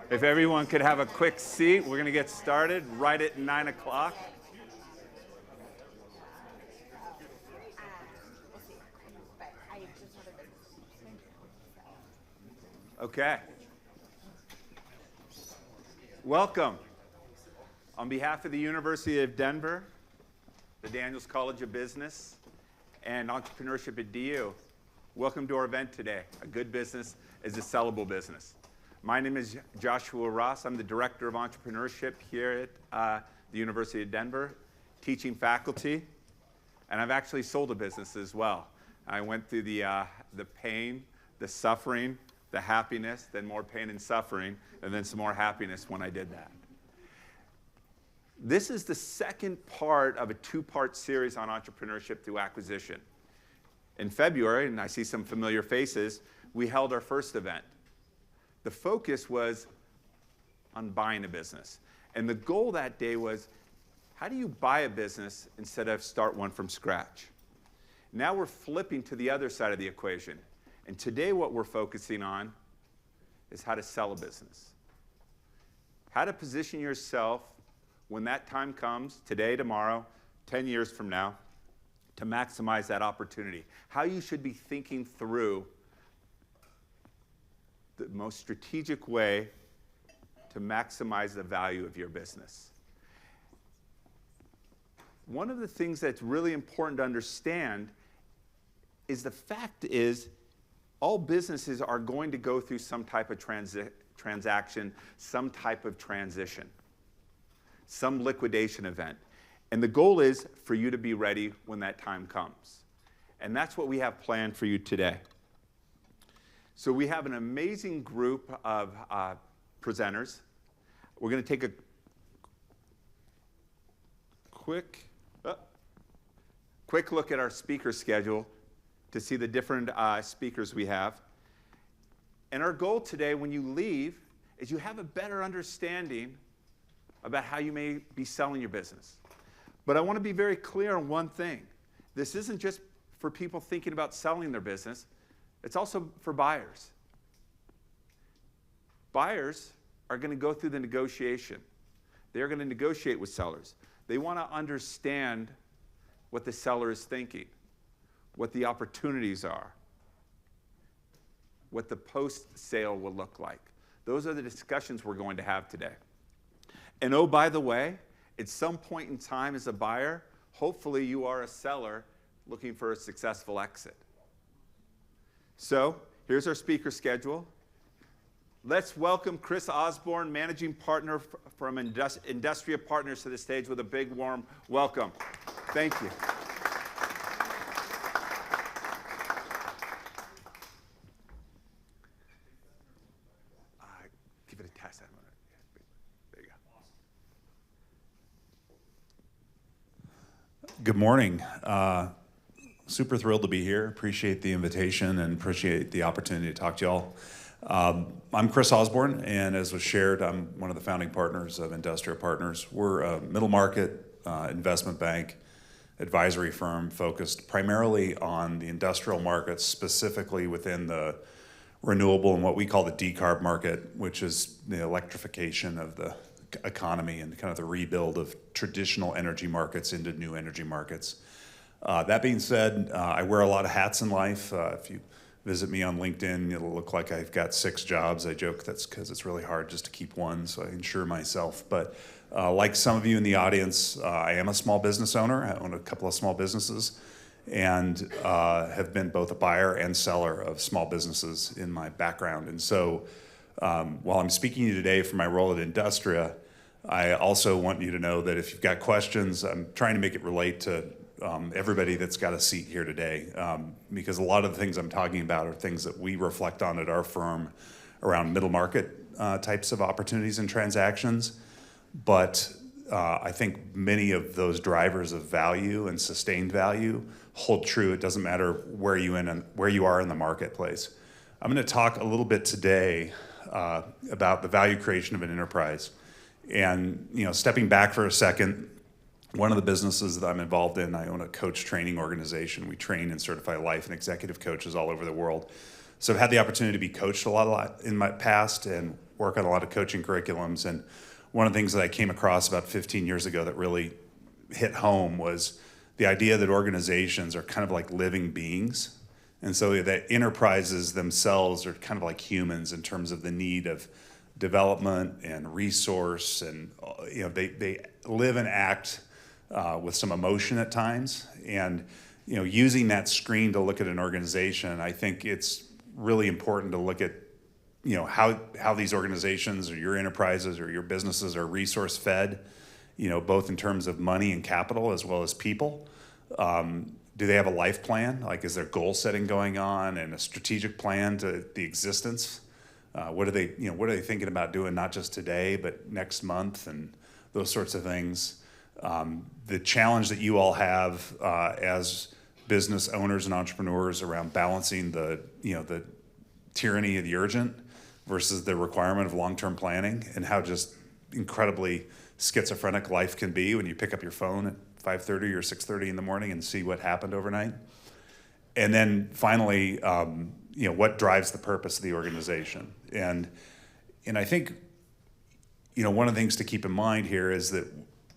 If everyone could have a quick seat, we're going to get started right at 9 o'clock. Okay. Welcome. On behalf of the University of Denver, the Daniels College of Business, and Entrepreneurship at DU, welcome to our event today. A good business is a sellable business. My name is Joshua Ross. I'm the Director of Entrepreneurship here at the University of Denver, teaching faculty, and I've actually sold a business as well. I went through the pain, the suffering, the happiness, then more pain and suffering, and then some more happiness when I did that. This is the second part of a two-part series on entrepreneurship through acquisition. In February, and I see some familiar faces, we held our first event. The focus was on buying a business. And the goal that day was, how do you buy a business instead of start one from scratch? Now we're flipping to the other side of the equation. And today what we're focusing on is how to sell a business. How to position yourself when that time comes, today, tomorrow, 10 years from now, to maximize that opportunity. How you should be thinking through the most strategic way to maximize the value of your business. One of the things that's really important to understand is the fact is all businesses are going to go through some type of transaction, some type of transition, some liquidation event. And the goal is for you to be ready when that time comes. And that's what we have planned for you today. So we have an amazing group of presenters. We're going to take a quick look at our speaker schedule to see the different speakers we have. And our goal today, when you leave, is you have a better understanding about how you may be selling your business. But I want to be very clear on one thing. This isn't just for people thinking about selling their business. It's also for buyers. Buyers are going to go through the negotiation. They're going to negotiate with sellers. They want to understand what the seller is thinking, what the opportunities are, what the post-sale will look like. Those are the discussions we're going to have today. And oh, by the way, at some point in time as a buyer, hopefully you are a seller looking for a successful exit. So here's our speaker schedule. Let's welcome Chris Osborne, Managing Partner from Industria Partners, to the stage with a big warm welcome. Thank you. Give it a test. There you go. Good morning. Super thrilled to be here. Appreciate the invitation and appreciate the opportunity to talk to y'all. I'm Chris Osborne, and as was shared, I'm one of the founding partners of Industria Partners. We're a middle market investment bank advisory firm focused primarily on the industrial markets, specifically within the renewable and what we call the decarb market, which is the electrification of the economy and kind of the rebuild of traditional energy markets into new energy markets. That being said, I wear a lot of hats in life. If you visit me on LinkedIn, it'll look like I've got 6 jobs. I joke that's because it's really hard just to keep one, so I insure myself. But like some of you in the audience, I am a small business owner. I own a couple of small businesses and have been both a buyer and seller of small businesses in my background. And so while I'm speaking to you today from my role at Industria, I also want you to know that if you've got questions, I'm trying to make it relate to everybody that's got a seat here today, because a lot of the things I'm talking about are things that we reflect on at our firm around middle market types of opportunities and transactions. But I think many of those drivers of value and sustained value hold true. It doesn't matter where you are in the marketplace. I'm going to talk a little bit today about the value creation of an enterprise. And stepping back for a second, one of the businesses that I'm involved in, I own a coach training organization. We train and certify life and executive coaches all over the world. So I've had the opportunity to be coached a lot in my past, and work on a lot of coaching curriculums, and one of the things that I came across about 15 years ago that really hit home was the idea that organizations are kind of like living beings. And so that enterprises themselves are kind of like humans in terms of the need of development and resource, and they live and act with some emotion at times. And using that screen to look at an organization, I think it's really important to look at how these organizations or your enterprises or your businesses are resource fed, both in terms of money and capital as well as people. Do they have a life plan? Like, is there goal setting going on and a strategic plan to the existence? What are they thinking about doing, not just today, but next month, and those sorts of things. The challenge that you all have as business owners and entrepreneurs around balancing the tyranny of the urgent versus the requirement of long-term planning, and how just incredibly schizophrenic life can be when you pick up your phone at 5:30 or 6:30 in the morning and see what happened overnight. And then finally, what drives the purpose of the organization. And I think, one of the things to keep in mind here is that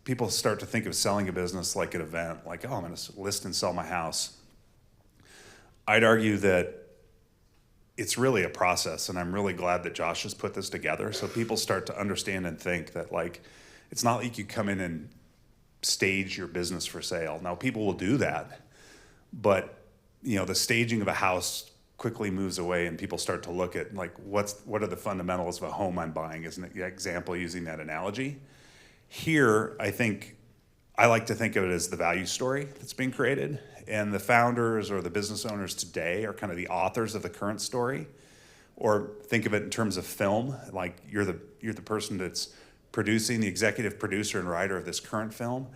people start to think of selling a business like an event, like, oh, I'm going to list and sell my house. I'd argue that it's really a process, and I'm really glad that Josh has put this together so people start to understand and think that, like, it's not like you come in and stage your business for sale. Now, people will do that, but the staging of a house quickly moves away, and people start to look at, like, what are the fundamentals of a home I'm buying, as an example using that analogy. Here, I like to think of it as the value story that's being created, and the founders or the business owners today are kind of the authors of the current story. Or think of it in terms of film, like you're the person that's producing, the executive producer and writer of this current film.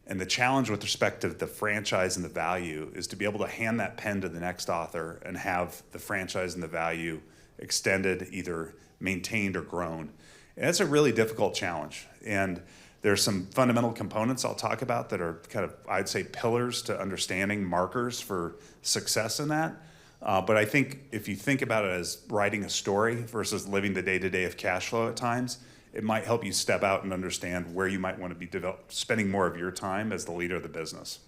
And the challenge with respect to the franchise and the value is to be able to hand that pen to the next author and have the franchise and the value extended, either maintained or grown. And it's a really difficult challenge. And there's some fundamental components I'll talk about that are kind of, I'd say, pillars to understanding markers for success in that. But I think if you think about it as writing a story versus living the day-to-day of cash flow at times, it might help you step out and understand where you might want to be spending more of your time as the leader of the business.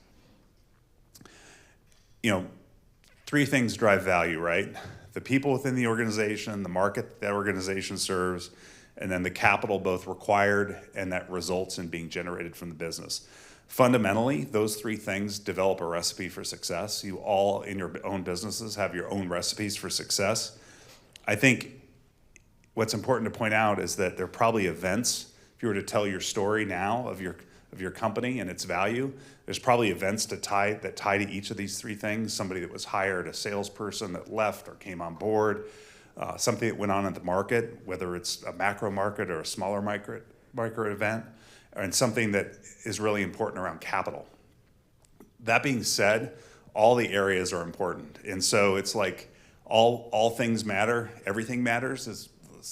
Three things drive value, right? The people within the organization, the market that organization serves, and then the capital both required and that results in being generated from the business. Fundamentally, those three things develop a recipe for success. You all in your own businesses have your own recipes for success. I think what's important to point out is that there are probably events, if you were to tell your story now of your company and its value, there's probably events that tie to each of these three things. Somebody that was hired, a salesperson that left or came on board, something that went on in the market, whether it's a macro market or a smaller micro event, and something that is really important around capital. That being said, all the areas are important. And so it's like all things matter, everything matters is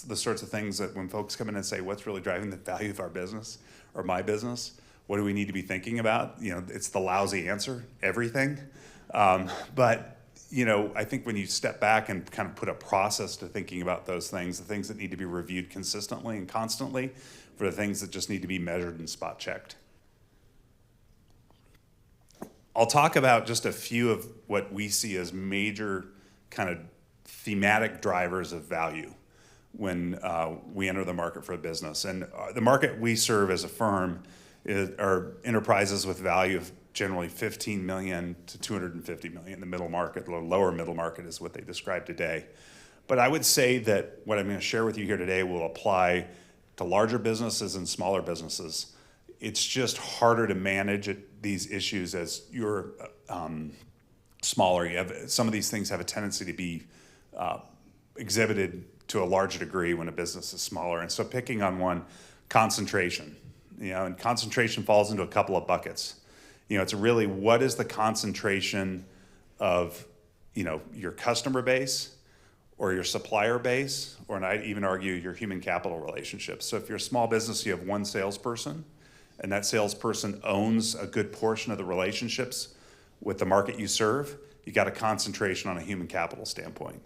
the sorts of things that when folks come in and say, what's really driving the value of our business or my business? What do we need to be thinking about? It's the lousy answer, everything. But I think when you step back and kind of put a process to thinking about those things, the things that need to be reviewed consistently and constantly for the things that just need to be measured and spot checked. I'll talk about just a few of what we see as major kind of thematic drivers of value when we enter the market for a business. And the market we serve as a firm are enterprises with value of generally 15 million to 250 million. The middle market, the lower middle market is what they describe today. But I would say that what I'm going to share with you here today will apply to larger businesses and smaller businesses. It's just harder to manage these issues as you're smaller. Some of these things have a tendency to be exhibited to a larger degree when a business is smaller. And so picking on one, concentration. And concentration falls into a couple of buckets. It's really what is the concentration of, your customer base or your supplier base, or and I'd even argue your human capital relationships. So if you're a small business, you have one salesperson, and that salesperson owns a good portion of the relationships with the market you serve, you got a concentration on a human capital standpoint.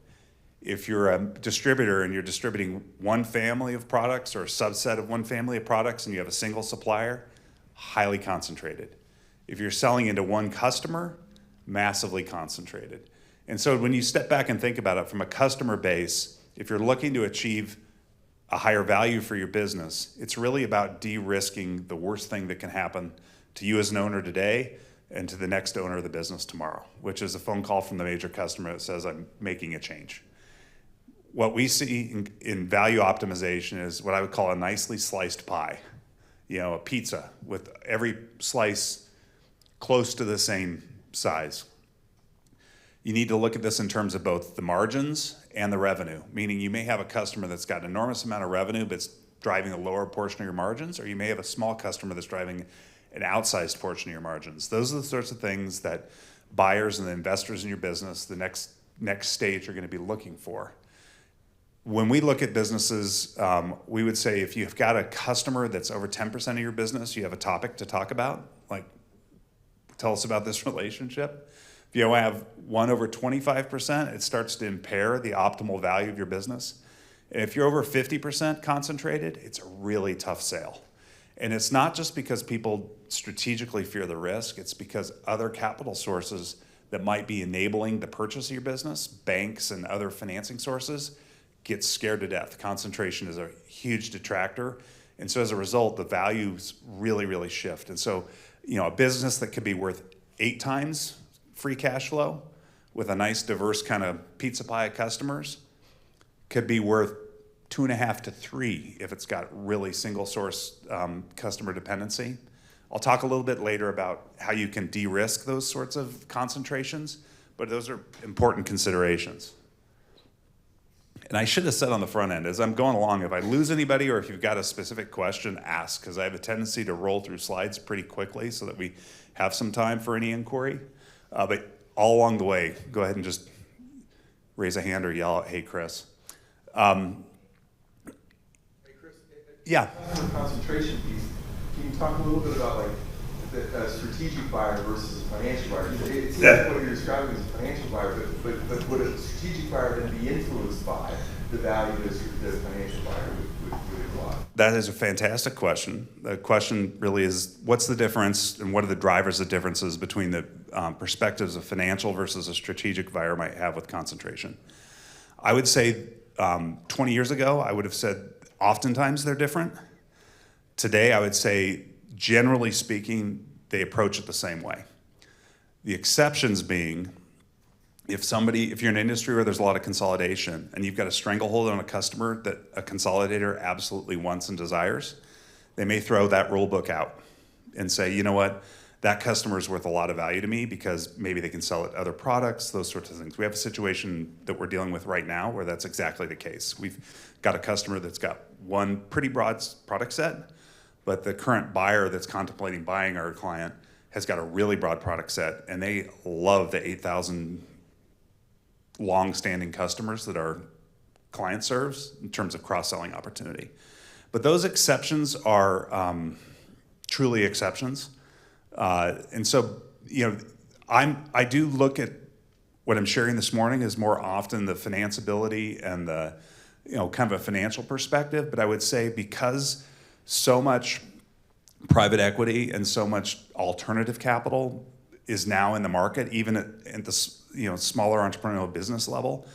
If you're a distributor and you're distributing one family of products or a subset of one family of products and you have a single supplier, highly concentrated. If you're selling into one customer, massively concentrated. And so when you step back and think about it from a customer base, if you're looking to achieve a higher value for your business, it's really about de-risking the worst thing that can happen to you as an owner today and to the next owner of the business tomorrow, which is a phone call from the major customer that says, I'm making a change. What we see in value optimization is what I would call a nicely sliced pie. A pizza with every slice close to the same size. You need to look at this in terms of both the margins and the revenue, meaning you may have a customer that's got an enormous amount of revenue but driving a lower portion of your margins, or you may have a small customer that's driving an outsized portion of your margins. Those are the sorts of things that buyers and the investors in your business, the next stage, are going to be looking for. When we look at businesses, we would say if you've got a customer that's over 10% of your business, you have a topic to talk about, like tell us about this relationship. If you have one over 25%, it starts to impair the optimal value of your business. And if you're over 50% concentrated, it's a really tough sale. And it's not just because people strategically fear the risk, it's because other capital sources that might be enabling the purchase of your business, banks and other financing sources, get scared to death. Concentration is a huge detractor. And so as a result, the values really, really shift. And so, a business that could be worth 8 times free cash flow with a nice diverse kind of pizza pie of customers could be worth 2.5 to 3 if it's got really single source customer dependency. I'll talk a little bit later about how you can de-risk those sorts of concentrations, but those are important considerations. And I should have said on the front end, as I'm going along, if I lose anybody or if you've got a specific question, ask, because I have a tendency to roll through slides pretty quickly so that we have some time for any inquiry. But all along the way, go ahead and just raise a hand or yell out, hey, Chris. Hey, Chris. Yeah. On the concentration piece, can you talk a little bit about the strategic buyer versus a financial buyer? It seems like what you're describing is a financial buyer, but would a strategic buyer then be influenced by the value that the financial buyer would imply? That is a fantastic question. The question really is, what's the difference and what are the drivers of differences between the perspectives of financial versus a strategic buyer might have with concentration? I would say 20 years ago, I would have said oftentimes they're different. Today, I would say, generally speaking, they approach it the same way. The exceptions being, if you're in an industry where there's a lot of consolidation and you've got a stranglehold on a customer that a consolidator absolutely wants and desires, they may throw that rule book out and say, you know what, that customer is worth a lot of value to me because maybe they can sell it other products, those sorts of things. We have a situation that we're dealing with right now where that's exactly the case. We've got a customer that's got one pretty broad product set, but the current buyer that's contemplating buying our client has got a really broad product set, and they love the 8,000 long-standing customers that our client serves in terms of cross-selling opportunity. But those exceptions are truly exceptions. And so, I do look at what I'm sharing this morning as more often the financeability and the, kind of a financial perspective. But I would say because so much private equity and so much alternative capital is now in the market, even at the smaller entrepreneurial business level,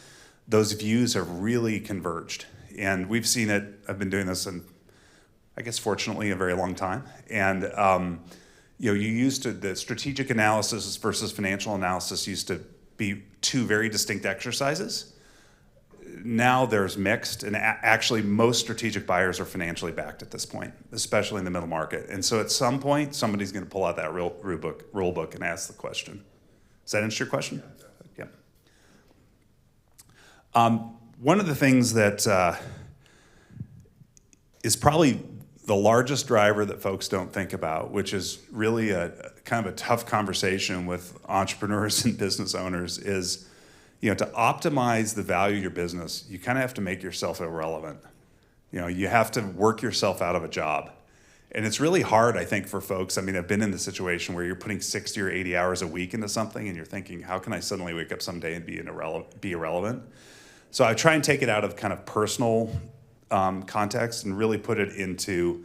those views have really converged. And we've seen it. I've been doing this in, I guess, fortunately, a very long time. And you used to, the strategic analysis versus financial analysis used to be 2 very distinct exercises. Now there's mixed, and actually most strategic buyers are financially backed at this point, especially in the middle market. And so at some point, somebody's going to pull out that rule book and ask the question. Does that answer your question? Yeah. One of the things that is probably the largest driver that folks don't think about, which is really a kind of a tough conversation with entrepreneurs and business owners, is to optimize the value of your business, you kind of have to make yourself irrelevant. You have to work yourself out of a job. And it's really hard, I think, for folks. I mean, I've been in the situation where you're putting 60 or 80 hours a week into something and you're thinking, how can I suddenly wake up someday and be irrelevant? So I try and take it out of kind of personal context and really put it into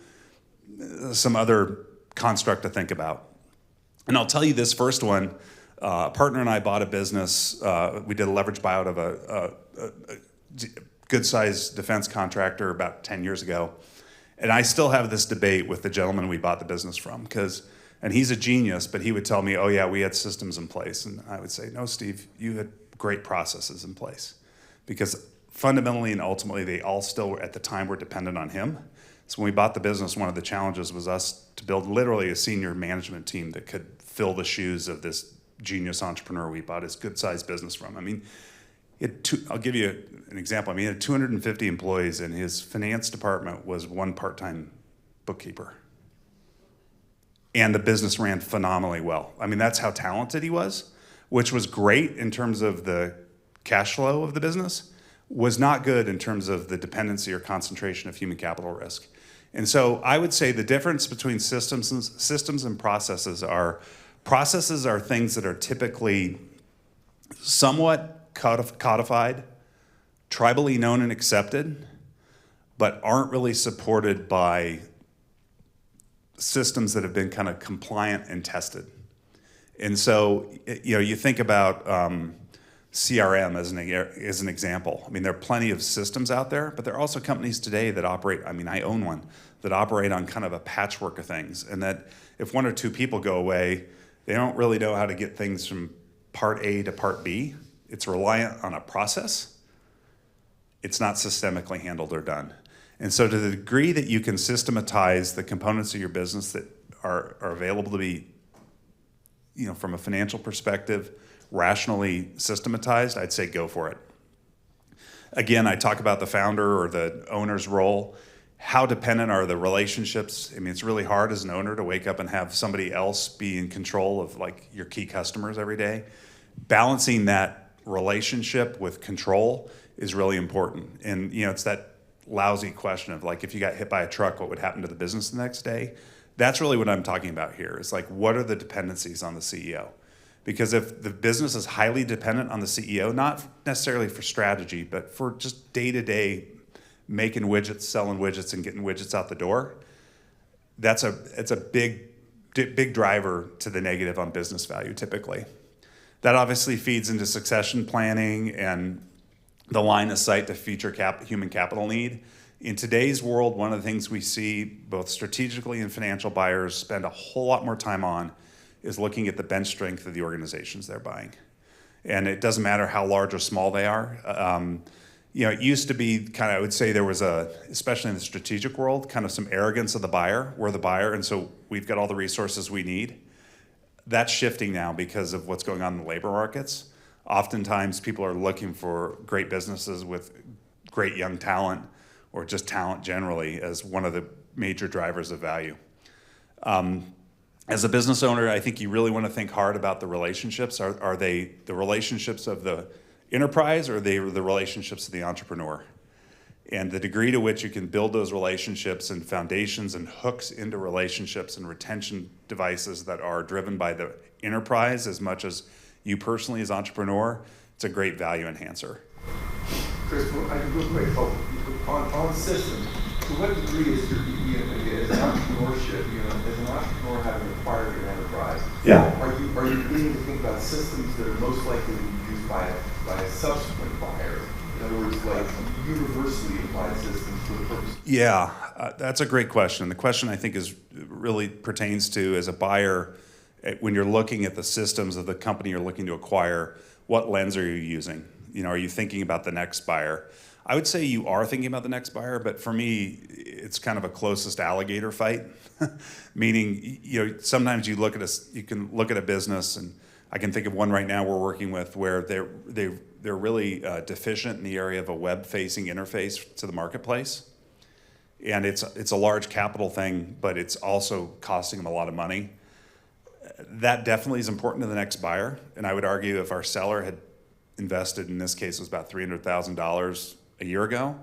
some other construct to think about. And I'll tell you this first one, a partner and I bought a business. We did a leverage buyout of a good-sized defense contractor about 10 years ago. And I still have this debate with the gentleman we bought the business from, and he's a genius, but he would tell me, oh yeah, we had systems in place. And I would say, no, Steve, you had great processes in place. Because fundamentally and ultimately, they all still, at the time, were dependent on him. So when we bought the business, one of the challenges was us to build literally a senior management team that could fill the shoes of this genius entrepreneur we bought his good-sized business from. I mean, I'll give you an example. I mean, he had 250 employees, and his finance department was one part-time bookkeeper. And the business ran phenomenally well. I mean, that's how talented he was, which was great in terms of the cash flow of the business, was not good in terms of the dependency or concentration of human capital risk. And so I would say the difference between systems and processes are things that are typically somewhat codified, tribally known and accepted, but aren't really supported by systems that have been kind of compliant and tested. And so, you think about CRM as an example. I mean, there are plenty of systems out there, but there are also companies today that operate, I mean, I own one, that operate on kind of a patchwork of things. And that if one or two people go away, they don't really know how to get things from part A to part B. It's reliant on a process. It's not systemically handled or done. And so to the degree that you can systematize the components of your business that are available to be, from a financial perspective, rationally systematized, I'd say go for it. Again, I talk about the founder or the owner's role. How dependent are the relationships? I mean, it's really hard as an owner to wake up and have somebody else be in control of like your key customers every day. Balancing that relationship with control is really important. And it's that lousy question of like, if you got hit by a truck, what would happen to the business the next day? That's really what I'm talking about here. It's like, what are the dependencies on the CEO? Because if the business is highly dependent on the CEO, not necessarily for strategy, but for just day-to-day making widgets, selling widgets, and getting widgets out the door, it's a big driver to the negative on business value typically. That obviously feeds into succession planning and the line of sight to future human capital need. In today's world, one of the things we see both strategically and financial buyers spend a whole lot more time on is looking at the bench strength of the organizations they're buying. And it doesn't matter how large or small they are. It used to be kind of, I would say there was especially in the strategic world, kind of some arrogance of the buyer. We're the buyer, and so we've got all the resources we need. That's shifting now because of what's going on in the labor markets. Oftentimes, people are looking for great businesses with great young talent or just talent generally as one of the major drivers of value. As a business owner, I think you really want to think hard about the relationships. Are they the relationships of the enterprise or are they the relationships of the entrepreneur? And the degree to which you can build those relationships and foundations and hooks into relationships and retention devices that are driven by the enterprise as much as you personally as entrepreneur, it's a great value enhancer. Chris, I can real quick, on systems, to what degree is as an entrepreneurship, as an entrepreneur having acquired your enterprise, are you beginning to think about systems that are most likely to be used by a subsequent buyer? In other words, like universally applied systems for the purpose. Yeah, that's a great question. The question I think really pertains to as a buyer, when you're looking at the systems of the company you're looking to acquire, what lens are you using? Are you thinking about the next buyer? I would say you are thinking about the next buyer, but for me, it's kind of a closest alligator fight. Meaning, sometimes you can look at a business, and I can think of one right now we're working with where they're really deficient in the area of a web-facing interface to the marketplace, and it's a large capital thing, but it's also costing them a lot of money. That definitely is important to the next buyer, and I would argue if our seller had invested, in this case, it was about $300,000 a year ago,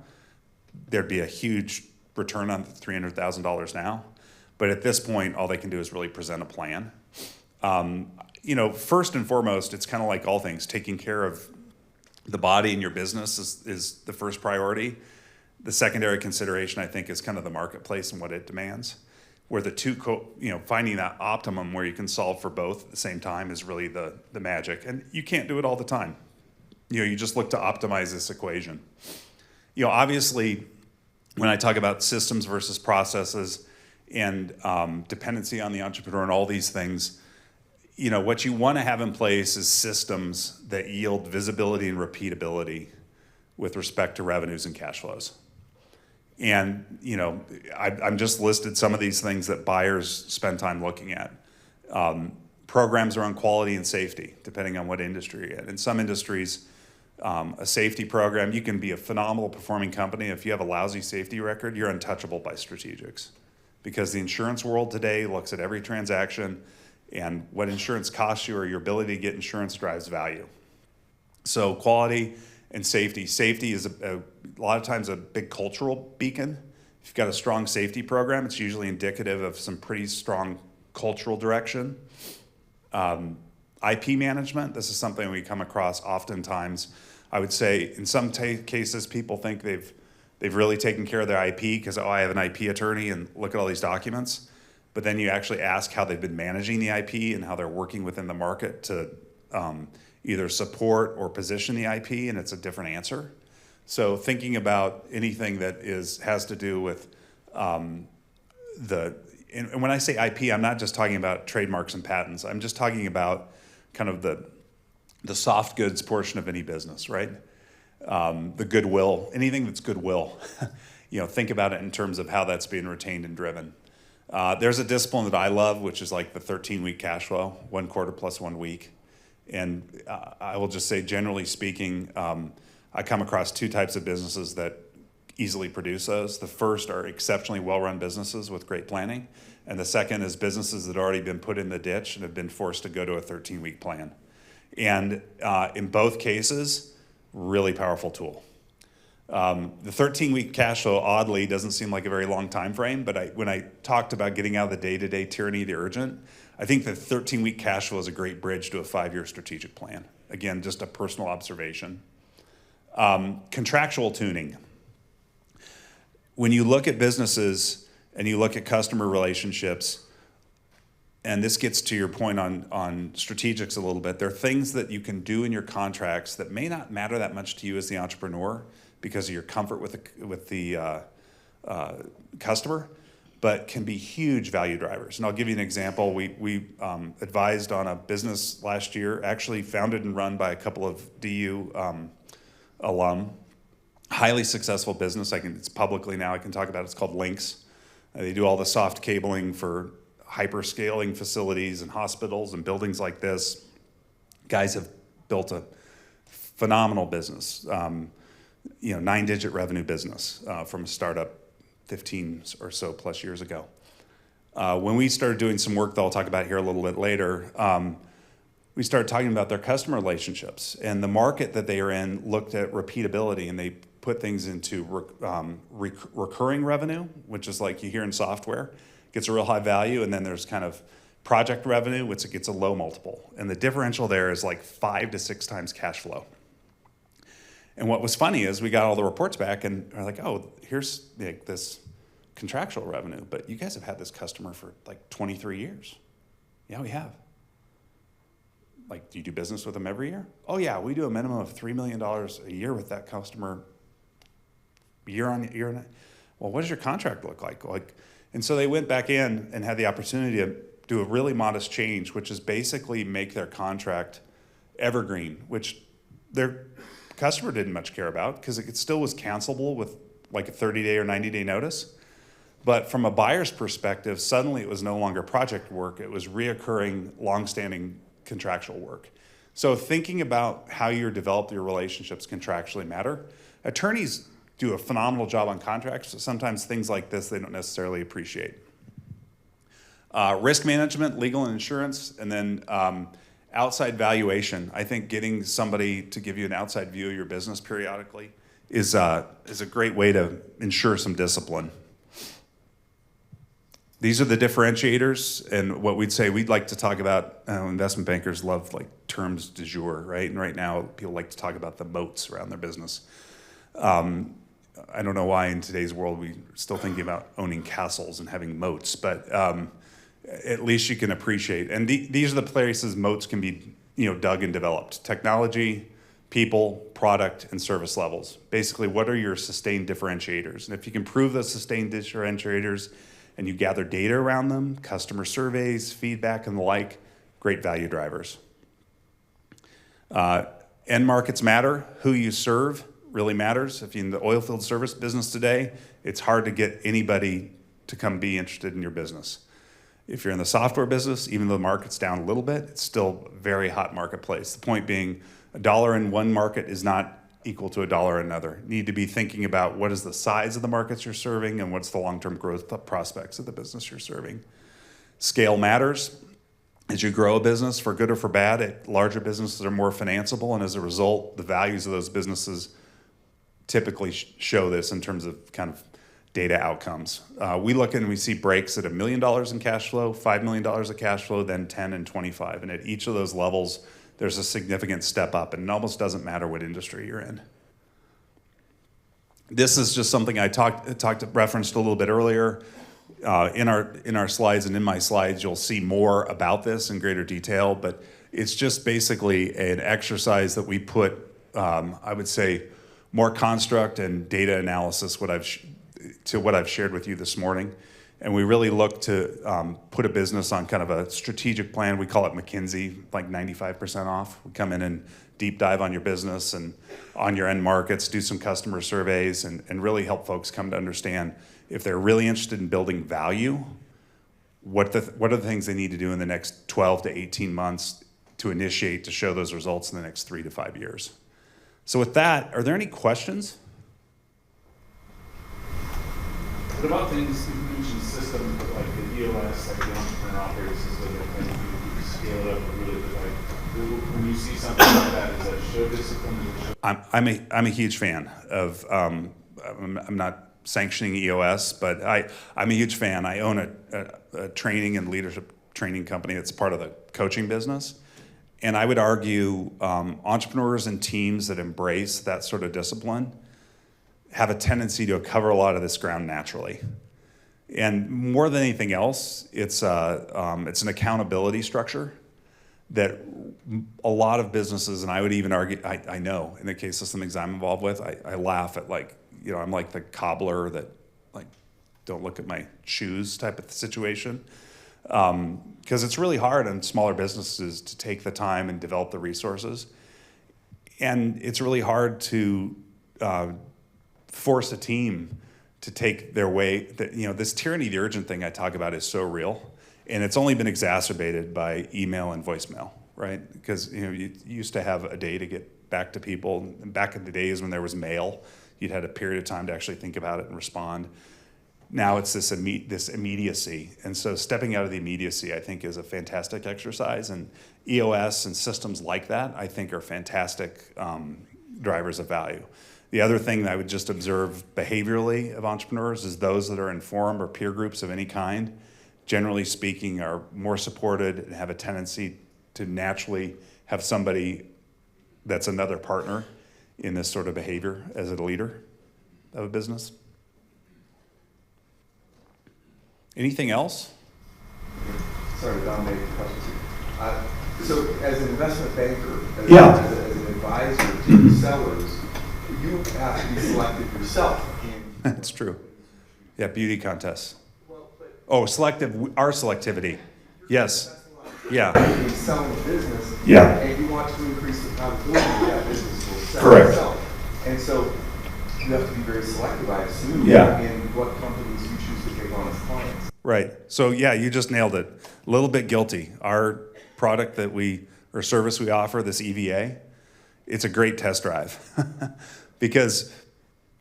there'd be a huge return on $300,000 now. But at this point, all they can do is really present a plan. First and foremost, it's kind of like all things, taking care of the body in your business is the first priority. The secondary consideration, I think, is kind of the marketplace and what it demands. Where the two, finding that optimum where you can solve for both at the same time is really the magic. And you can't do it all the time. You just look to optimize this equation. Obviously, when I talk about systems versus processes and dependency on the entrepreneur and all these things, what you want to have in place is systems that yield visibility and repeatability with respect to revenues and cash flows. And, I'm just listed some of these things that buyers spend time looking at. Programs around quality and safety, depending on what industry you're in. In some industries, a safety program, you can be a phenomenal performing company. If you have a lousy safety record, you're untouchable by strategics. Because the insurance world today looks at every transaction, and what insurance costs you or your ability to get insurance drives value. So quality and safety. Safety is a lot of times a big cultural beacon. If you've got a strong safety program, it's usually indicative of some pretty strong cultural direction. IP management, this is something we come across oftentimes. I would say in some cases, people think they've really taken care of their IP because, I have an IP attorney and look at all these documents. But then you actually ask how they've been managing the IP and how they're working within the market to either support or position the IP, and it's a different answer. So thinking about anything that has to do with and when I say IP, I'm not just talking about trademarks and patents. I'm just talking about kind of the soft goods portion of any business, right? The goodwill, anything that's goodwill. Think about it in terms of how that's being retained and driven. There's a discipline that I love, which is like the 13-week cash flow, 1 quarter plus 1 week. And I will just say, generally speaking, I come across 2 types of businesses that easily produce those. The first are exceptionally well-run businesses with great planning. And the second is businesses that have already been put in the ditch and have been forced to go to a 13-week plan. And in both cases, really powerful tool. The 13-week cash flow, oddly, doesn't seem like a very long time frame, but when I talked about getting out of the day-to-day tyranny of the urgent, I think the 13-week cash flow is a great bridge to a 5-year strategic plan. Again, just a personal observation. Contractual tuning. When you look at businesses and you look at customer relationships, and this gets to your point on strategics a little bit, there are things that you can do in your contracts that may not matter that much to you as the entrepreneur because of your comfort with the customer, but can be huge value drivers. And I'll give you an example. We advised on a business last year, actually founded and run by a couple of DU alum, highly successful business. It's publicly now, I can talk about it. It's called Lynx. They do all the soft cabling for hyperscaling facilities and hospitals and buildings like this. Guys have built a phenomenal business, 9-digit revenue business from a startup 15 or so plus years ago. When we started doing some work that I'll talk about here a little bit later, we started talking about their customer relationships, and the market that they are in looked at repeatability, and they put things into recurring revenue, which is like you hear in software, gets a real high value, and then there's kind of project revenue, which gets a low multiple. And the differential there is like 5 to 6 times cash flow. And what was funny is we got all the reports back and we're like, oh, here's this contractual revenue, but you guys have had this customer for like 23 years. Yeah, we have. Like, do you do business with them every year? Oh yeah, we do a minimum of $3 million a year with that customer year on year. Well, what does your contract look like? And so they went back in and had the opportunity to do a really modest change, which is basically make their contract evergreen, which their customer didn't much care about because it still was cancelable with like a 30-day or 90-day notice. But from a buyer's perspective, suddenly it was no longer project work. It was reoccurring, longstanding contractual work. So thinking about how you develop your relationships contractually matter. Attorneys do a phenomenal job on contracts. So sometimes things like this they don't necessarily appreciate. Risk management, legal and insurance, and then outside valuation. I think getting somebody to give you an outside view of your business periodically is a great way to ensure some discipline. these are the differentiators, and what we'd say, we'd like to talk about, investment bankers love like terms du jour, right? And right now, people like to talk about the moats around their business. I don't know why in today's world we're still thinking about owning castles and having moats, but at least you can appreciate. And these are the places moats can be, dug and developed. Technology, people, product, and service levels. Basically, what are your sustained differentiators? And if you can prove those sustained differentiators and you gather data around them, customer surveys, feedback, and the like, great value drivers. End markets matter. Who you serve really matters. If you're in the oil field service business today, it's hard to get anybody to come be interested in your business. If you're in the software business, even though the market's down a little bit, it's still a very hot marketplace. The point being, $1 in one market is not equal to $1 in another. You need to be thinking about what is the size of the markets you're serving and what's the long-term growth prospects of the business you're serving. Scale matters. As you grow a business, for good or for bad, larger businesses are more financeable, and as a result, the values of those businesses typically show this in terms of kind of data outcomes. We look and we see breaks at $1 million in cash flow, $5 million of cash flow, then 10 and 25. And at each of those levels, there's a significant step up, and it almost doesn't matter what industry you're in. This is just something I referenced a little bit earlier. In our slides and in my slides, you'll see more about this in greater detail, but it's just basically an exercise that we put, I would say, more construct and data analysis what I've shared with you this morning. And we really look to put a business on kind of a strategic plan. We call it McKinsey, like 95% off. We come in and deep dive on your business and on your end markets, do some customer surveys, and really help folks come to understand if they're really interested in building value, what are the things they need to do in the next 12 to 18 months to initiate to show those results in the next 3 to 5 years. So with that, are there any questions? What about things, you mentioned systems like the EOS, like the entrepreneur operating system, and you scale it up really, like, when you see something like that, is that show discipline? I'm a huge fan of, I'm not sanctioning EOS, but I'm a huge fan. I own a training and leadership training company that's part of the coaching business. And I would argue entrepreneurs and teams that embrace that sort of discipline have a tendency to cover a lot of this ground naturally. And more than anything else, it's an accountability structure that a lot of businesses, and I would even argue, I know in the case of some things I'm involved with, I laugh at, like, I'm like the cobbler that, like, don't look at my shoes type of situation. Because it's really hard on smaller businesses to take the time and develop the resources. And it's really hard to force a team to take their way. This tyranny of the urgent thing I talk about is so real. And it's only been exacerbated by email and voicemail, right? Because you used to have a day to get back to people. And back in the days when there was mail, you'd had a period of time to actually think about it and respond. Now it's this immediacy. And so stepping out of the immediacy, I think, is a fantastic exercise. And EOS and systems like that, I think, are fantastic drivers of value. The other thing that I would just observe behaviorally of entrepreneurs is those that are in forum or peer groups of any kind, generally speaking, are more supported and have a tendency to naturally have somebody that's another partner in this sort of behavior as a leader of a business. Anything else? Sorry, Don, maybe questions. So as an investment banker, as an advisor to sellers, you have to be selected yourself. That's true. Yeah, beauty contests. Oh, our selectivity. Yes. Yeah. You're selling a business, yeah, and you want to increase the probability that business will sell correct itself. And so you have to be very selective, I assume, yeah, in what companies you choose to take on as clients. Right. So yeah, you just nailed it. A little bit guilty. Our product or service we offer, this EVA, it's a great test drive because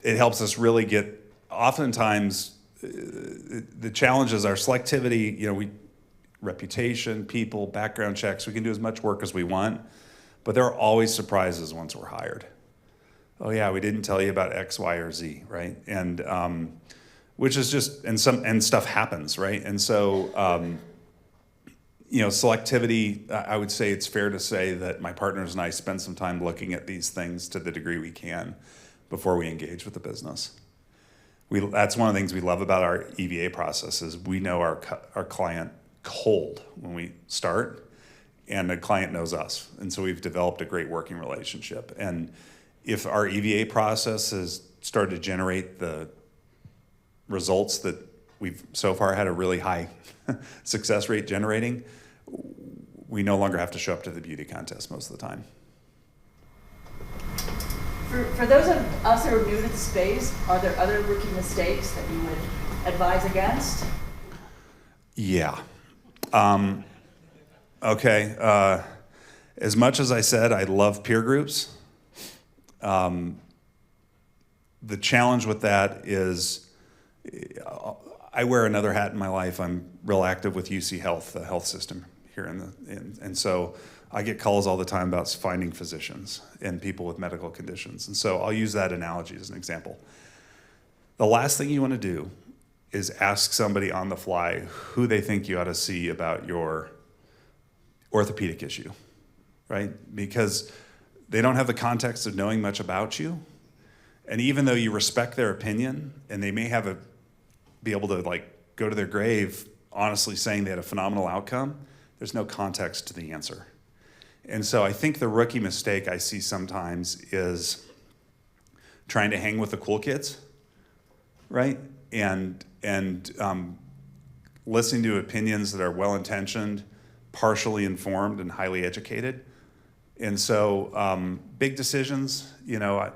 it helps us really get, oftentimes, the challenges are selectivity, reputation, people, background checks. We can do as much work as we want, but there are always surprises once we're hired. Oh yeah, we didn't tell you about X, Y, or Z, right? And which is just, and stuff happens, right? And so, selectivity, I would say it's fair to say that my partners and I spend some time looking at these things to the degree we can before we engage with the business. That's one of the things we love about our EVA process is we know our client cold when we start, and the client knows us. And so we've developed a great working relationship. And if our EVA process has started to generate the results that we've so far had a really high success rate generating, we no longer have to show up to the beauty contest most of the time. For those of us who are new to the space, are there other rookie mistakes that you would advise against? Yeah. Okay. As much as I said I love peer groups, the challenge with that is I wear another hat in my life. I'm real active with UC Health, the health system here and so I get calls all the time about finding physicians and people with medical conditions. And so I'll use that analogy as an example. The last thing you want to do is ask somebody on the fly who they think you ought to see about your orthopedic issue, right? Because they don't have the context of knowing much about you. And even though you respect their opinion, and they may be able to go to their grave honestly saying they had a phenomenal outcome, there's no context to the answer. And so I think the rookie mistake I see sometimes is trying to hang with the cool kids, right? And listening to opinions that are well-intentioned, partially informed, and highly educated. And so big decisions, I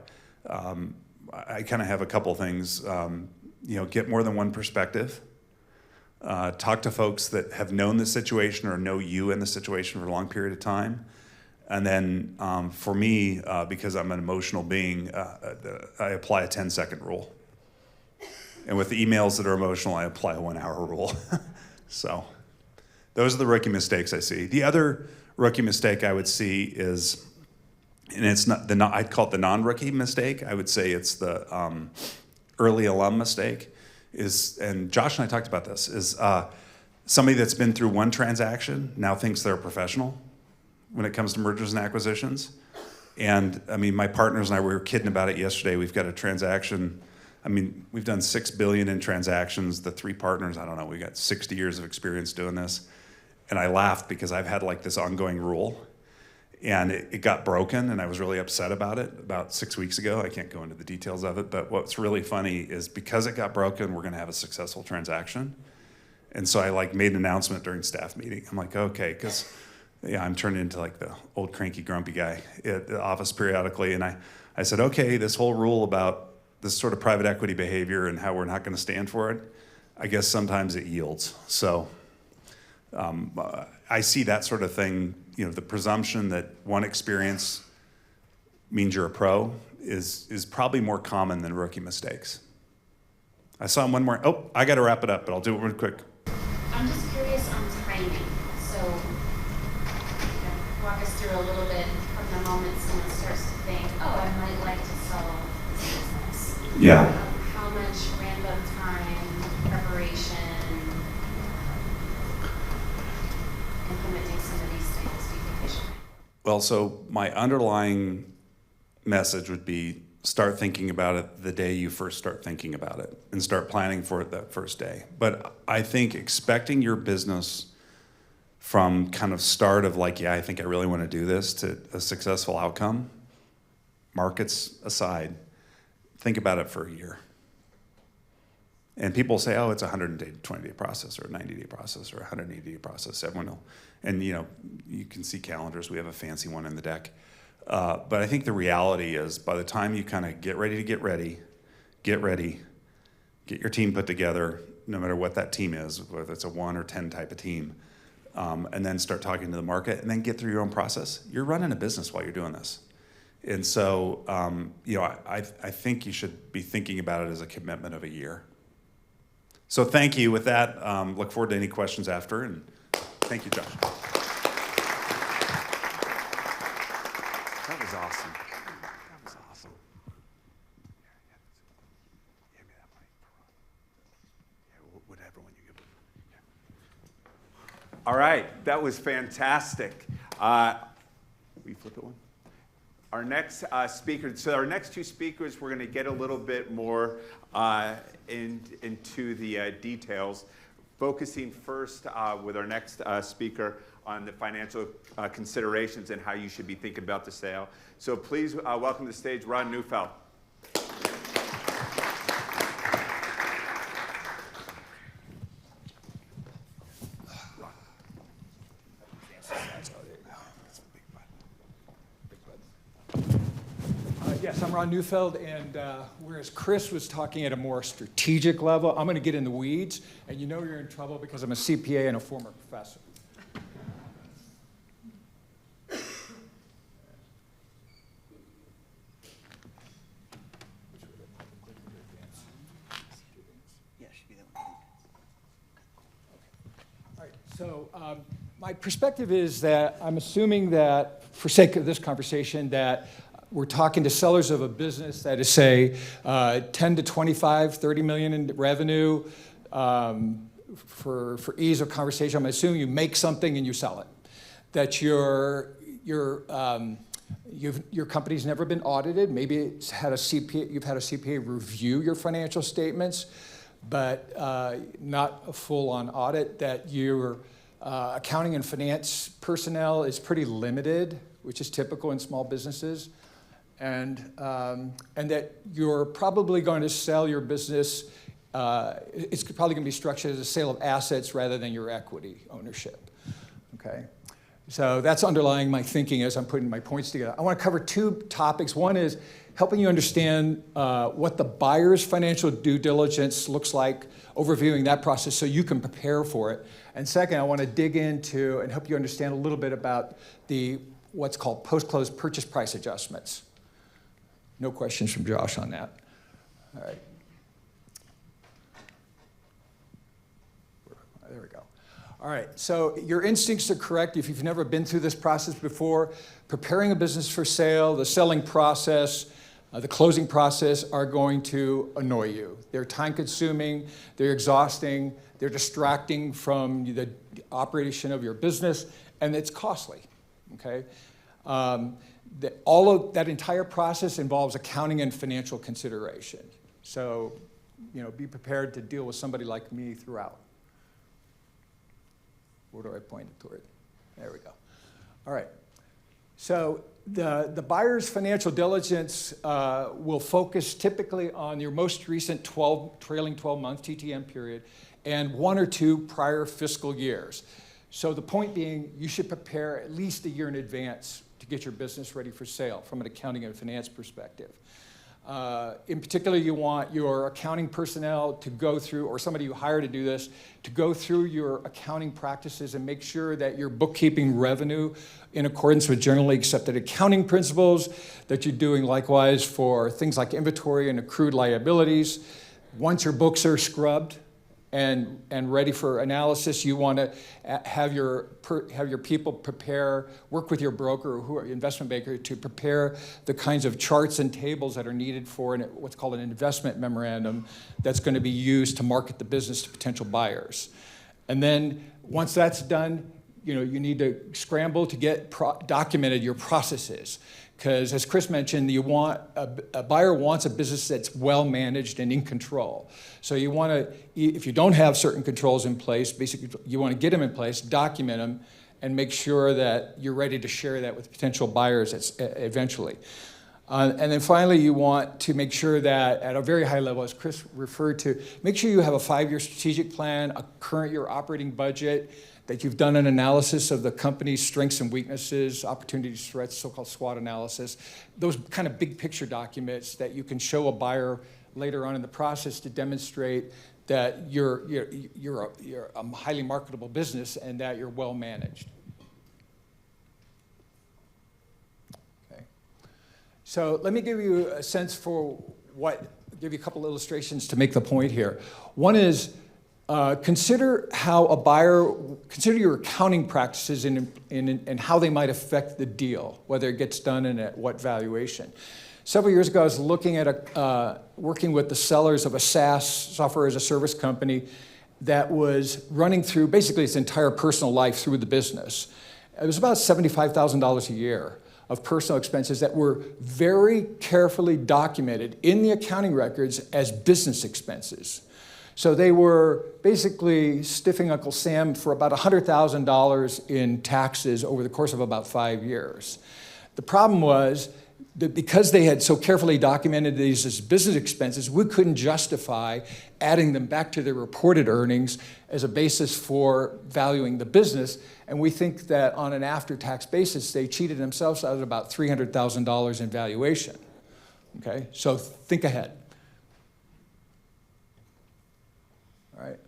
kind of have a couple things. Get more than one perspective. Talk to folks that have known the situation or know you in the situation for a long period of time. And then for me, because I'm an emotional being, I apply a 10-second rule. And with the emails that are emotional, I apply a 1-hour rule. So those are the rookie mistakes I see. The other rookie mistake I would see is, and it's not I'd call it the non-rookie mistake. I would say it's the early alum mistake. And Josh and I talked about this, is somebody that's been through one transaction now thinks they're a professional when it comes to mergers and acquisitions. And I mean, my partners and I, we were kidding about it yesterday. We've got a transaction. I mean, we've done $6 billion in transactions. The three partners, I don't know, we got 60 years of experience doing this. And I laughed because I've had this ongoing rule, and it got broken, and I was really upset about it about 6 weeks ago. I can't go into the details of it, but what's really funny is because it got broken, we're gonna have a successful transaction. And so I made an announcement during staff meeting. I'm like, okay, because I'm turning into the old cranky grumpy guy at the office periodically. And I said, okay, this whole rule about this sort of private equity behavior and how we're not gonna stand for it, I guess sometimes it yields. So I see that sort of thing, the presumption that one experience means you're a pro is probably more common than rookie mistakes. I saw one more. Oh, I got to wrap it up, but I'll do it real quick. I'm just curious on timing. So walk us through a little bit from the moment someone starts to think, oh, I might like to sell this business. Yeah. How much ramp-up time, preparation, implementing some of these things do you think they should make? Well, so my underlying message would be start thinking about it the day you first start thinking about it and start planning for it that first day. But I think expecting your business from kind of start of yeah, I think I really want to do this, to a successful outcome, markets aside, think about it for a year. And people say, oh, it's a 120-day process or a 90-day process or a 180-day process. Everyone will. And you can see calendars. We have a fancy one in the deck. But I think the reality is by the time you kind of get ready, get your team put together, no matter what that team is, whether it's a 1 or 10 type of team, and then start talking to the market and then get through your own process, you're running a business while you're doing this. And so, I think you should be thinking about it as a commitment of a year. So thank you. With that, look forward to any questions after, and thank you, Josh. That was awesome. That was awesome. Hand me that mic. right, that was fantastic. We flip it one. Our next speaker, so our next two speakers, we're going to get a little bit more into the details, focusing first with our next speaker on the financial considerations and how you should be thinking about the sale. So please welcome to the stage Ron Neufeld. Yes, I'm Ron Neufeld, and whereas Chris was talking at a more strategic level, I'm going to get in the weeds, and you know you're in trouble because I'm a CPA and a former professor. All right, so my perspective is that I'm assuming that, for sake of this conversation, that we're talking to sellers of a business that is, say, 10 to 25, 30 million in revenue. For ease of conversation, I'm assuming you make something and you sell it. That your company's never been audited. Maybe you've had a CPA review your financial statements, but not a full-on audit. That your accounting and finance personnel is pretty limited, which is typical in small businesses. And that you're probably going to sell your business, it's probably going to be structured as a sale of assets rather than your equity ownership, okay? So that's underlying my thinking as I'm putting my points together. I want to cover two topics. One is helping you understand what the buyer's financial due diligence looks like, overviewing that process so you can prepare for it. And second, I want to dig into and help you understand a little bit about what's called post-close purchase price adjustments. No questions from Josh on that. All right. There we go. All right, so your instincts are correct. If you've never been through this process before, preparing a business for sale, the selling process, the closing process are going to annoy you. They're time-consuming, they're exhausting, they're distracting from the operation of your business, and it's costly, okay? All of that entire process involves accounting and financial consideration. So, be prepared to deal with somebody like me throughout. Where do I point it toward? There we go. All right. So the buyer's financial diligence will focus typically on your most recent trailing 12-month TTM period and 1 or 2 prior fiscal years. So the point being, you should prepare at least a year in advance to get your business ready for sale from an accounting and finance perspective. In particular, you want your accounting personnel to go through, or somebody you hire to do this, to go through your accounting practices and make sure that you're bookkeeping revenue in accordance with generally accepted accounting principles, that you're doing likewise for things like inventory and accrued liabilities. Once your books are scrubbed and ready for analysis, you want to have your people work with your broker or investment banker to prepare the kinds of charts and tables that are needed for what's called an investment memorandum that's going to be used to market the business to potential buyers. And then once that's done, you need to scramble to get documented your processes. Because as Chris mentioned, a buyer wants a business that's well managed and in control. So you want to, if you don't have certain controls in place, basically you want to get them in place, document them, and make sure that you're ready to share that with potential buyers eventually. And then finally, you want to make sure that at a very high level, as Chris referred to, make sure you have a 5-year strategic plan, a current year operating budget, that you've done an analysis of the company's strengths and weaknesses, opportunities, threats, so-called SWOT analysis, those kind of big picture documents that you can show a buyer later on in the process to demonstrate that you're a highly marketable business and that you're well managed. Okay. So let me give you a sense for give you a couple illustrations to make the point here. One is, consider your accounting practices and how they might affect the deal, whether it gets done and at what valuation. Several years ago, I was looking at working with the sellers of a SaaS, software as a service company, that was running through basically its entire personal life through the business. It was about $75,000 a year of personal expenses that were very carefully documented in the accounting records as business expenses. So they were basically stiffing Uncle Sam for about $100,000 in taxes over the course of about 5 years. The problem was that because they had so carefully documented these as business expenses, we couldn't justify adding them back to their reported earnings as a basis for valuing the business. And we think that on an after-tax basis, they cheated themselves out of about $300,000 in valuation. Okay, so think ahead. All right.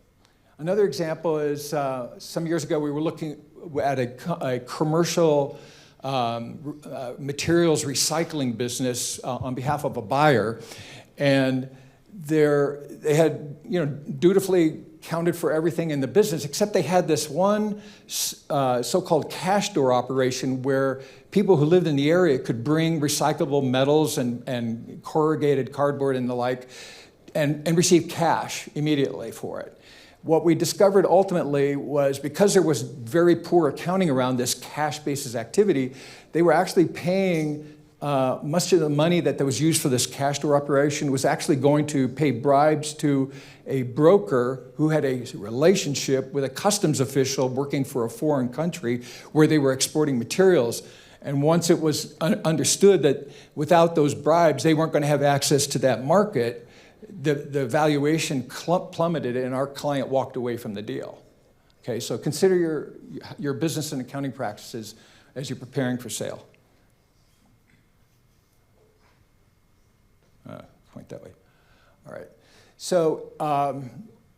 Another example is some years ago we were looking at a commercial materials recycling business on behalf of a buyer, and they had dutifully counted for everything in the business, except they had this one so-called cash door operation where people who lived in the area could bring recyclable metals and corrugated cardboard and the like and receive cash immediately for it. What we discovered ultimately was because there was very poor accounting around this cash basis activity, they were actually paying much of the money that was used for this cash door operation was actually going to pay bribes to a broker who had a relationship with a customs official working for a foreign country where they were exporting materials. And once it was understood that without those bribes, they weren't going to have access to that market, the valuation plummeted and our client walked away from the deal. Okay, so consider your business and accounting practices as you're preparing for sale. Point that way. All right. So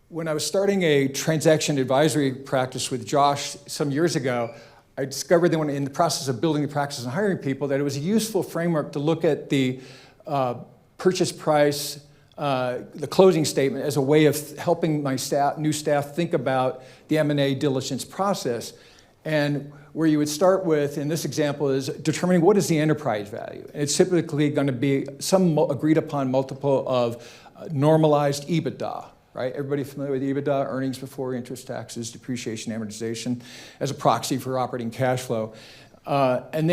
when I was starting a transaction advisory practice with Josh some years ago, I discovered that when in the process of building the practice and hiring people, that it was a useful framework to look at the purchase price, the closing statement as a way of helping my new staff think about the M&A diligence process. And where you would start with, in this example, is determining what is the enterprise value. And it's typically going to be some agreed upon multiple of normalized EBITDA, right? Everybody familiar with EBITDA, earnings before interest, taxes, depreciation, amortization, as a proxy for operating cash flow. And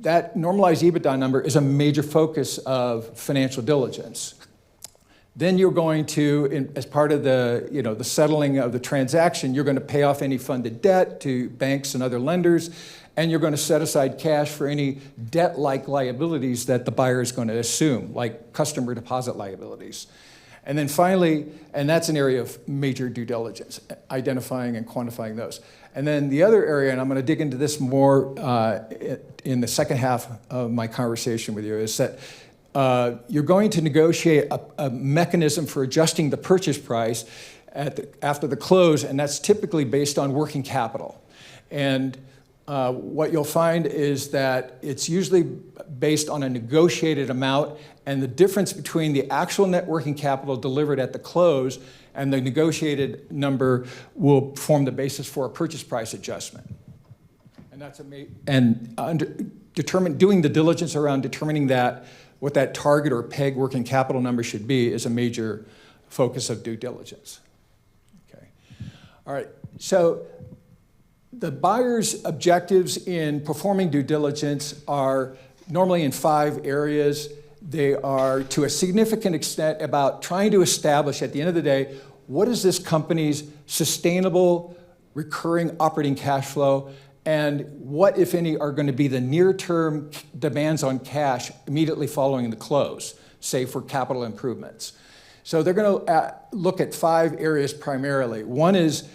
that normalized EBITDA number is a major focus of financial diligence. Then you're going to, as part of the settling of the transaction, you're going to pay off any funded debt to banks and other lenders, and you're going to set aside cash for any debt-like liabilities that the buyer is going to assume, like customer deposit liabilities. And then finally, and that's an area of major due diligence, identifying and quantifying those. And then the other area, and I'm going to dig into this more in the second half of my conversation with you, is that you're going to negotiate a mechanism for adjusting the purchase price after the close, and that's typically based on working capital. And what you'll find is that it's usually based on a negotiated amount, and the difference between the actual net working capital delivered at the close and the negotiated number will form the basis for a purchase price adjustment. And that's doing the diligence around determining that what that target or peg working capital number should be is a major focus of due diligence. Okay. All right. So the buyer's objectives in performing due diligence are normally in 5 areas. They are, to a significant extent, about trying to establish, at the end of the day, what is this company's sustainable, recurring operating cash flow, and what, if any, are going to be the near-term demands on cash immediately following the close, say for capital improvements. So they're going to look at 5 areas primarily. One is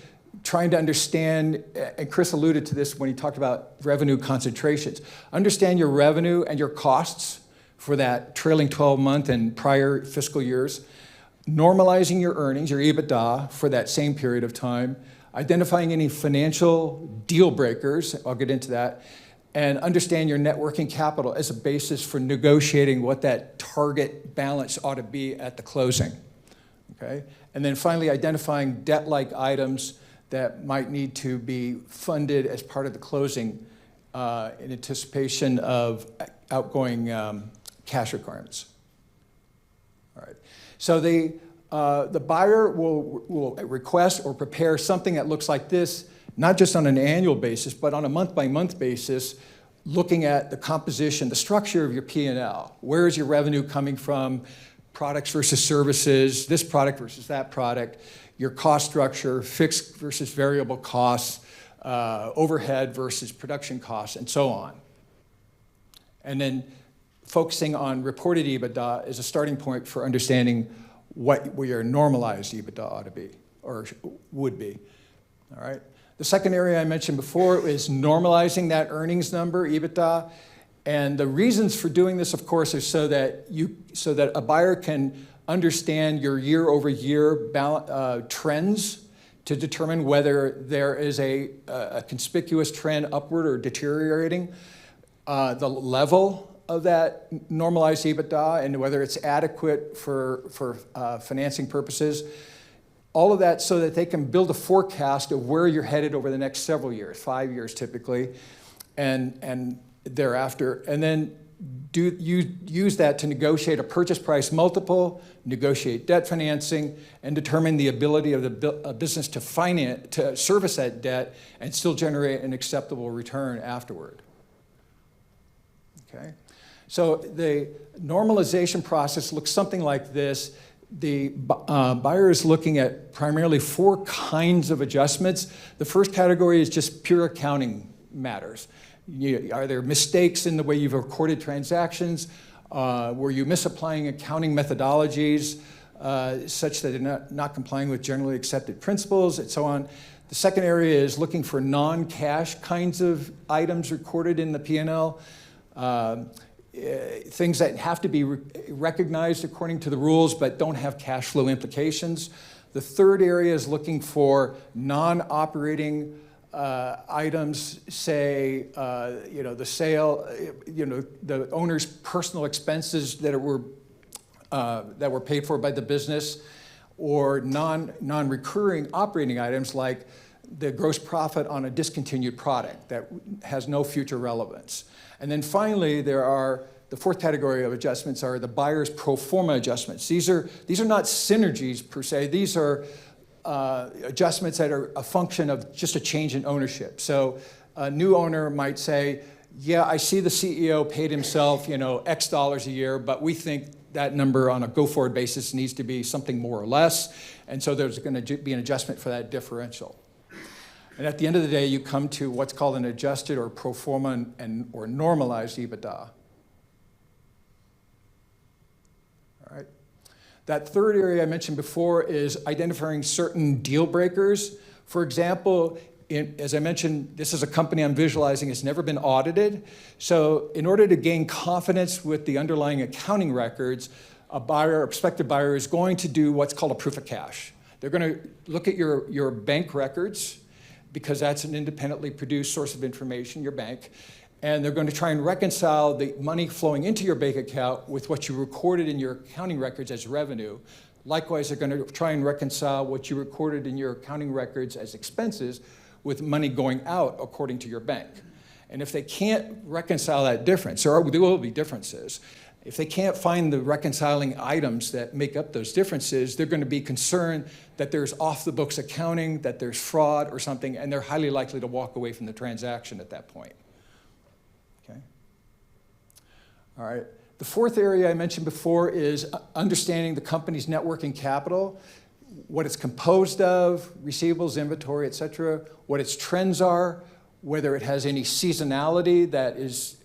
trying to understand, and Chris alluded to this when he talked about revenue concentrations, understand your revenue and your costs for that trailing 12-month and prior fiscal years, normalizing your earnings, your EBITDA, for that same period of time, identifying any financial deal breakers, I'll get into that, and understand your net working capital as a basis for negotiating what that target balance ought to be at the closing, okay? And then finally, identifying debt-like items that might need to be funded as part of the closing in anticipation of outgoing cash requirements. All right, so the the buyer will request or prepare something that looks like this, not just on an annual basis, but on a month-by-month basis, looking at the composition, the structure of your P&L. Where is your revenue coming from? Products versus services, this product versus that product, your cost structure, fixed versus variable costs, overhead versus production costs, and so on. And then focusing on reported EBITDA is a starting point for understanding what your normalized EBITDA ought to be, or would be, all right? The second area I mentioned before is normalizing that earnings number, EBITDA. And the reasons for doing this, of course, are so that a buyer can understand your year-over-year trends to determine whether there is a conspicuous trend upward or deteriorating, the level of that normalized EBITDA and whether it's adequate for financing purposes. All of that so that they can build a forecast of where you're headed over the next several years, 5 years typically, and thereafter. And then use that to negotiate a purchase price multiple, negotiate debt financing, and determine the ability of the business to service that debt and still generate an acceptable return afterward. Okay? So the normalization process looks something like this. The buyer is looking at primarily 4 kinds of adjustments. The first category is just pure accounting matters. Are there mistakes in the way you've recorded transactions? Were you misapplying accounting methodologies such that they're not complying with generally accepted principles, and so on? The second area is looking for non-cash kinds of items recorded in the P&L. Things that have to be recognized according to the rules but don't have cash flow implications. The third area is looking for non-operating items, say, the sale, the owner's personal expenses that were paid for by the business, or non-recurring operating items like the gross profit on a discontinued product that has no future relevance. And then finally, the fourth category of adjustments are the buyer's pro forma adjustments. These are not synergies per se. These are adjustments that are a function of just a change in ownership. So a new owner might say, yeah, I see the CEO paid himself, X dollars a year, but we think that number on a go-forward basis needs to be something more or less. And so there's going to be an adjustment for that differential. And at the end of the day, you come to what's called an adjusted or pro forma or normalized EBITDA. All right. That third area I mentioned before is identifying certain deal breakers. For example, as I mentioned, this is a company I'm visualizing. It's never been audited. So in order to gain confidence with the underlying accounting records, a buyer, a prospective buyer, is going to do what's called a proof of cash. They're going to look at your bank records, because that's an independently produced source of information, your bank, and they're going to try and reconcile the money flowing into your bank account with what you recorded in your accounting records as revenue. Likewise, they're going to try and reconcile what you recorded in your accounting records as expenses with money going out according to your bank. And if they can't reconcile that difference, there will be differences. If they can't find the reconciling items that make up those differences, they're going to be concerned that there's off-the-books accounting, that there's fraud or something, and they're highly likely to walk away from the transaction at that point. Okay? All right. The fourth area I mentioned before is understanding the company's net working capital, what it's composed of, receivables, inventory, et cetera, what its trends are, whether it has any seasonality that is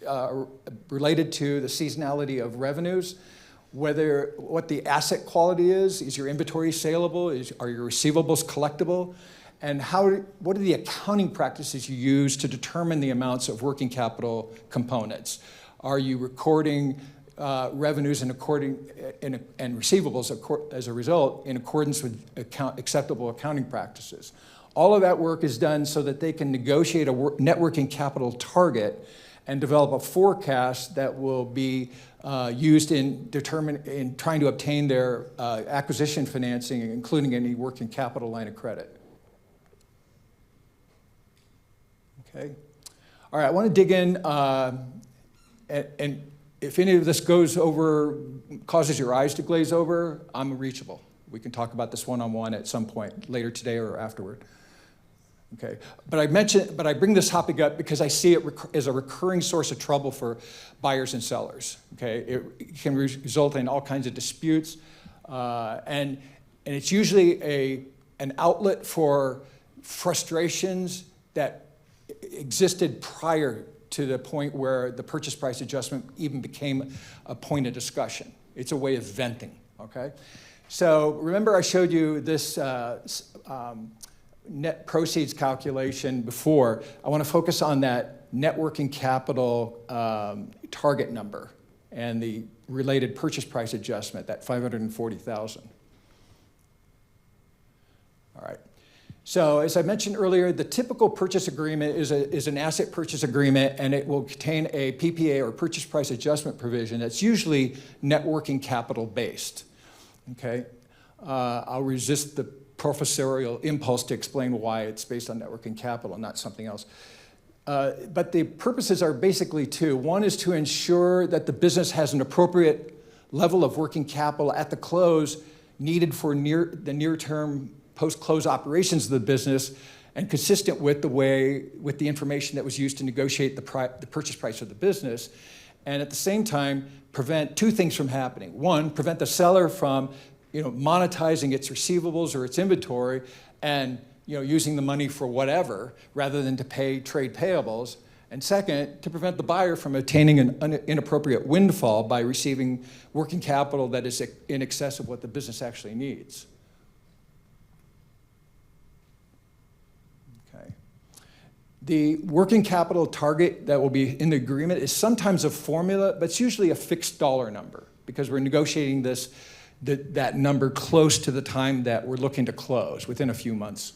related to the seasonality of revenues, what the asset quality is your inventory saleable, are your receivables collectible, and what are the accounting practices you use to determine the amounts of working capital components? Are you recording revenues and receivables as a result in accordance with acceptable accounting practices? All of that work is done so that they can negotiate a net working capital target and develop a forecast that will be used in trying to obtain their acquisition financing, including any working capital line of credit. Okay. All right, I want to dig in, and if any of this causes your eyes to glaze over, I'm reachable. We can talk about this one-on-one at some point later today or afterward. Okay, but I bring this topic up because I see it as a recurring source of trouble for buyers and sellers. Okay, it can result in all kinds of disputes, and it's usually an outlet for frustrations that existed prior to the point where the purchase price adjustment even became a point of discussion. It's a way of venting. Okay, so remember I showed you this. Net proceeds calculation before. I want to focus on that net working capital target number and the related purchase price adjustment, that $540,000. All right. So as I mentioned earlier, the typical purchase agreement is an asset purchase agreement, and it will contain a PPA or purchase price adjustment provision that's usually net working capital based. Okay. I'll resist the professorial impulse to explain why it's based on net working capital and not something else. But the purposes are basically two. One is to ensure that the business has an appropriate level of working capital at the close needed for the near-term post-close operations of the business and consistent with the information that was used to negotiate the purchase price of the business. And at the same time, prevent two things from happening. One, prevent the seller from monetizing its receivables or its inventory and using the money for whatever rather than to pay trade payables. And second, to prevent the buyer from obtaining an inappropriate windfall by receiving working capital that is in excess of what the business actually needs. Okay. The working capital target that will be in the agreement is sometimes a formula, but it's usually a fixed dollar number because we're negotiating that number close to the time that we're looking to close, within a few months.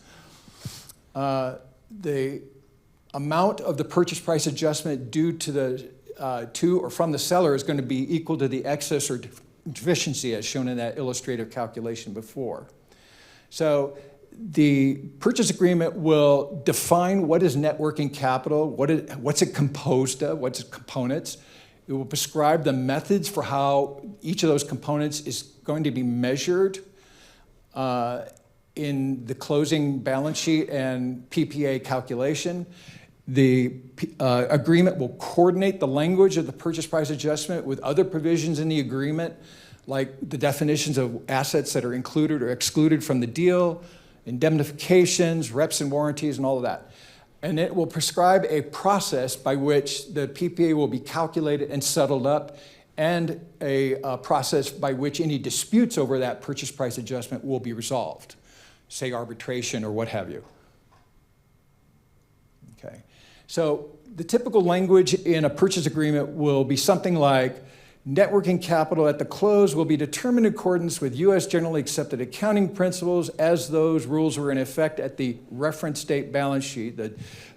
The amount of the purchase price adjustment due to or from the seller is going to be equal to the excess or deficiency as shown in that illustrative calculation before. So the purchase agreement will define what is net working capital, what's it composed of, what's its components. It will prescribe the methods for how each of those components is going to be measured in the closing balance sheet and PPA calculation. The agreement will coordinate the language of the purchase price adjustment with other provisions in the agreement, like the definitions of assets that are included or excluded from the deal, indemnifications, reps and warranties, and all of that. And it will prescribe a process by which the PPA will be calculated and settled up, and a process by which any disputes over that purchase price adjustment will be resolved, say arbitration or what have you. Okay. So the typical language in a purchase agreement will be something like, net working capital at the close will be determined in accordance with U.S. generally accepted accounting principles as those rules were in effect at the reference date balance sheet,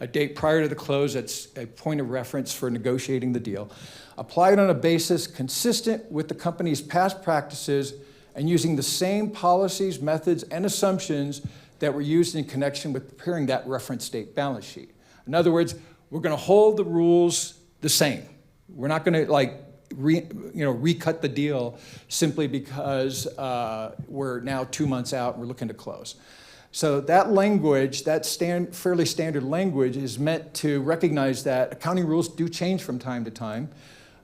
a date prior to the close that's a point of reference for negotiating the deal, applied on a basis consistent with the company's past practices and using the same policies, methods, and assumptions that were used in connection with preparing that reference date balance sheet. In other words, we're going to hold the rules the same. We're not going to recut the deal simply because we're now 2 months out and we're looking to close. So that language, that fairly standard language, is meant to recognize that accounting rules do change from time to time,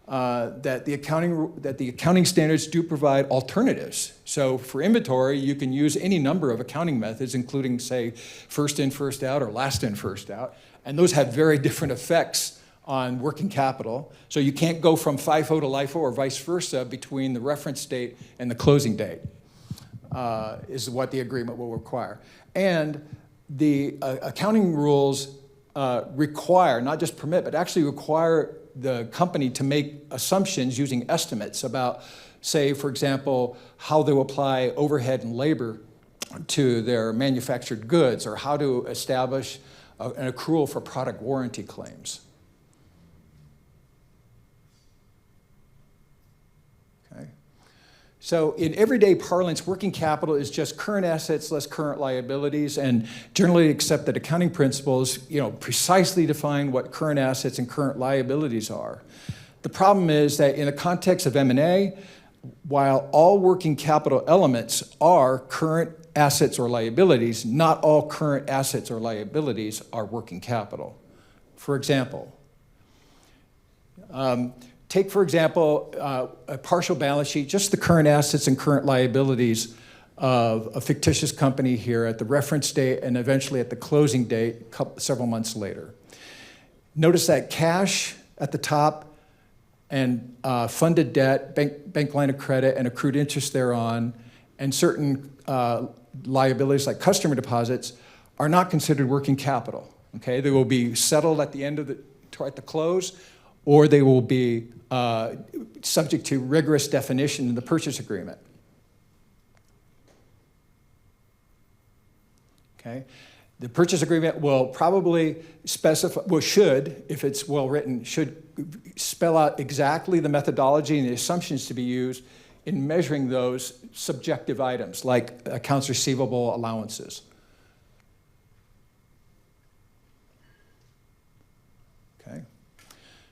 that the accounting standards do provide alternatives. So for inventory, you can use any number of accounting methods, including, say, first in, first out, or last in, first out, and those have very different effects on working capital. So you can't go from FIFO to LIFO or vice versa between the reference date and the closing date, is what the agreement will require. And the accounting rules require, not just permit, but actually require the company to make assumptions using estimates about, say, for example, how they'll apply overhead and labor to their manufactured goods, or how to establish an accrual for product warranty claims. Okay. So in everyday parlance, working capital is just current assets less current liabilities, and generally accepted accounting principles, precisely define what current assets and current liabilities are. The problem is that in the context of M&A, while all working capital elements are current assets or liabilities, not all current assets or liabilities are working capital. For example, take, for example, a partial balance sheet, just the current assets and current liabilities of a fictitious company here at the reference date and eventually at the closing date several months later. Notice that cash at the top and funded debt, bank line of credit and accrued interest thereon, and certain liabilities like customer deposits are not considered working capital. Okay, they will be settled at the end of at the close, or they will be subject to rigorous definition in the purchase agreement. Okay, the purchase agreement will probably specify, well, should, if it's well written, should spell out exactly the methodology and the assumptions to be used in measuring those subjective items like accounts receivable allowances. Okay.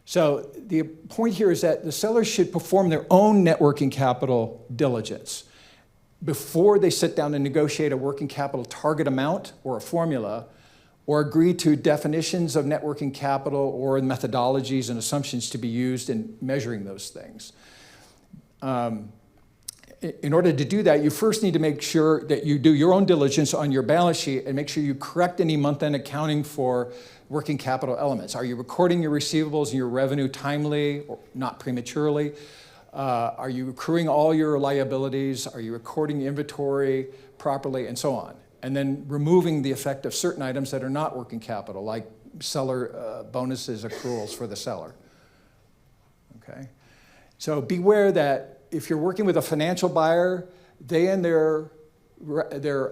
So the point here is that the sellers should perform their own net working capital diligence before they sit down and negotiate a working capital target amount or a formula, or agree to definitions of net working capital or methodologies and assumptions to be used in measuring those things. In order to do that, you first need to make sure that you do your own diligence on your balance sheet and make sure you correct any month-end accounting for working capital elements. Are you recording your receivables and your revenue timely or not prematurely? Are you accruing all your liabilities? Are you recording inventory properly, and so on? And then removing the effect of certain items that are not working capital, like seller bonuses, accruals for the seller. Okay? So beware that if you're working with a financial buyer, they and their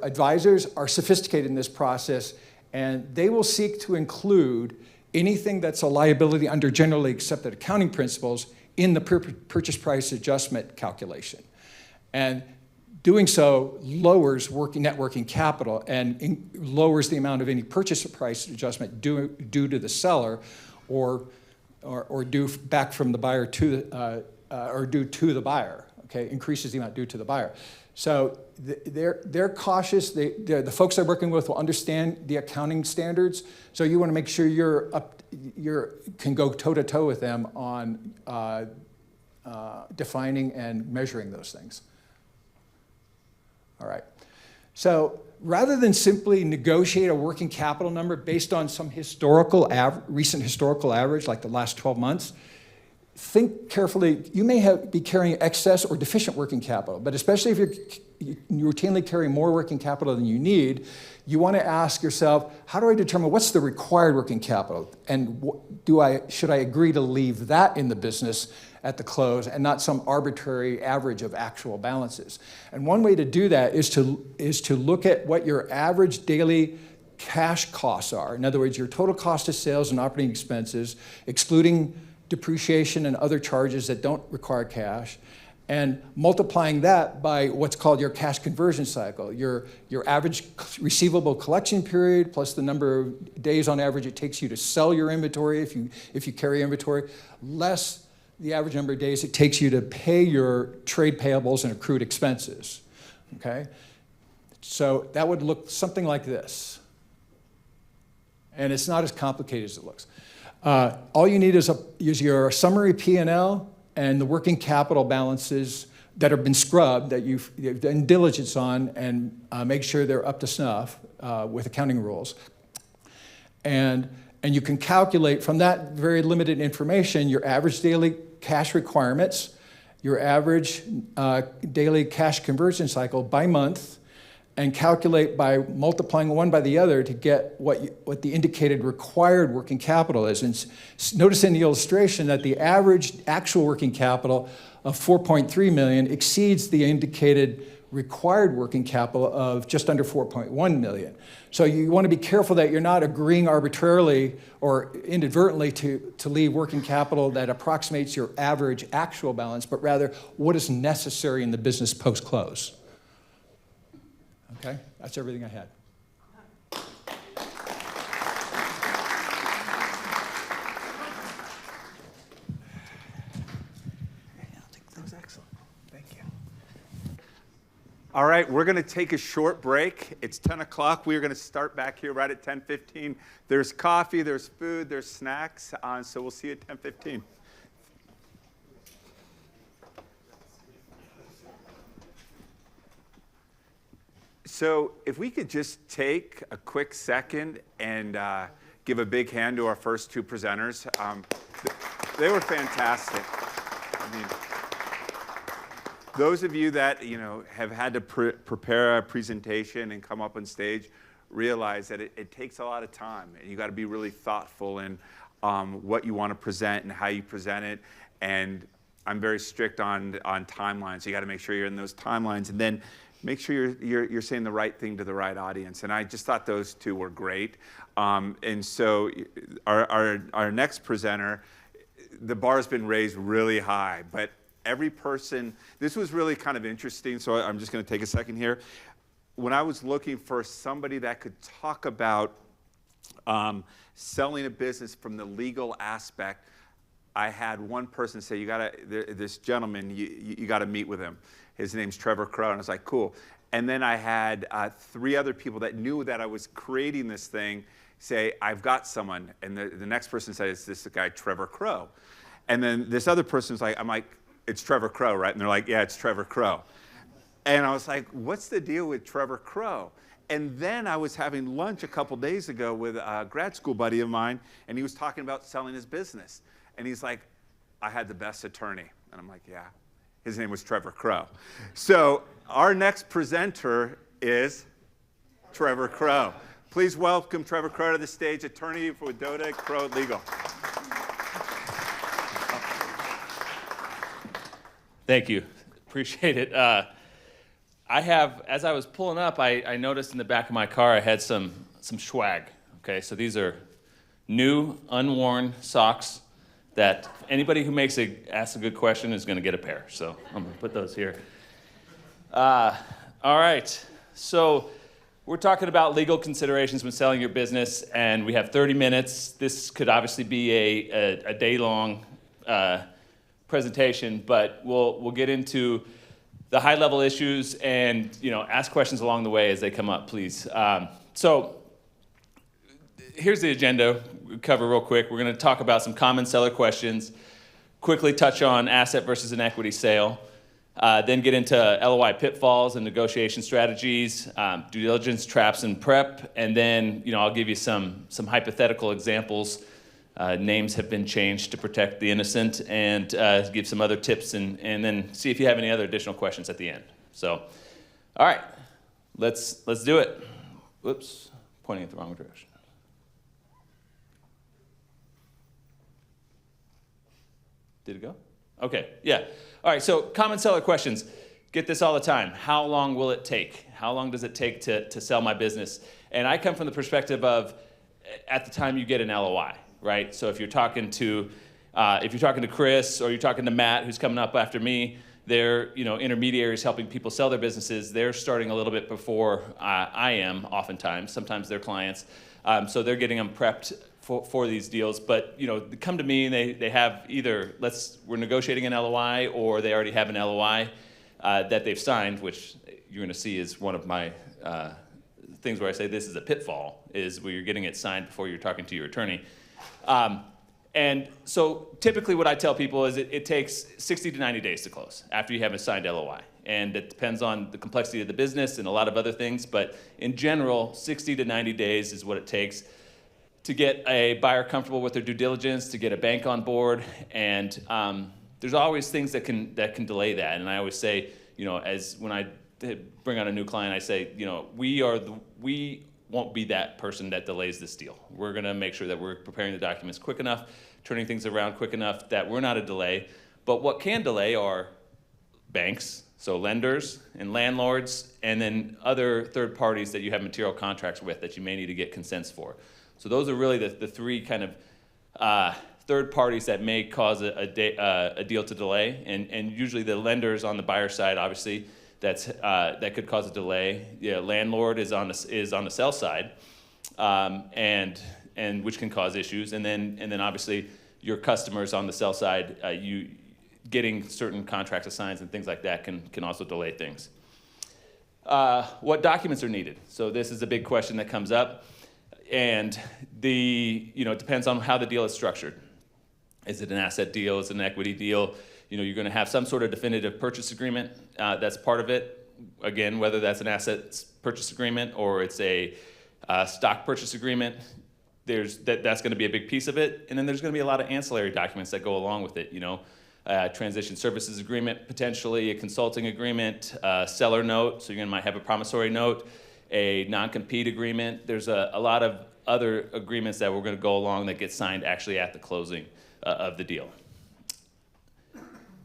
advisors are sophisticated in this process, and they will seek to include anything that's a liability under generally accepted accounting principles in the purchase price adjustment calculation. And doing so lowers net working capital and lowers the amount of any purchase price adjustment due to the seller or due back from the buyer to or due to the buyer. Okay, increases the amount due to the buyer. So they're cautious. The folks they're working with will understand the accounting standards. So you want to make sure you can go toe-to-toe with them on defining and measuring those things. All right. So rather than simply negotiate a working capital number based on some recent historical average, like the last 12 months, think carefully. You may be carrying excess or deficient working capital, but especially if you routinely carry more working capital than you need, you want to ask yourself, how do I determine what's the required working capital? And should I agree to leave that in the business at the close and not some arbitrary average of actual balances? And one way to do that is to look at what your average daily cash costs are. In other words, your total cost of sales and operating expenses, excluding depreciation and other charges that don't require cash, and multiplying that by what's called your cash conversion cycle, your average receivable collection period plus the number of days on average it takes you to sell your inventory if you carry inventory, less the average number of days it takes you to pay your trade payables and accrued expenses. Okay? So that would look something like this. And it's not as complicated as it looks. All you need is your summary P&L and the working capital balances that have been scrubbed, that you've done diligence on, and make sure they're up to snuff with accounting rules. And you can calculate from that very limited information your average daily cash requirements, your average daily cash conversion cycle by month, and calculate by multiplying one by the other to get what the indicated required working capital is. And notice in the illustration that the average actual working capital of $4.3 million exceeds the indicated required working capital of just under $4.1 million. So you want to be careful that you're not agreeing arbitrarily or inadvertently to leave working capital that approximates your average actual balance, but rather what is necessary in the business post-close. Okay, that's everything I had. I think that was excellent. Thank you. All right, we're going to take a short break. It's 10 o'clock. We are going to start back here right at 10:15. There's coffee, there's food, there's snacks, so we'll see you at 10:15. So if we could just take a quick second and give a big hand to our first two presenters. They were fantastic. I mean, those of you that have had to prepare a presentation and come up on stage realize that it takes a lot of time, and you got to be really thoughtful in what you want to present and how you present it. And I'm very strict on timelines. You got to make sure you're in those timelines, and then make sure you're saying the right thing to the right audience. And I just thought those two were great. And so our next presenter, the bar's been raised really high, but every person, this was really kind of interesting, so I'm just going to take a second here. When I was looking for somebody that could talk about selling a business from the legal aspect, I had one person say, this gentleman, you got to meet with him. His name's Trevor Crow, and I was like, cool. And then I had 3 other people that knew that I was creating this thing say, I've got someone. And the next person said, it's this guy, Trevor Crow. And then this other person's like, I'm like, it's Trevor Crow, right? And they're like, yeah, it's Trevor Crow. And I was like, what's the deal with Trevor Crow? And then I was having lunch a couple days ago with a grad school buddy of mine, and he was talking about selling his business. And he's like, I had the best attorney. And I'm like, yeah. His name was Trevor Crow. So our next presenter is Trevor Crow. Please welcome Trevor Crow to the stage, attorney for Doda Crow Legal. Thank you. Appreciate it. As I was pulling up, I noticed in the back of my car I had some swag. Okay, so these are new, unworn socks that anybody who asks a good question is going to get a pair. So I'm going to put those here. All right. So we're talking about legal considerations when selling your business, and we have 30 minutes. This could obviously be a day-long presentation, but we'll get into the high-level issues and ask questions along the way as they come up, please. So here's the agenda. We'll cover real quick. We're going to talk about some common seller questions, quickly touch on asset versus an equity sale, then get into LOI pitfalls and negotiation strategies, due diligence traps and prep, and then I'll give you some hypothetical examples. Names have been changed to protect the innocent, and give some other tips, and then see if you have any other additional questions at the end. So, all right, let's do it. Whoops, pointing in the wrong direction. Did it go? Okay, yeah. All right, so common seller questions. Get this all the time. How long will it take? How long does it take to sell my business? And I come from the perspective of at the time you get an LOI, right? So if you're talking to Chris or you're talking to Matt, who's coming up after me, they're intermediaries helping people sell their businesses. They're starting a little bit before I am. Oftentimes, sometimes they're clients, so they're getting them prepped for these deals. But they come to me and they have either we're negotiating an LOI, or they already have an LOI that they've signed, which you're going to see is one of my things where I say this is a pitfall, is where you're getting it signed before you're talking to your attorney. And so typically what I tell people is it takes 60 to 90 days to close after you have a signed LOI. And it depends on the complexity of the business and a lot of other things, but in general, 60 to 90 days is what it takes to get a buyer comfortable with their due diligence, to get a bank on board, and there's always things that can delay that. And I always say, as when I bring on a new client, I say, we won't be that person that delays this deal. We're going to make sure that we're preparing the documents quick enough, turning things around quick enough that we're not a delay. But what can delay are banks, so lenders and landlords, and then other third parties that you have material contracts with that you may need to get consents for. So those are really the 3 kind of third parties that may cause a deal to delay, and usually the lenders on the buyer side, obviously, that could cause a delay. Landlord is on the sell side, and which can cause issues, and then obviously your customers on the sell side, you getting certain contracts assigned and things like that can also delay things. What documents are needed? So this is a big question that comes up, and it depends on how the deal is structured. Is it an asset deal? Is it an equity deal? You're going to have some sort of definitive purchase agreement. That's part of it. Again, whether that's an asset purchase agreement or it's a stock purchase agreement, that's going to be a big piece of it. And then there's going to be a lot of ancillary documents that go along with it. Transition services agreement, potentially a consulting agreement, seller note. So you might have a promissory note, a non-compete agreement. There's a lot of other agreements that we're going to go along that get signed actually at the closing of the deal.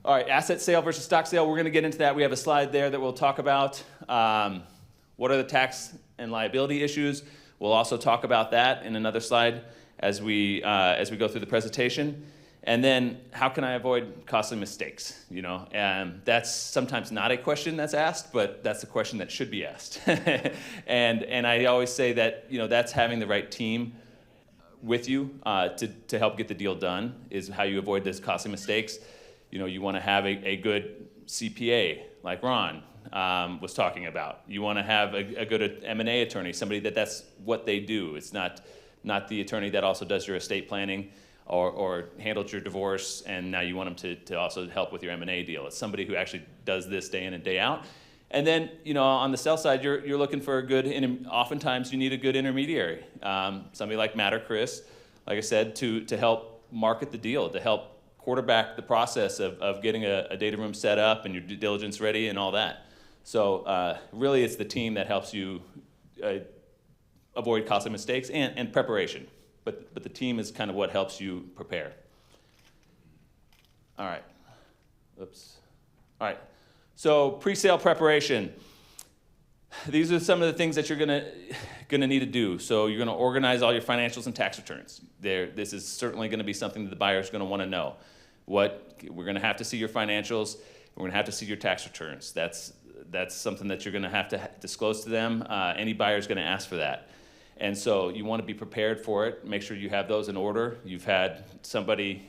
All right, asset sale versus stock sale. We're going to get into that. We have a slide there that we'll talk about. What are the tax and liability issues? We'll also talk about that in another slide as we go through the presentation. And then, how can I avoid costly mistakes? And that's sometimes not a question that's asked, but that's a question that should be asked. and I always say that that's having the right team with you to help get the deal done is how you avoid those costly mistakes. You want to have a good CPA like Ron was talking about. You want to have a good M&A attorney, somebody that's what they do. It's not the attorney that also does your estate planning or handled your divorce, and now you want them to also help with your M&A deal. It's somebody who actually does this day in and day out. And then, on the sell side, you're looking for oftentimes you need a good intermediary. Somebody like Matt or Chris, like I said, to help market the deal, to help quarterback the process of getting a data room set up and your due diligence ready and all that. So really it's the team that helps you avoid costly mistakes and preparation. But the team is kind of what helps you prepare. All right. Oops. All right. So pre-sale preparation. These are some of the things that you're gonna need to do. So you're gonna organize all your financials and tax returns. This is certainly gonna be something that the buyer's gonna want to know. We're gonna have to see your financials. We're gonna have to see your tax returns. That's something that you're gonna have to disclose to them. Any buyer's gonna ask for that. And so you want to be prepared for it. Make sure you have those in order. You've had somebody,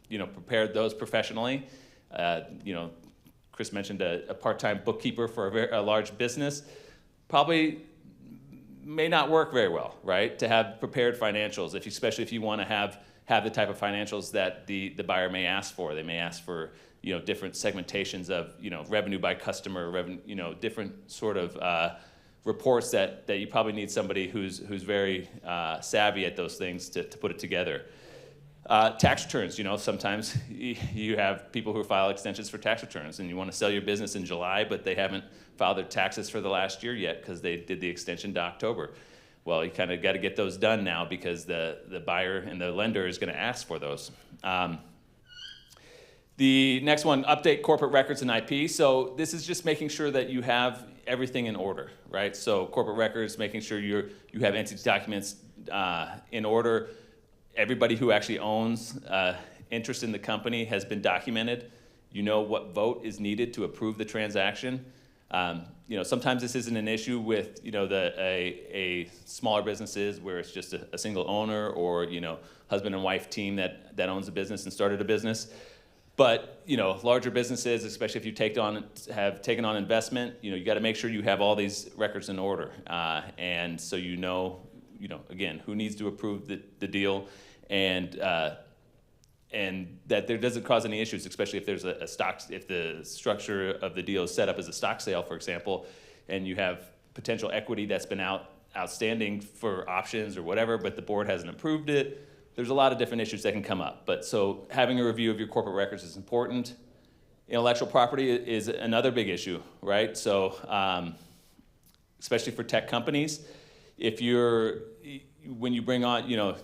prepared those professionally. Chris mentioned a part-time bookkeeper for a large business. Probably may not work very well, right? To have prepared financials, especially if you want to have the type of financials that the buyer may ask for. They may ask for different segmentations of revenue by customer, revenue, different sort of reports that you probably need somebody who's very savvy at those things to put it together. Tax returns, sometimes you have people who file extensions for tax returns and you want to sell your business in July, but they haven't filed their taxes for the last year yet because they did the extension to October. Well, you kind of got to get those done now because the buyer and the lender is going to ask for those. The next one, update corporate records and IP. So this is just making sure that you have everything in order, right? So corporate records, making sure you have entity documents in order. Everybody who actually owns interest in the company has been documented. You know what vote is needed to approve the transaction. Sometimes this isn't an issue with a smaller businesses where it's just a single owner or husband and wife team that owns a business and started a business. But larger businesses, especially if you have taken on investment, you got to make sure you have all these records in order, and so again, who needs to approve the deal, and that there doesn't cause any issues, especially if there's if the structure of the deal is set up as a stock sale, for example, and you have potential equity that's been outstanding for options or whatever, but the board hasn't approved it. There's a lot of different issues that can come up. But so having a review of your corporate records is important. Intellectual property is another big issue, right? So especially for tech companies, when you bring on,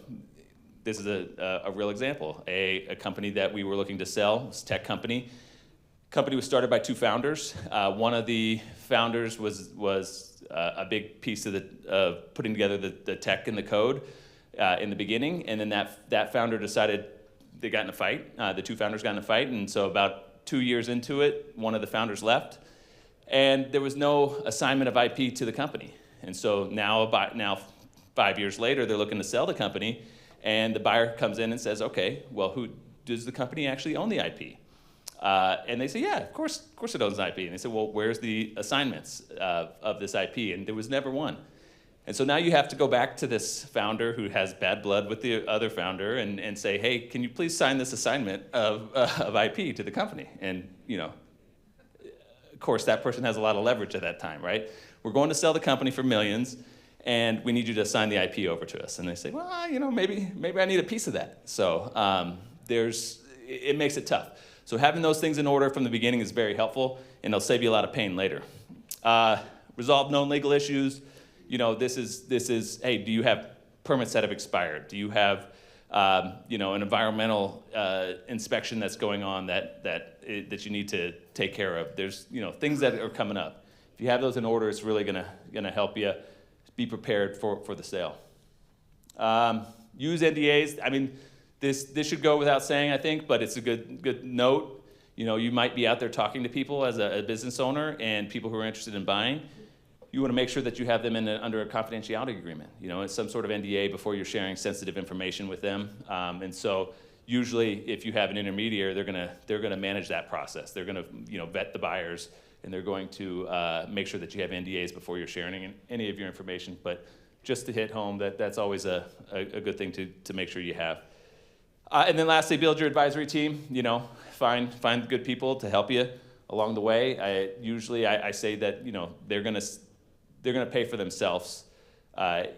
this is a real example. A company that we were looking to sell, it's a tech company. Company was started by two founders. One of the founders was a big piece of putting together the tech and the code in the beginning, and then that founder decided they got in a fight. The two founders got in a fight, and so about 2 years into it, one of the founders left, and there was no assignment of IP to the company. And so now 5 years later, they're looking to sell the company, and the buyer comes in and says, okay, well, who does the company actually own the IP? And they say, yeah, of course it owns IP. And they said, well, where's the assignments of this IP? And there was never one. And so now you have to go back to this founder who has bad blood with the other founder and say, hey, can you please sign this assignment of IP to the company? And, of course, that person has a lot of leverage at that time, right? We're going to sell the company for millions, and we need you to sign the IP over to us. And they say, well, maybe I need a piece of that. So it makes it tough. So having those things in order from the beginning is very helpful, and they'll save you a lot of pain later. Resolve known legal issues. This is, hey, do you have permits that have expired? Do you have, an environmental inspection that's going on that you need to take care of? There's, things that are coming up. If you have those in order, it's really gonna help you be prepared for the sale. Use NDAs. I mean, this should go without saying, I think, but it's a good note. You might be out there talking to people as a business owner and people who are interested in buying. You want to make sure that you have them under a confidentiality agreement. It's some sort of NDA before you're sharing sensitive information with them. And so usually, if you have an intermediary, they're gonna manage that process. They're gonna vet the buyers, and they're going to make sure that you have NDAs before you're sharing any of your information. But just to hit home, that's always a good thing to make sure you have. And then lastly, build your advisory team. Find good people to help you along the way. I say that they're gonna pay for themselves,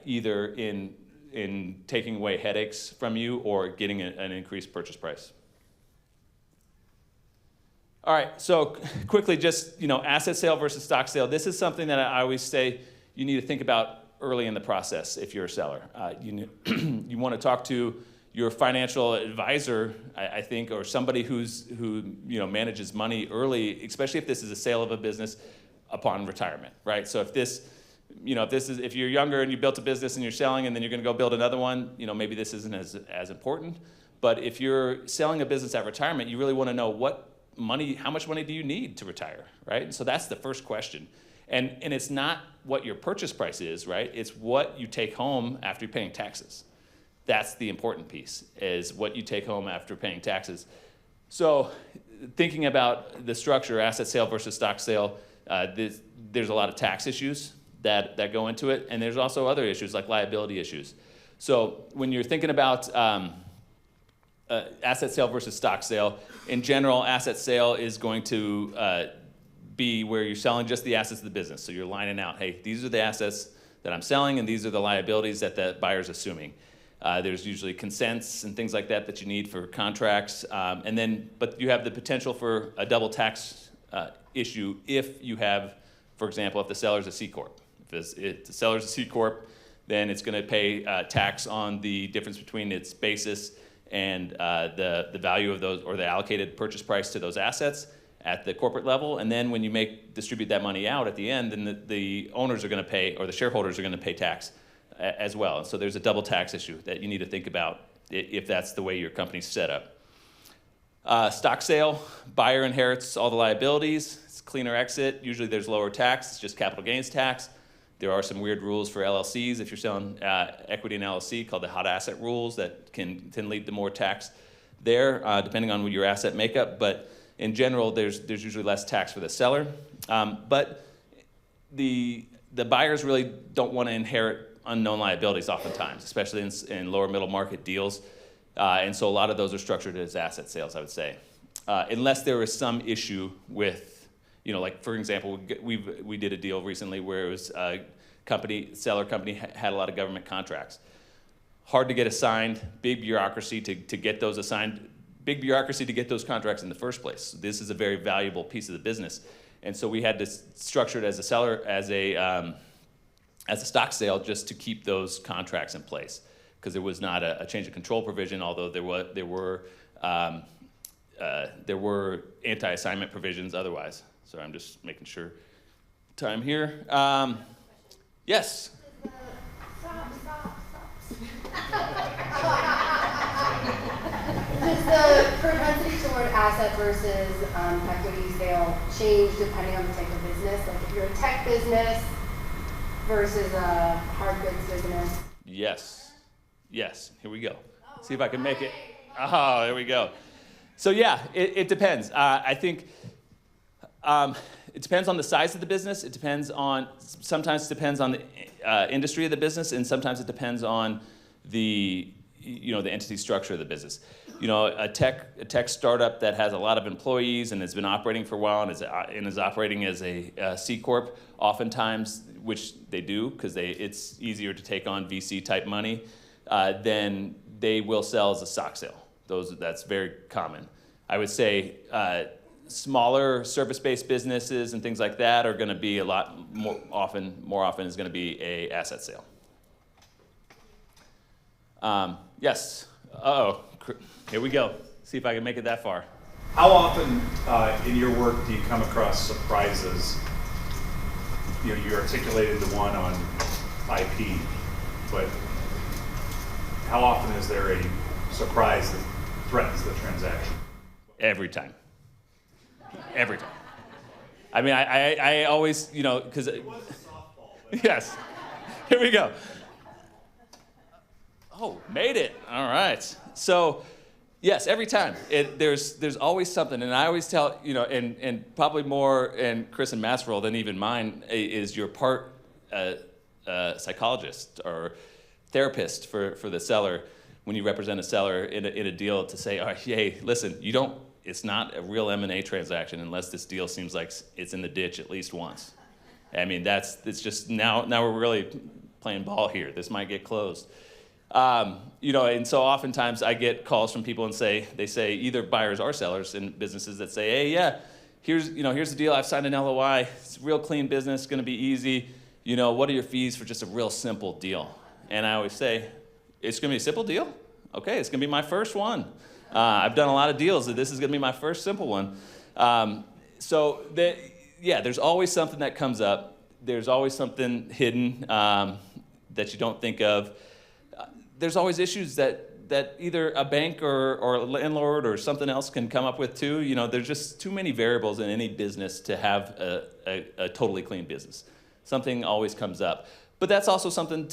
either in taking away headaches from you or getting an increased purchase price. All right, so quickly, just asset sale versus stock sale. This is something that I always say you need to think about early in the process if you're a seller. You want to talk to your financial advisor, I think, or somebody who manages money early, especially if this is a sale of a business upon retirement, right? So if you're younger and you built a business and you're selling and then you're going to go build another one, maybe this isn't as important. But if you're selling a business at retirement, you really want to know how much money do you need to retire, right? And so that's the first question. And it's not what your purchase price is, right? It's what you take home after you're paying taxes. That's the important piece, is what you take home after paying taxes. So thinking about the structure, asset sale versus stock sale, there's a lot of tax issues that go into it, and there's also other issues like liability issues. So when you're thinking about asset sale versus stock sale, in general, asset sale is going to be where you're selling just the assets of the business. So you're lining out, hey, these are the assets that I'm selling, and these are the liabilities that the buyer's assuming. There's usually consents and things like that you need for contracts, but you have the potential for a double tax issue if you have, for example, if the seller's a C Corp. If the seller's a C Corp, then it's going to pay tax on the difference between its basis and the value of those, or the allocated purchase price to those assets at the corporate level. And then when you distribute that money out at the end, then the owners are going to pay, or the shareholders are going to pay tax as well. And so there's a double tax issue that you need to think about if that's the way your company's set up. Stock sale, buyer inherits all the liabilities. It's a cleaner exit. Usually there's lower tax. It's just capital gains tax. There are some weird rules for LLCs if you're selling equity in LLC called the hot asset rules that can lead to more tax there, depending on your asset makeup. But in general, there's usually less tax for the seller. But the buyers really don't want to inherit unknown liabilities oftentimes, especially in lower middle market deals. And so a lot of those are structured as asset sales, I would say. Unless there is some issue with, like for example, we did a deal recently where it was seller company had a lot of government contracts. Hard to get assigned, big bureaucracy to get those assigned, big bureaucracy to get those contracts in the first place. So this is a very valuable piece of the business. And so we had to structure it as a seller, as a stock sale, just to keep those contracts in place, because there was not a change of control provision, although there were anti-assignment provisions otherwise. So I'm just making sure time here. Yes. Does the propensity toward asset versus equity sale change depending on the type of business? Like if you're a tech business versus a hard goods business? Yes. Here we go. See if I can make it. Oh, there we go. So yeah, it depends. I think it depends on the size of the business. It depends on, sometimes it depends on the industry of the business, and sometimes it depends on the entity structure of the business. A tech startup that has a lot of employees and has been operating for a while and is operating as a C Corp, oftentimes, which they do because it's easier to take on VC type money, then they will sell as a stock sale. That's very common. I would say smaller service-based businesses and things like that are going to be a lot more often is going to be a asset sale. Yes. Uh-oh. Here we go. See if I can make it that far. How often in your work do you come across surprises? You articulated the one on IP, but how often is there a surprise that threatens the transaction? Every time. Every time. I mean, I always, because... It was a softball. But... Yes. Here we go. Oh, made it. All right. So, yes, every time. There's always something. And I always tell, and probably more in Chris and Matt's role than even mine, is you're part psychologist or therapist for the seller when you represent a seller in a deal to say, all right, hey, listen, it's not a real M&A transaction unless this deal seems like it's in the ditch at least once. I mean, it's just now we're really playing ball here. This might get closed. And so oftentimes I get calls from people and they say either buyers or sellers in businesses that say, hey, yeah, here's the deal. I've signed an LOI. It's a real clean business. It's going to be easy. What are your fees for just a real simple deal? And I always say, it's going to be a simple deal? Okay, it's going to be my first one. I've done a lot of deals. This is going to be my first simple one. There's always something that comes up. There's always something hidden that you don't think of. There's always issues that either a bank or a landlord or something else can come up with too. There's just too many variables in any business to have a totally clean business. Something always comes up. But that's also something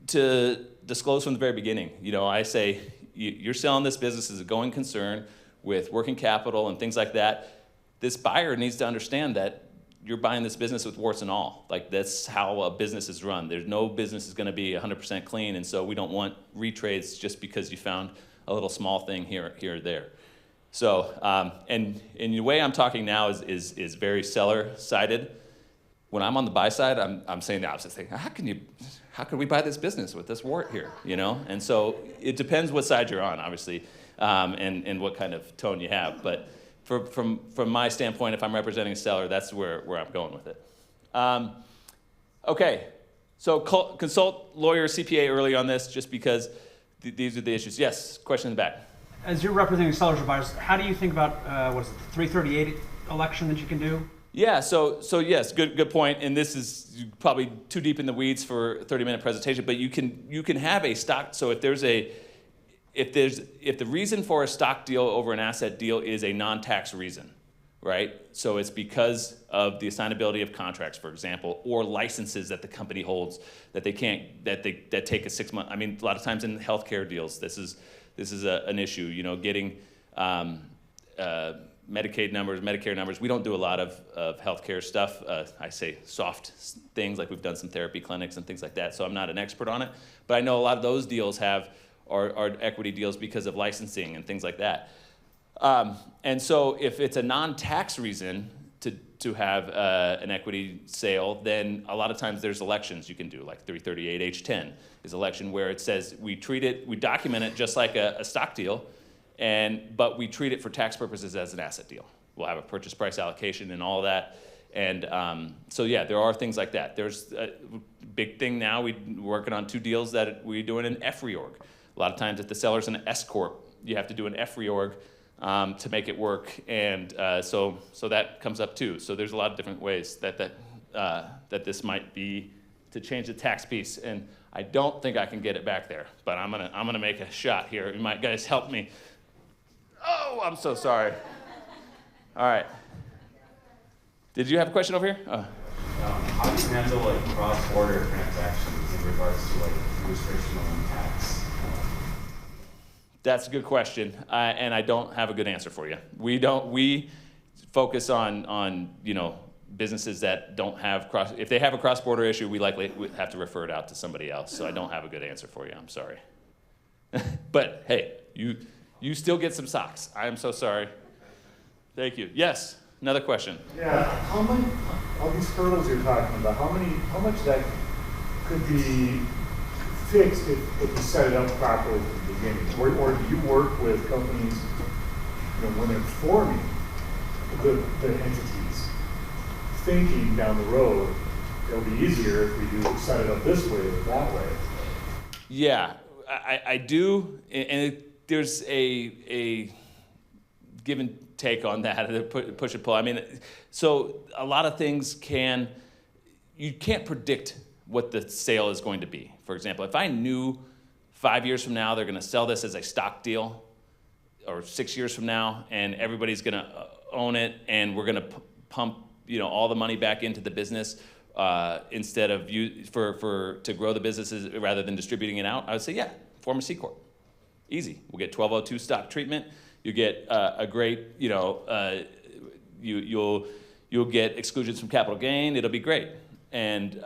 to disclose from the very beginning. I say, you're selling this business as a going concern with working capital and things like that. This buyer needs to understand that you're buying this business with warts and all. Like, that's how a business is run. There's no business is going to be 100% clean, and so we don't want retrades just because you found a little small thing here or there. So, and the way I'm talking now is very seller-sided. When I'm on the buy side, I'm saying the opposite thing. How can we buy this business with this wart here? And so it depends what side you're on, obviously, and what kind of tone you have. But from my standpoint, if I'm representing a seller, that's where I'm going with it. Okay, so consult lawyer, CPA early on this, just because these are the issues. Yes, question in the back. As you're representing sellers or buyers, how do you think about the 338 election that you can do? Yeah, so yes, good point. And this is probably too deep in the weeds for a 30-minute presentation, but you can have a stock. So if the reason for a stock deal over an asset deal is a non-tax reason, right? So it's because of the assignability of contracts, for example, or licenses that the company holds that that take a 6 month. I mean, a lot of times in healthcare deals, this is an issue. Getting Medicaid numbers, Medicare numbers. We don't do a lot of healthcare stuff. I say soft things, like we've done some therapy clinics and things like that, so I'm not an expert on it. But I know a lot of those deals are equity deals because of licensing and things like that. And so if it's a non-tax reason to have an equity sale, then a lot of times there's elections you can do, like 338H10 is election where it says we document it just like a stock deal, but we treat it for tax purposes as an asset deal. We'll have a purchase price allocation and all that. And so yeah, there are things like that. There's a big thing now, we're working on 2 deals that we're doing an F reorg. A lot of times if the seller's an S Corp, you have to do an F reorg to make it work. And so that comes up too. So there's a lot of different ways that this might be to change the tax piece. And I don't think I can get it back there, but I'm gonna make a shot here. You might guys help me. Oh, I'm so sorry. All right. Did you have a question over here? How do you handle cross-border transactions in regards to jurisdictional and tax? That's a good question, and I don't have a good answer for you. We focus on businesses that don't have if they have a cross-border issue, we likely would have to refer it out to somebody else. So I don't have a good answer for you. I'm sorry. But hey, you still get some socks. I am so sorry. Thank you. Yes, another question. Yeah, how many, all these hurdles you're talking about, how much of that could be fixed if you set it up properly from the beginning? Or do you work with companies, when they're forming the entities, thinking down the road, it'll be easier if we do set it up this way or that way? Yeah, I do, and there's a give and take on that, the push and pull. I mean, so a lot of things you can't predict what the sale is going to be. For example, if I knew 5 years from now they're going to sell this as a stock deal, or 6 years from now, and everybody's going to own it, and we're going to pump all the money back into the business instead of to grow the businesses rather than distributing it out, I would say, yeah, form a C corp. Easy. We'll get 1202 stock treatment. You get a great, you'll get exclusions from capital gain. It'll be great. And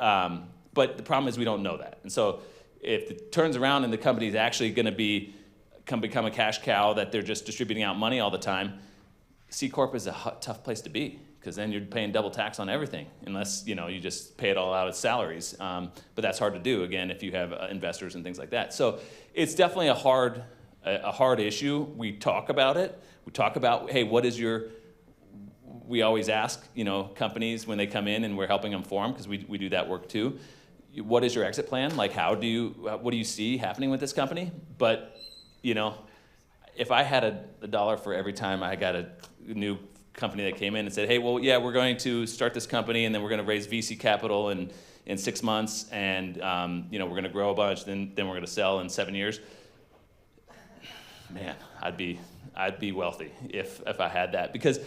but the problem is we don't know that. And so if it turns around and the company is actually going to become a cash cow that they're just distributing out money all the time, C corp is a tough place to be, because then you're paying double tax on everything, unless you just pay it all out as salaries. But that's hard to do, again, if you have investors and things like that. So it's definitely a hard issue. We talk about it. We talk about, hey, we always ask, companies when they come in and we're helping them form, because we do that work too. What is your exit plan? Like, what do you see happening with this company? But, if I had a dollar for every time I got a new company that came in and said, hey, well, yeah, we're going to start this company and then we're going to raise VC capital in 6 months, and we're going to grow a bunch, then we're going to sell in 7 years. Man, I'd be wealthy if I had that, because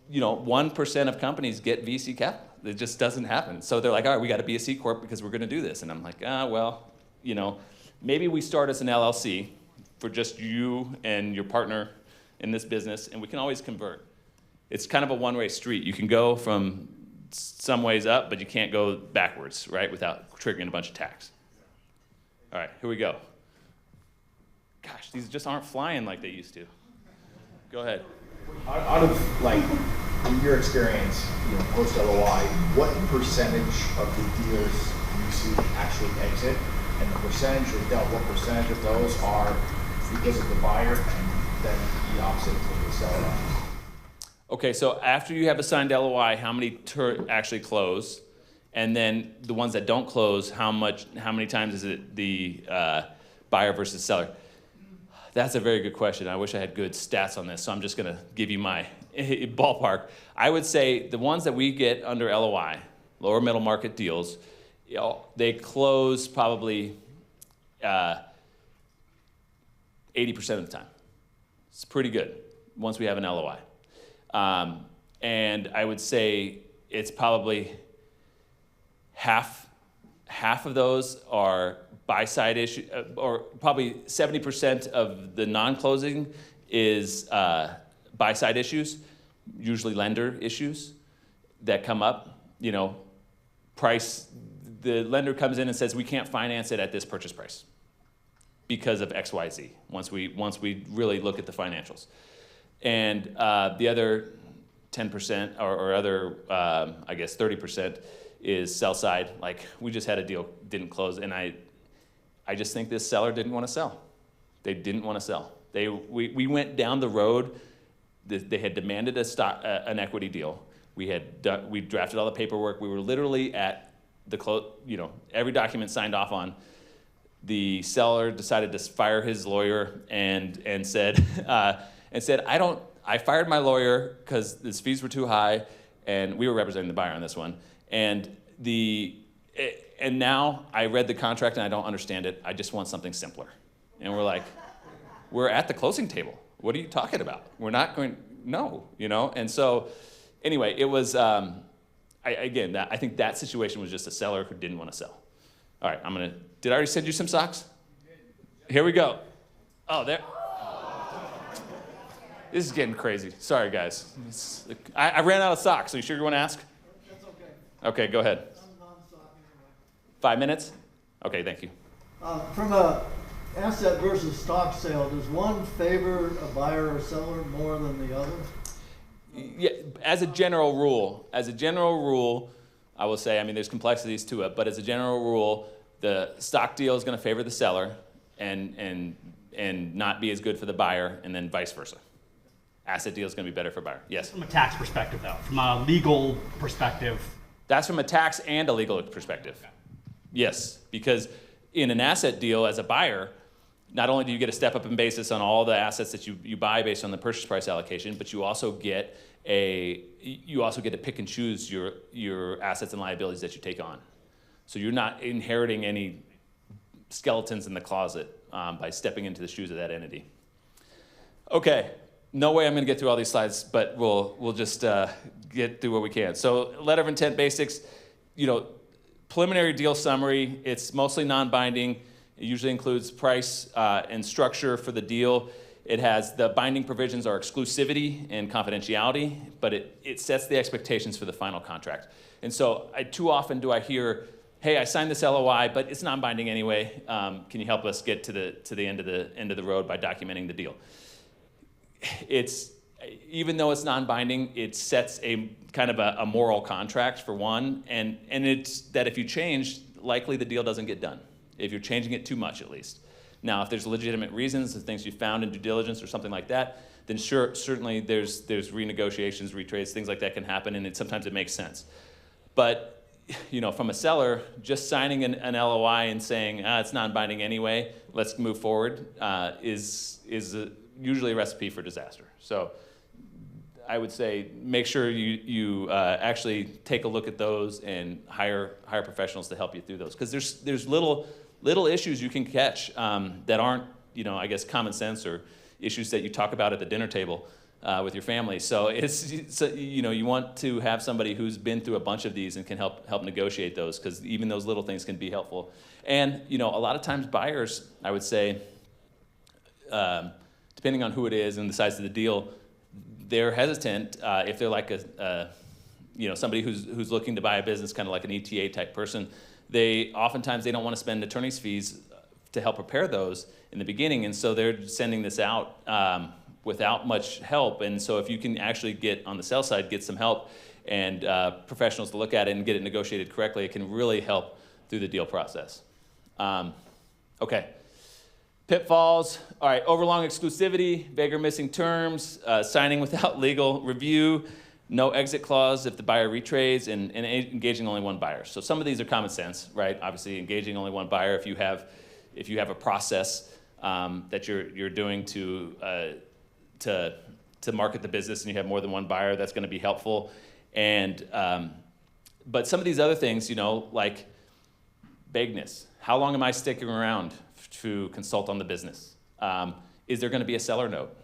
1% of companies get VC capital. It just doesn't happen. So they're like, all right, we got to be a C corp because we're going to do this. And I'm like, maybe we start as an LLC for just you and your partner in this business, and we can always convert. It's kind of a one-way street. You can go from some ways up, but you can't go backwards, right, without triggering a bunch of tax. All right, here we go. Gosh, these just aren't flying like they used to. Go ahead. Out of, in your experience, post LOI, what percentage of the deals do you see actually exit? And the percentage what percentage of those are because of the buyer, and then the opposite for the seller? Okay, so after you have a signed LOI, how many actually close? And then the ones that don't close, how many times is it the buyer versus seller? That's a very good question. I wish I had good stats on this, so I'm just going to give you my ballpark. I would say the ones that we get under LOI, lower middle market deals, they close probably 80% of the time. It's pretty good once we have an LOI. And I would say it's probably half of those are buy-side issue, or probably 70% of the non-closing is buy-side issues, usually lender issues that come up. Price, the lender comes in and says, we can't finance it at this purchase price because of X, Y, Z, once we really look at the financials. And the other 10% or other, 30% is sell side. Like, we just had a deal, didn't close, and I just think this seller didn't want to sell. They didn't want to sell. We went down the road. They had demanded an equity deal. We drafted all the paperwork. We were literally at the every document signed off on. The seller decided to fire his lawyer and said I fired my lawyer because his fees were too high, and we were representing the buyer on this one. And now I read the contract and I don't understand it. I just want something simpler. And we're like, we're at the closing table. What are you talking about? We're not going, no, And so anyway, it was, I think that situation was just a seller who didn't want to sell. All right, did I already send you some socks? Here we go. Oh, there. This is getting crazy. Sorry, guys. I ran out of socks. Are you sure you want to ask? That's okay. Okay, go ahead. I'm non-stock anyway. 5 minutes? Okay, thank you. From a asset versus stock sale, does one favor a buyer or seller more than the other? Yeah, as a general rule, I will say, I mean, there's complexities to it, but as a general rule, the stock deal is going to favor the seller and not be as good for the buyer, and then vice versa. Asset deal is going to be better for buyer. Yes? From a tax perspective, though, from a legal perspective. That's from a tax and a legal perspective. Okay. Yes, because in an asset deal as a buyer, not only do you get a step up in basis on all the assets that you buy based on the purchase price allocation, but you also get to pick and choose your assets and liabilities that you take on. So you're not inheriting any skeletons in the closet by stepping into the shoes of that entity. Okay, no way I'm going to get through all these slides, but we'll just get through what we can. So letter of intent basics, preliminary deal summary. It's mostly non-binding. It usually includes price and structure for the deal. It has the binding provisions are exclusivity and confidentiality, but it sets the expectations for the final contract. And so too often do I hear, hey, I signed this LOI, but it's non-binding anyway. Can you help us get to the end of the road by documenting the deal? Even though it's non-binding, it sets a kind of a moral contract for one, and it's that if you change, likely the deal doesn't get done. If you're changing it too much, at least. Now, if there's legitimate reasons, the things you found in due diligence or something like that, then certainly there's renegotiations, retrades, things like that can happen, and sometimes it makes sense. But from a seller, just signing an LOI and saying it's non-binding anyway, let's move forward, is usually a recipe for disaster. So I would say make sure you actually take a look at those and hire professionals to help you through those, because there's little issues you can catch that aren't, I guess, common sense or issues that you talk about at the dinner table with your family. So you want to have somebody who's been through a bunch of these and can help negotiate those, because even those little things can be helpful. And a lot of times buyers, I would say, depending on who it is and the size of the deal, they're hesitant if they're like somebody who's looking to buy a business, kind of like an ETA type person. Oftentimes they don't want to spend attorney's fees to help prepare those in the beginning, and so they're sending this out without much help. And so if you can actually get on the sell side, get some help and professionals to look at it and get it negotiated correctly, it can really help through the deal process. Okay. Pitfalls. All right, overlong exclusivity, vague or missing terms, signing without legal review, no exit clause if the buyer retrades, and engaging only one buyer. So some of these are common sense, right? Obviously, engaging only one buyer. If you have a process that you're doing to market the business and you have more than one buyer, that's going to be helpful. And but some of these other things, like vagueness. How long am I sticking around to consult on the business? Is there going to be a seller note?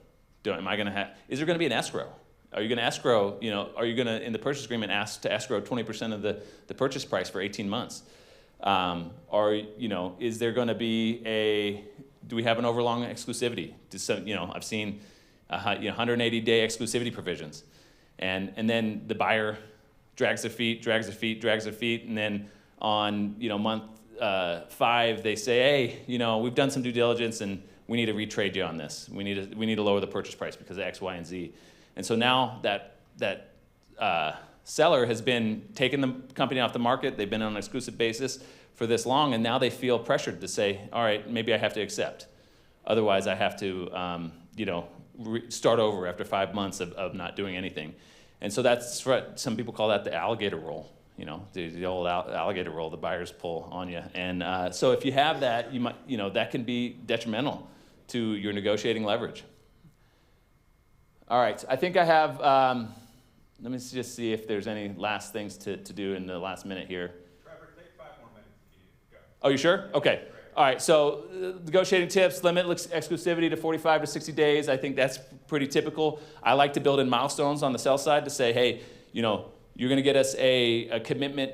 Is there going to be an escrow? Are you going to escrow, are you going to, in the purchase agreement, ask to escrow 20% of the purchase price for 18 months? Is there going to be do we have an overlong exclusivity? I've seen 180-day exclusivity provisions. And then the buyer drags their feet, and then on, month 5, they say, hey, we've done some due diligence and we need to retrade you on this. We need to lower the purchase price because of X, Y, and Z. And so now that seller has been taking the company off the market, they've been on an exclusive basis for this long, and now they feel pressured to say, all right, maybe I have to accept. Otherwise, I have to, start over after 5 months of not doing anything. And so that's what some people call that the alligator roll. The old alligator roll, the buyers pull on you. And so if you have that, you might, that can be detrimental to your negotiating leverage. All right, I think I have, let me just see if there's any last things to do in the last minute here. Trevor, take 5 more minutes if you need to go. Oh, you sure? Okay. All right, so negotiating tips, limit exclusivity to 45 to 60 days. I think that's pretty typical. I like to build in milestones on the sell side to say, hey, you're going to get us a commitment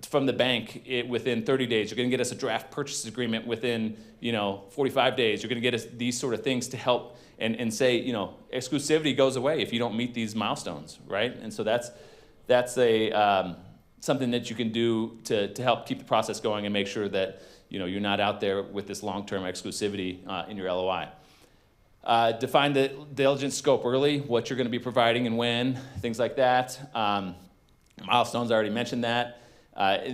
from the bank within 30 days. You're going to get us a draft purchase agreement within 45 days. You're going to get us these sort of things to help and say exclusivity goes away if you don't meet these milestones, right? And so that's a something that you can do to help keep the process going and make sure that you're not out there with this long-term exclusivity in your LOI. Define the diligence scope early, what you're going to be providing and when, things like that. Milestones, I already mentioned that.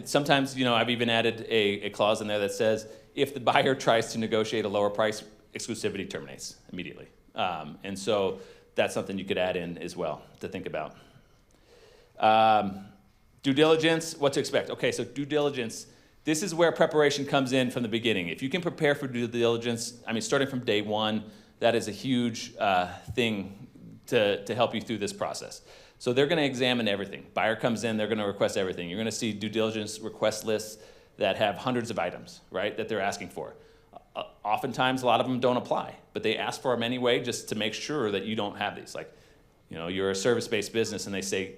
Sometimes, I've even added a clause in there that says if the buyer tries to negotiate a lower price, exclusivity terminates immediately. And so that's something you could add in as well to think about. Due diligence, what to expect. Okay, so due diligence, this is where preparation comes in from the beginning. If you can prepare for due diligence, starting from day one, that is a huge thing to help you through this process. So they're going to examine everything. Buyer comes in, they're going to request everything. You're going to see due diligence request lists that have hundreds of items, right, that they're asking for. Oftentimes, a lot of them don't apply, but they ask for them anyway just to make sure that you don't have these. Like, you're a service-based business and they say,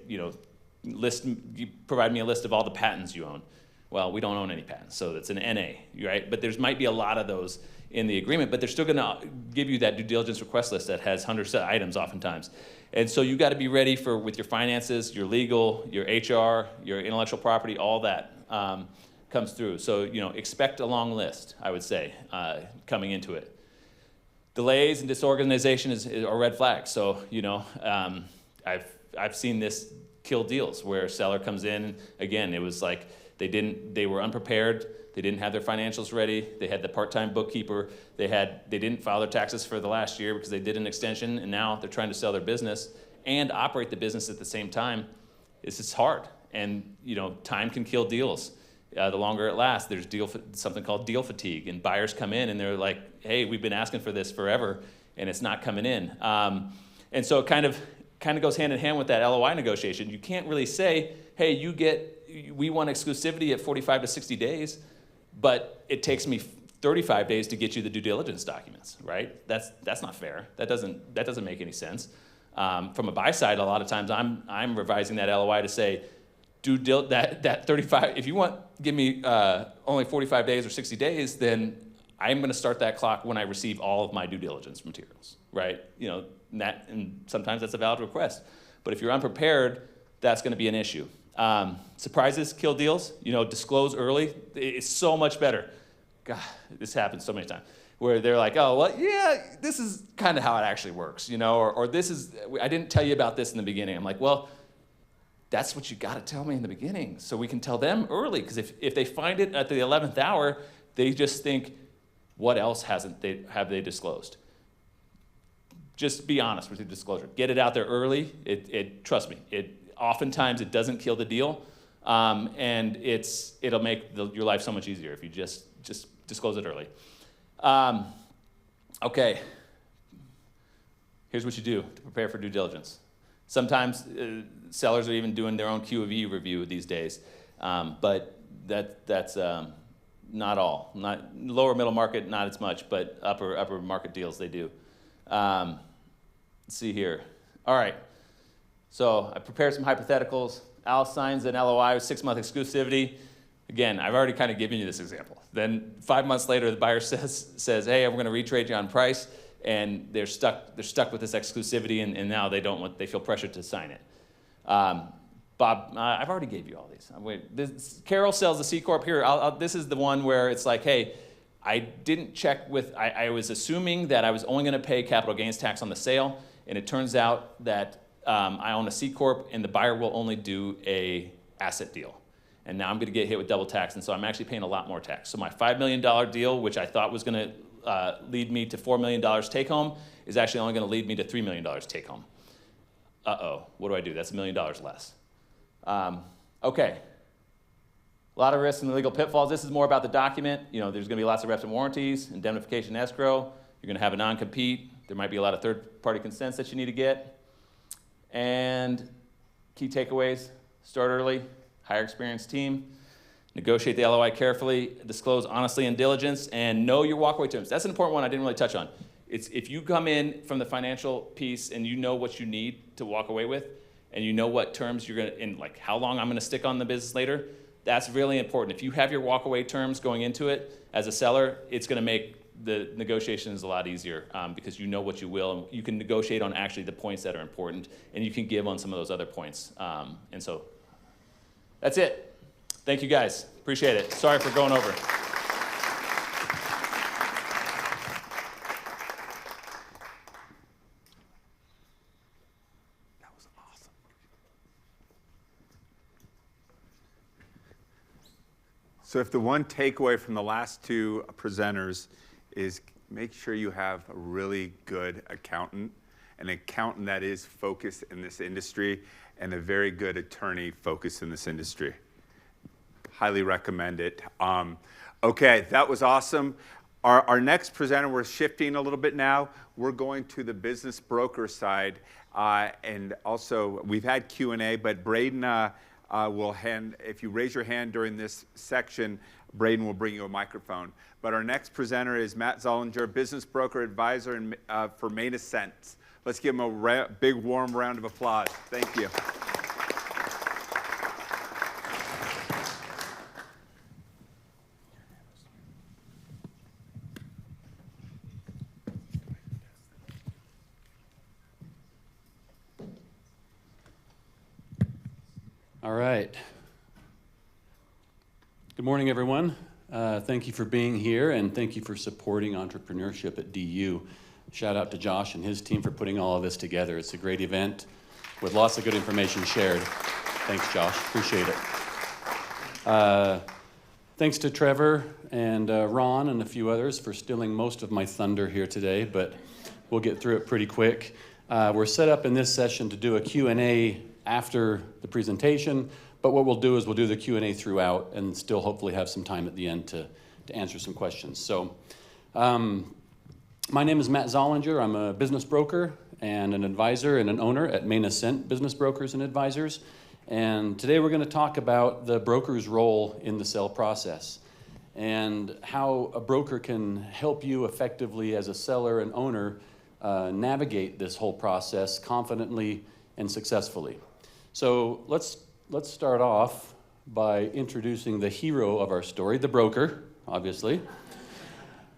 provide me a list of all the patents you own. Well, we don't own any patents, so it's an NA, right? But there might be a lot of those in the agreement, but they're still going to give you that due diligence request list that has hundreds of items oftentimes. And so you got to be ready with your finances, your legal, your HR, your intellectual property, all that comes through. So, expect a long list, I would say, coming into it. Delays and disorganization are red flags. So, I've seen this kill deals where a seller comes in, again, it was like they were unprepared. They didn't have their financials ready. They had the part-time bookkeeper. They didn't file their taxes for the last year because they did an extension, and now they're trying to sell their business and operate the business at the same time. It's just hard, and time can kill deals. The longer it lasts, there's something called deal fatigue, and buyers come in and they're like, "Hey, we've been asking for this forever, and it's not coming in." And so it kind of goes hand in hand with that LOI negotiation. You can't really say, "Hey, we want exclusivity at 45 to 60 days." But it takes me 35 days to get you the due diligence documents, right? That's not fair. That doesn't make any sense. From a buy side, a lot of times I'm revising that LOI to say, that 35. If you give me only 45 days or 60 days, then I'm going to start that clock when I receive all of my due diligence materials, right? And sometimes that's a valid request. But if you're unprepared, that's going to be an issue. Surprises kill deals. Disclose early. It's so much better. God, this happens so many times where they're like, "Oh, well, yeah, this is kind of how it actually works," or this is, "I didn't tell you about this in the beginning." I'm like, well, that's what you got to tell me in the beginning so we can tell them early. Because if they find it at the 11th hour, they just think, what else have they disclosed? Just be honest with your disclosure. Get it out there early. Trust me, oftentimes it doesn't kill the deal, and it'll make your life so much easier if you just disclose it early. Okay, here's what you do to prepare for due diligence. Sometimes sellers are even doing their own Q of E review these days, but that's not all. Not lower middle market, not as much, but upper market deals they do. Let's see here. All right. So I prepared some hypotheticals. Al signs an LOI with 6-month exclusivity. Again, I've already kind of given you this example. Then 5 months later, the buyer says, "Hey, I'm going to retrade you on price," and they're stuck with this exclusivity, and now they feel pressured to sign it. Bob, I've already gave you all these. Carol sells the C Corp here. This is the one where it's like, hey, I didn't check with. I was assuming that I was only going to pay capital gains tax on the sale, and it turns out that I own a C Corp, and the buyer will only do a asset deal. And now I'm going to get hit with double tax, and so I'm actually paying a lot more tax. So my $5 million deal, which I thought was going to lead me to $4 million take home, is actually only going to lead me to $3 million take home. What do I do? That's $1 million less. Okay. A lot of risks and legal pitfalls. This is more about the document. There's going to be lots of reps and warranties, indemnification, escrow. You're going to have a non-compete. There might be a lot of third-party consents that you need to get. And key takeaways: start early, hire experienced team, negotiate the LOI carefully, disclose honestly and diligence, and know your walkaway terms. That's an important one I didn't really touch on. It's if you come in from the financial piece and you know what you need to walk away with, and you know what terms you're going to, and like how long I'm going to stick on the business later, That's really important. If you have your walkaway terms going into it as a seller, it's going to make the negotiations a lot easier because you know what you will, and you can negotiate on actually the points that are important, and you can give on some of those other points. And so that's it. Thank you guys. Appreciate it. Sorry for going over. So if the one takeaway from the last two presenters is make sure you have a really good accountant, an accountant that is focused in this industry, and a very good attorney focused in this industry. Highly recommend it. Okay, that was awesome. Our next presenter, we're shifting a little bit now. We're going to the business broker side. And also, we've had Q&A, but Braden will if you raise your hand during this section, Braden will bring you a microphone. But our next presenter is Matt Zollinger, business broker advisor for Main Ascent. Let's give him a big warm round of applause. Thank you. All right. Good morning, everyone. Thank you for being here, and thank you for supporting entrepreneurship at DU. Shout out to Josh and his team for putting all of this together. It's a great event with lots of good information shared. Thanks, Josh. Appreciate it. Thanks to Trevor and Ron and a few others for stealing most of my thunder here today, but we'll get through it pretty quick. We're set up in this session to do a Q&A after the presentation, but what we'll do is we'll do the Q&A throughout and still hopefully have some time at the end to answer some questions. So my name is Matt Zollinger. I'm a business broker and an advisor and an owner at Main Ascent Business Brokers and Advisors. And today we're going to talk about the broker's role in the sale process and how a broker can help you effectively as a seller and owner navigate this whole process confidently and successfully. So let's start off by introducing the hero of our story, the broker, obviously.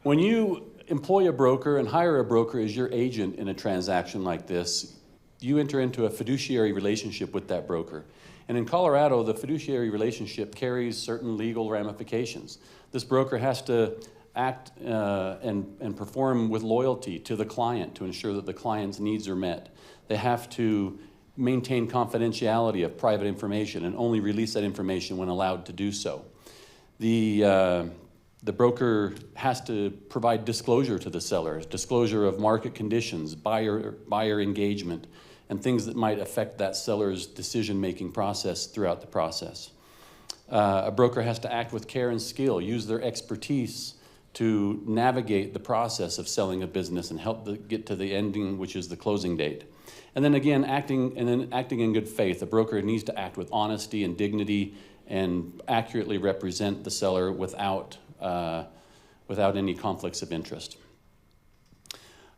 When you employ a broker and hire a broker as your agent in a transaction like this, you enter into a fiduciary relationship with that broker. And in Colorado, the fiduciary relationship carries certain legal ramifications. This broker has to act and perform with loyalty to the client to ensure that the client's needs are met. They have to maintain confidentiality of private information and only release that information when allowed to do so. The broker has to provide disclosure to the seller, disclosure of market conditions, buyer engagement, and things that might affect that seller's decision-making process throughout the process. A broker has to act with care and skill, use their expertise to navigate the process of selling a business and help get to the ending, which is the closing date. And then again, acting in good faith. A broker needs to act with honesty and dignity and accurately represent the seller without any conflicts of interest.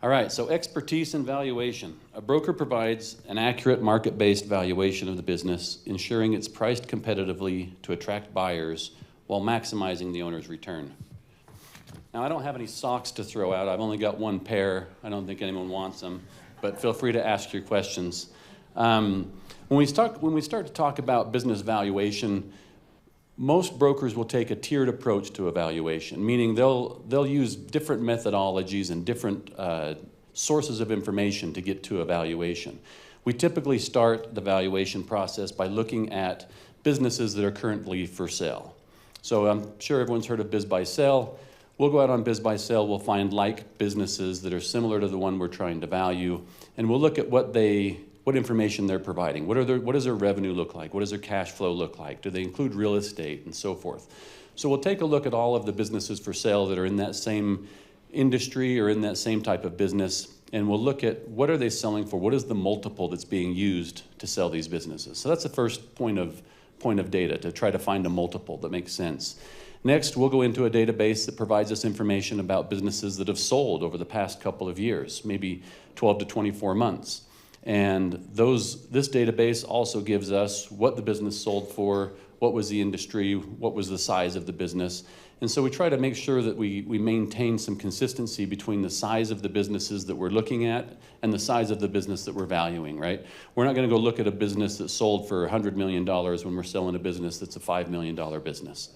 All right, so expertise and valuation. A broker provides an accurate market-based valuation of the business, ensuring it's priced competitively to attract buyers while maximizing the owner's return. Now, I don't have any socks to throw out. I've only got one pair. I don't think anyone wants them, but feel free to ask your questions. When we start to talk about business valuation, most brokers will take a tiered approach to evaluation, meaning they'll use different methodologies and different sources of information to get to evaluation. We typically start the valuation process by looking at businesses that are currently for sale. So I'm sure everyone's heard of Biz Buy Sell. We'll go out on Biz Buy Sell, we'll find like businesses that are similar to the one we're trying to value, and we'll look at what information they're providing. What does their revenue look like? What does their cash flow look like? Do they include real estate and so forth? So we'll take a look at all of the businesses for sale that are in that same industry or in that same type of business, and we'll look at what are they selling for? What is the multiple that's being used to sell these businesses? So that's the first point of data, to try to find a multiple that makes sense. Next, we'll go into a database that provides us information about businesses that have sold over the past couple of years, maybe 12 to 24 months. And this database also gives us what the business sold for, what was the industry, what was the size of the business. And so we try to make sure that we maintain some consistency between the size of the businesses that we're looking at and the size of the business that we're valuing, right? We're not going to go look at a business that's sold for $100 million when we're selling a business that's a $5 million business.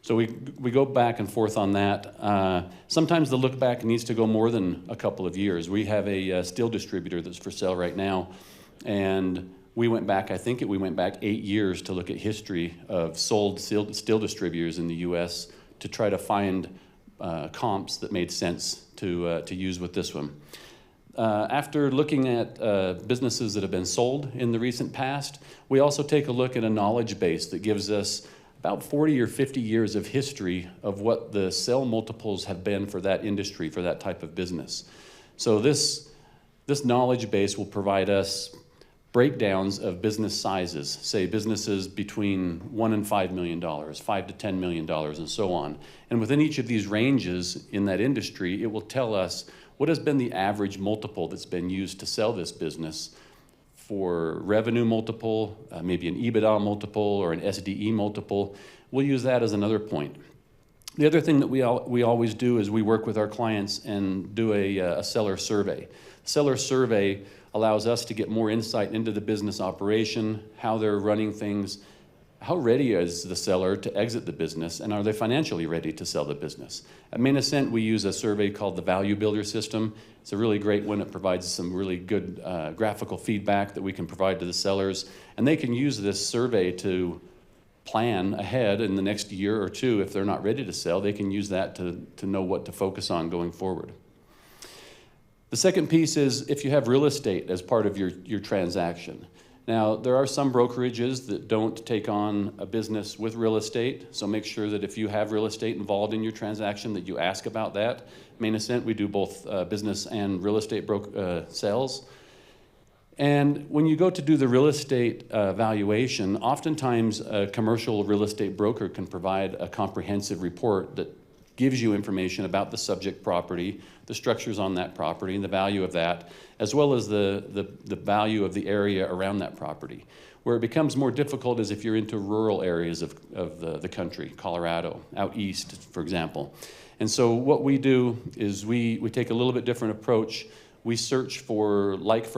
So we go back and forth on that. Sometimes the look back needs to go more than a couple of years. We have a steel distributor that's for sale right now, and we went back 8 years to look at history of sold steel distributors in the U.S. to try to find comps that made sense to use with this one. After looking at businesses that have been sold in the recent past, we also take a look at a knowledge base that gives us about 40 or 50 years of history of what the sell multiples have been for that industry, for that type of business. So this knowledge base will provide us breakdowns of business sizes, say businesses between $1 and $5 million, $5 to $10 million, and so on. And within each of these ranges in that industry, it will tell us what has been the average multiple that's been used to sell this business for revenue multiple, maybe an EBITDA multiple or an SDE multiple. We'll use that as another point. The other thing that we always do is we work with our clients and do a seller survey. Seller survey allows us to get more insight into the business operation, how they're running things, how ready is the seller to exit the business, and are they financially ready to sell the business? At Main Ascent, we use a survey called the Value Builder System. It's a really great one. It provides some really good graphical feedback that we can provide to the sellers, and they can use this survey to plan ahead in the next year or two. If they're not ready to sell, they can use that to know what to focus on going forward. The second piece is if you have real estate as part of your transaction. Now, there are some brokerages that don't take on a business with real estate, so make sure that if you have real estate involved in your transaction that you ask about that. Main Ascent, we do both business and real estate sales. And when you go to do the real estate valuation, oftentimes a commercial real estate broker can provide a comprehensive report that gives you information about the subject property, the structures on that property, and the value of that, as well as the value of the area around that property. Where it becomes more difficult is if you're into rural areas of the country, Colorado, out east, for example. And so what we do is we take a little bit different approach. We search for like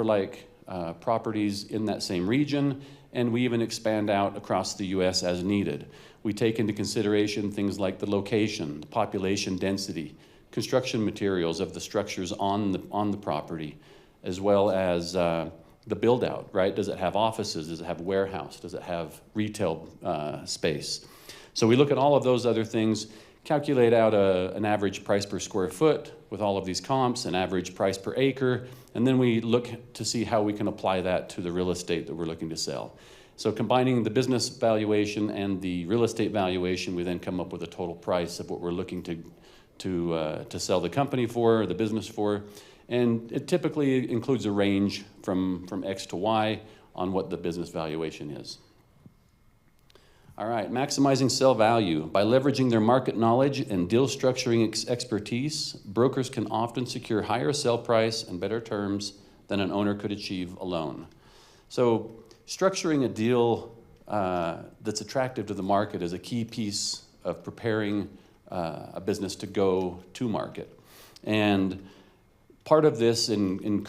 properties in that same region, and we even expand out across the U.S. as needed. We take into consideration things like the location, the population density, construction materials of the structures on the property, as well as the build out, right? Does it have offices? Does it have warehouse? Does it have retail space? So we look at all of those other things, calculate out an average price per square foot with all of these comps, an average price per acre, and then we look to see how we can apply that to the real estate that we're looking to sell. So combining the business valuation and the real estate valuation, we then come up with a total price of what we're looking to sell the company for, the business for. And it typically includes a range from X to Y on what the business valuation is. All right, maximizing sell value. By leveraging their market knowledge and deal structuring expertise, brokers can often secure higher sell price and better terms than an owner could achieve alone. So structuring a deal that's attractive to the market is a key piece of preparing a business to go to market. And part of this in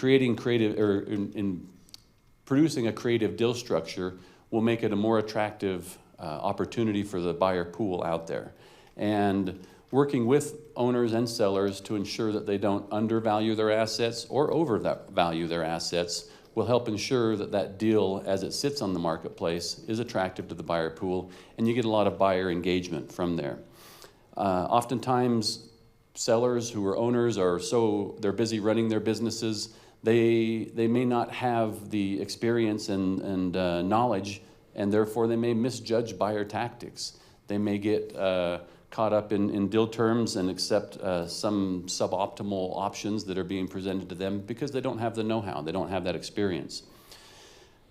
producing a creative deal structure will make it a more attractive opportunity for the buyer pool out there. And working with owners and sellers to ensure that they don't undervalue their assets or overvalue their assets will help ensure that that deal, as it sits on the marketplace, is attractive to the buyer pool, and you get a lot of buyer engagement from there. Oftentimes, sellers who are owners they're busy running their businesses, they may not have the experience and knowledge, and therefore they may misjudge buyer tactics. They may get caught up in deal terms and accept some suboptimal options that are being presented to them because they don't have the know-how, they don't have that experience.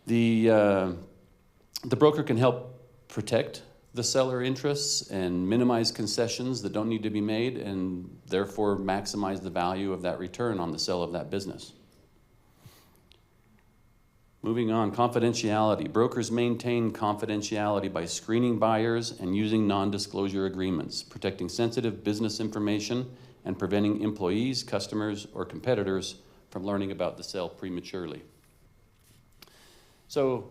The broker can help protect the seller interests and minimize concessions that don't need to be made, and therefore maximize the value of that return on the sale of that business. Moving on, confidentiality. Brokers maintain confidentiality by screening buyers and using non-disclosure agreements, protecting sensitive business information and preventing employees, customers, or competitors from learning about the sale prematurely. So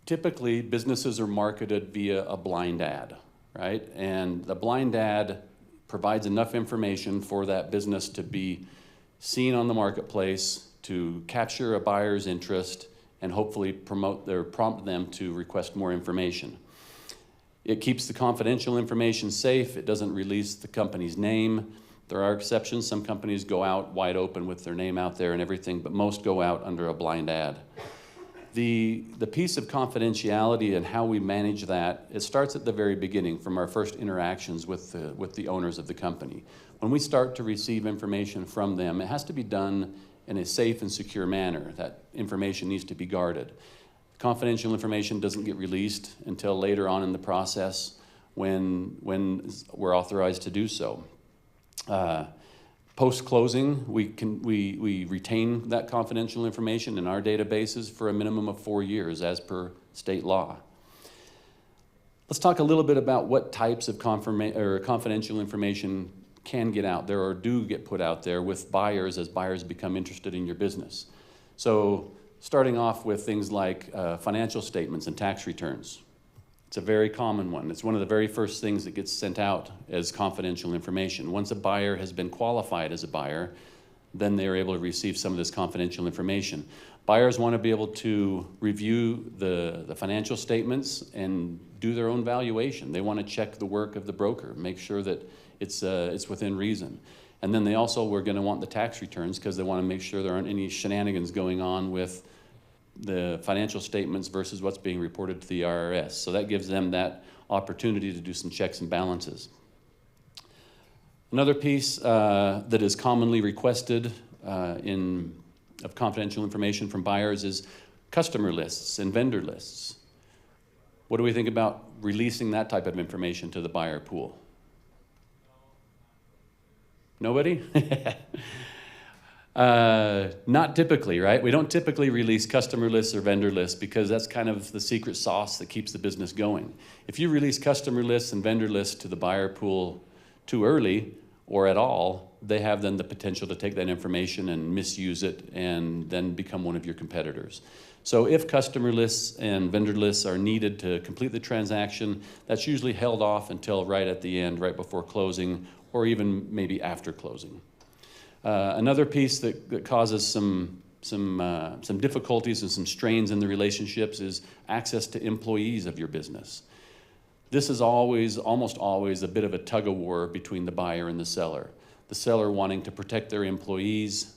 typically, businesses are marketed via a blind ad, right? And the blind ad provides enough information for that business to be seen on the marketplace, to capture a buyer's interest, and hopefully prompt them to request more information. It keeps the confidential information safe. It doesn't release the company's name. There are exceptions. Some companies go out wide open with their name out there and everything, but most go out under a blind ad. The piece of confidentiality and how we manage that, it starts at the very beginning from our first interactions with the owners of the company. When we start to receive information from them, it has to be done in a safe and secure manner. That information needs to be guarded. Confidential information doesn't get released until later on in the process when we're authorized to do so. Post-closing, we retain that confidential information in our databases for a minimum of 4 years as per state law. Let's talk a little bit about what types of confidential information can get out there or do get put out there with buyers as buyers become interested in your business. So starting off with things like financial statements and tax returns. It's a very common one. It's one of the very first things that gets sent out as confidential information. Once a buyer has been qualified as a buyer, then they're able to receive some of this confidential information. Buyers want to be able to review the financial statements and do their own valuation. They want to check the work of the broker, make sure that it's within reason. And then they also were going to want the tax returns because they want to make sure there aren't any shenanigans going on with the financial statements versus what's being reported to the IRS. So that gives them that opportunity to do some checks and balances. Another piece that is commonly requested of confidential information from buyers is customer lists and vendor lists. What do we think about releasing that type of information to the buyer pool? Nobody? Not typically, right? We don't typically release customer lists or vendor lists because that's kind of the secret sauce that keeps the business going. If you release customer lists and vendor lists to the buyer pool too early or at all, they have then the potential to take that information and misuse it and then become one of your competitors. So if customer lists and vendor lists are needed to complete the transaction, that's usually held off until right at the end, right before closing, or even maybe after closing. Another piece that causes some difficulties and some strains in the relationships is access to employees of your business. This is almost always a bit of a tug of war between the buyer and the seller. The seller wanting to protect their employees.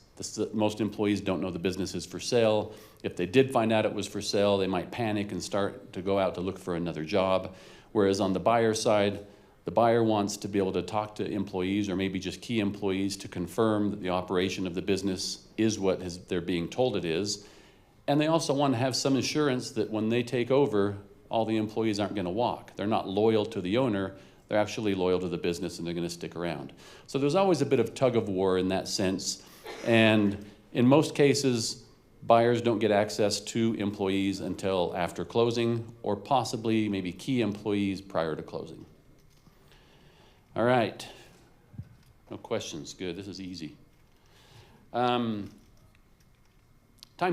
Most employees don't know the business is for sale. If they did find out it was for sale, they might panic and start to go out to look for another job. Whereas on the buyer side, the buyer wants to be able to talk to employees or maybe just key employees to confirm that the operation of the business is what they're being told it is. And they also want to have some assurance that when they take over, all the employees aren't going to walk. They're not loyal to the owner. They're actually loyal to the business and they're going to stick around. So there's always a bit of tug of war in that sense. And in most cases, buyers don't get access to employees until after closing or possibly maybe key employees prior to closing. All right. No questions. Good. This is easy. Time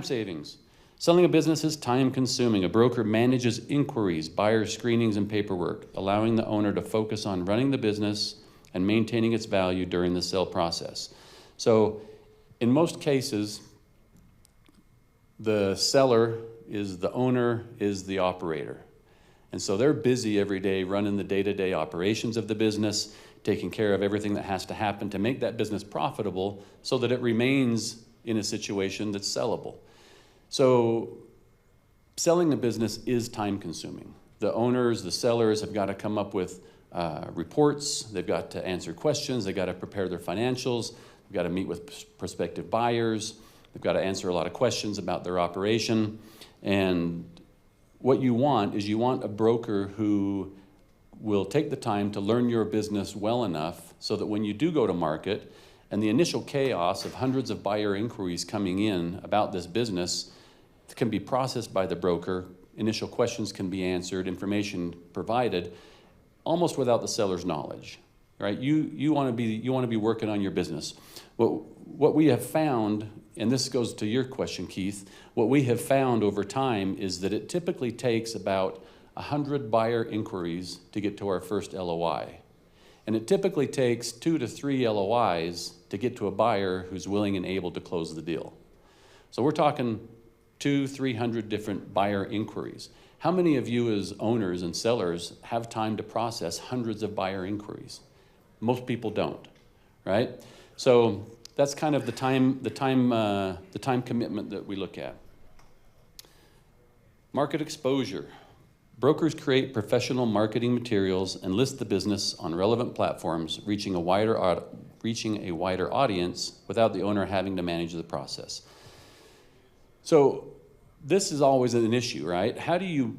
savings. Selling a business is time consuming. A broker manages inquiries, buyer screenings, and paperwork, allowing the owner to focus on running the business and maintaining its value during the sale process. So in most cases, the seller is the owner, is the operator. And so they're busy every day running the day-to-day operations of the business, taking care of everything that has to happen to make that business profitable so that it remains in a situation that's sellable. So selling a business is time-consuming. The owners, the sellers have got to come up with reports. They've got to answer questions. They've got to prepare their financials. They've got to meet with prospective buyers. They've got to answer a lot of questions about their operation. And what you want is you want a broker who will take the time to learn your business well enough so that when you do go to market and the initial chaos of hundreds of buyer inquiries coming in about this business, can be processed by the broker, initial questions can be answered, information provided, almost without the seller's knowledge, right? You want to be working on your business. What we have found, and this goes to your question, Keith, what we have found over time is that it typically takes about 100 buyer inquiries to get to our first LOI. And it typically takes 2 to 3 LOIs to get to a buyer who's willing and able to close the deal. So we're talking 200-300 different buyer inquiries. How many of you as owners and sellers have time to process hundreds of buyer inquiries? Most people don't, right? So that's kind of the time commitment that we look at. Market exposure. Brokers create professional marketing materials and list the business on relevant platforms, reaching a wider audience without the owner having to manage the process. So this is always an issue, right? How do you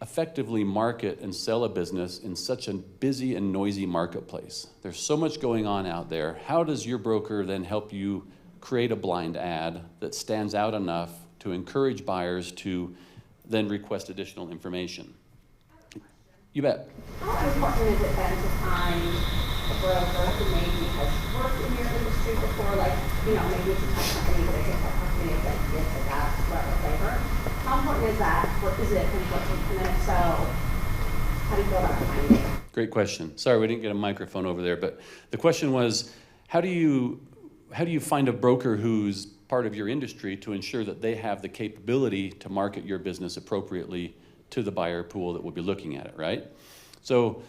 effectively market and sell a business in such a busy and noisy marketplace? There's so much going on out there. How does your broker then help you create a blind ad that stands out enough to encourage buyers to then request additional information? You bet. How important is it then to find a broker who maybe has worked in your industry before, like, maybe it's a tech company, but it's a tech company that gets a gas, whatever flavor? How important is that? What is it? And then if so, how do you go about finding it? Great question. Sorry, we didn't get a microphone over there, but the question was, how do you find a broker who's part of your industry to ensure that they have the capability to market your business appropriately to the buyer pool that will be looking at it, right? So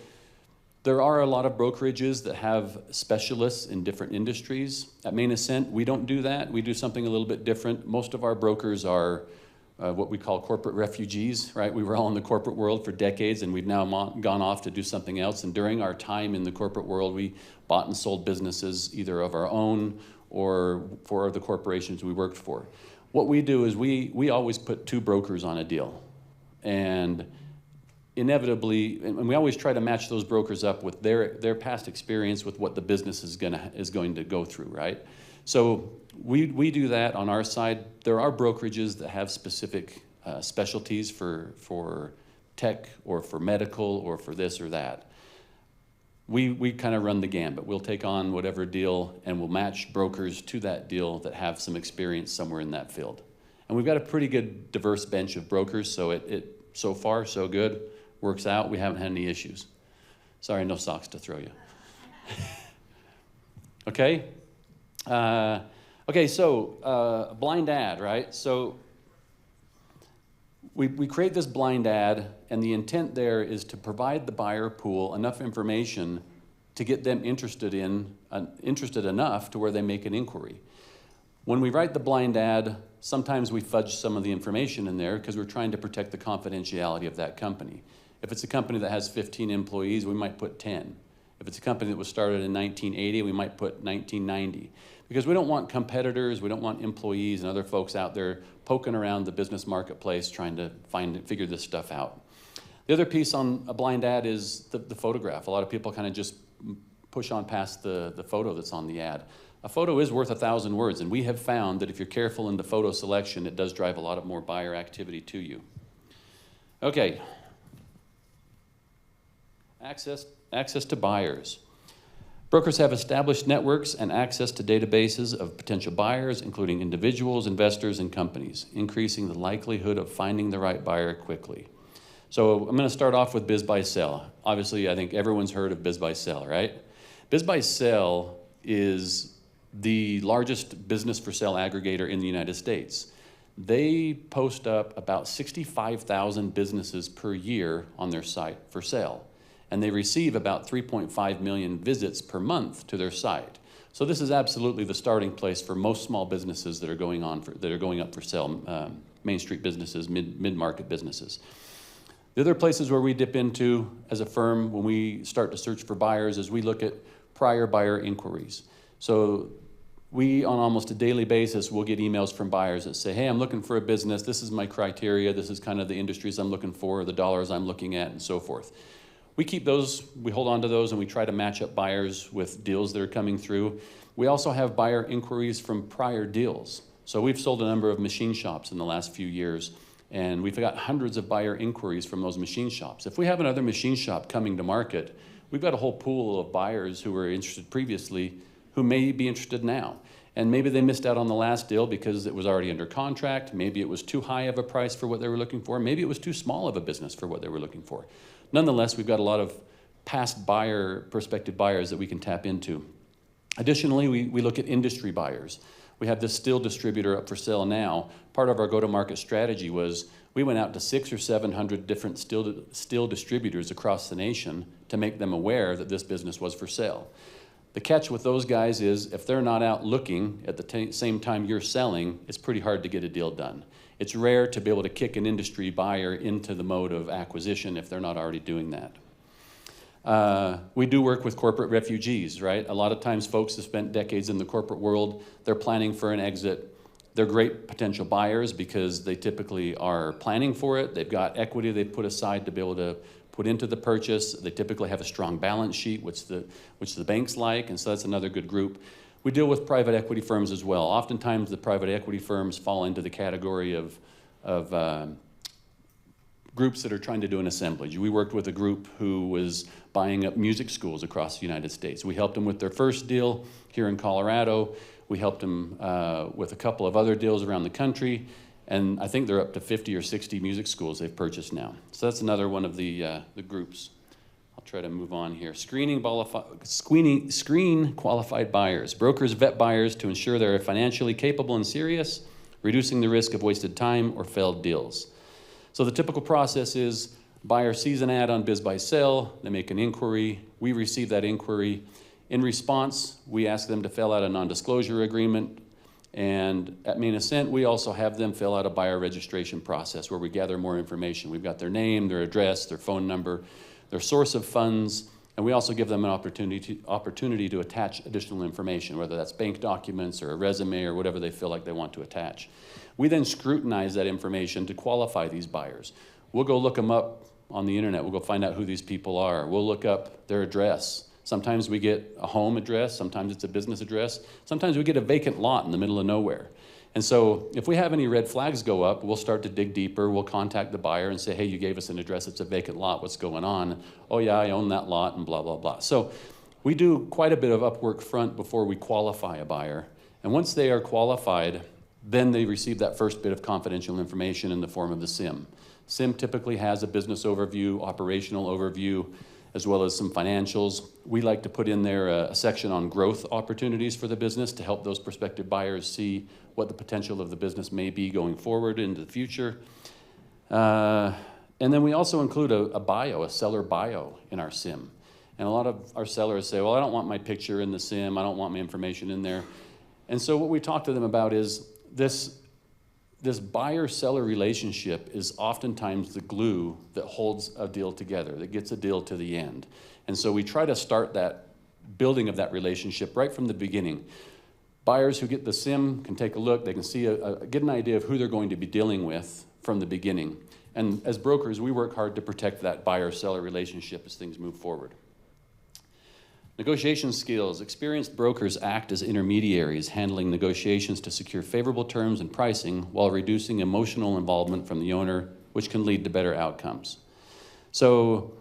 there are a lot of brokerages that have specialists in different industries. At Main Ascent, we don't do that. We do something a little bit different. Most of our brokers are what we call corporate refugees, right? We were all in the corporate world for decades, and we've now gone off to do something else. And during our time in the corporate world, we bought and sold businesses either of our own or for the corporations we worked for. What we do is we always put 2 brokers on a deal. And inevitably, and we always try to match those brokers up with their past experience with what the business is going to go through, right? So we do that on our side. There are brokerages that have specific specialties for tech or for medical or for this or that. We kind of run the gambit. We'll take on whatever deal and we'll match brokers to that deal that have some experience somewhere in that field. And we've got a pretty good diverse bench of brokers, so it so far so good, works out. We haven't had any issues. Sorry, no socks to throw you. Okay. So blind ad, right? So we create this blind ad, and the intent there is to provide the buyer pool enough information to get them interested enough to where they make an inquiry. When we write the blind ad, sometimes we fudge some of the information in there because we're trying to protect the confidentiality of that company. If it's a company that has 15 employees, we might put 10. If it's a company that was started in 1980, we might put 1990. Because we don't want competitors, we don't want employees and other folks out there poking around the business marketplace trying to figure this stuff out. The other piece on a blind ad is the photograph. A lot of people kind of just push on past the photo that's on the ad. A photo is worth 1,000 words, and we have found that if you're careful in the photo selection, it does drive a lot of more buyer activity to you. Okay. Access to buyers. Brokers have established networks and access to databases of potential buyers, including individuals, investors, and companies, increasing the likelihood of finding the right buyer quickly. So I'm going to start off with BizBuySell. Obviously, I think everyone's heard of BizBuySell, right? BizBuySell is the largest business for sale aggregator in the United States. They post up about 65,000 businesses per year on their site for sale. And they receive about 3.5 million visits per month to their site. So this is absolutely the starting place for most small businesses that are going up for sale, Main Street businesses, mid-market businesses. The other places where we dip into as a firm when we start to search for buyers is we look at prior buyer inquiries. So we, on almost a daily basis, will get emails from buyers that say, hey, I'm looking for a business. This is my criteria. This is kind of the industries I'm looking for, the dollars I'm looking at, and so forth. We keep those, we hold on to those, and we try to match up buyers with deals that are coming through. We also have buyer inquiries from prior deals. So we've sold a number of machine shops in the last few years, and we've got hundreds of buyer inquiries from those machine shops. If we have another machine shop coming to market, we've got a whole pool of buyers who were interested previously who may be interested now. And maybe they missed out on the last deal because it was already under contract. Maybe it was too high of a price for what they were looking for. Maybe it was too small of a business for what they were looking for. Nonetheless, we've got a lot of past prospective buyers that we can tap into. Additionally, we look at industry buyers. We have this steel distributor up for sale now. Part of our go-to-market strategy was we went out to 600 or 700 different steel distributors across the nation to make them aware that this business was for sale. The catch with those guys is if they're not out looking at the same time you're selling, it's pretty hard to get a deal done. It's rare to be able to kick an industry buyer into the mode of acquisition if they're not already doing that. We do work with corporate refugees, right? A lot of times folks have spent decades in the corporate world. They're planning for an exit. They're great potential buyers because they typically are planning for it. They've got equity they've put aside to be able to put into the purchase. They typically have a strong balance sheet, which the banks like, and so that's another good group. We deal with private equity firms as well. Oftentimes the private equity firms fall into the category of groups that are trying to do an assemblage. We worked with a group who was buying up music schools across the United States. We helped them with their first deal here in Colorado. We helped them with a couple of other deals around the country. And I think they're up to 50 or 60 music schools they've purchased now. So that's another one of the groups. I'll try to move on here. Screen qualified buyers. Brokers vet buyers to ensure they're financially capable and serious, reducing the risk of wasted time or failed deals. So the typical process is buyer sees an ad on BizBuySell, they make an inquiry, we receive that inquiry. In response, we ask them to fill out a non-disclosure agreement, and at Main Ascent, we also have them fill out a buyer registration process where we gather more information. We've got their name, their address, their phone number, their source of funds, and we also give them an opportunity to attach additional information, whether that's bank documents or a resume or whatever they feel like they want to attach. We then scrutinize that information to qualify these buyers. We'll go look them up on the internet. We'll go find out who these people are. We'll look up their address. Sometimes we get a home address, sometimes it's a business address, sometimes we get a vacant lot in the middle of nowhere. And so if we have any red flags go up, we'll start to dig deeper. We'll contact the buyer and say, hey, you gave us an address, it's a vacant lot, what's going on? Oh yeah, I own that lot, and blah, blah, blah. So we do quite a bit of Upwork front before we qualify a buyer. And once they are qualified, then they receive that first bit of confidential information in the form of the SIM. SIM typically has a business overview, operational overview, as well as some financials. We like to put in there a section on growth opportunities for the business to help those prospective buyers see what the potential of the business may be going forward into the future. And then we also include a seller bio in our SIM. And a lot of our sellers say, well, I don't want my picture in the SIM, I don't want my information in there. And so what we talk to them about is this buyer-seller relationship is oftentimes the glue that holds a deal together, that gets a deal to the end. And so we try to start that building of that relationship right from the beginning. Buyers who get the SIM can take a look, they can see get an idea of who they're going to be dealing with from the beginning. And as brokers, we work hard to protect that buyer-seller relationship as things move forward. Negotiation skills. Experienced brokers act as intermediaries, handling negotiations to secure favorable terms and pricing while reducing emotional involvement from the owner, which can lead to better outcomes. So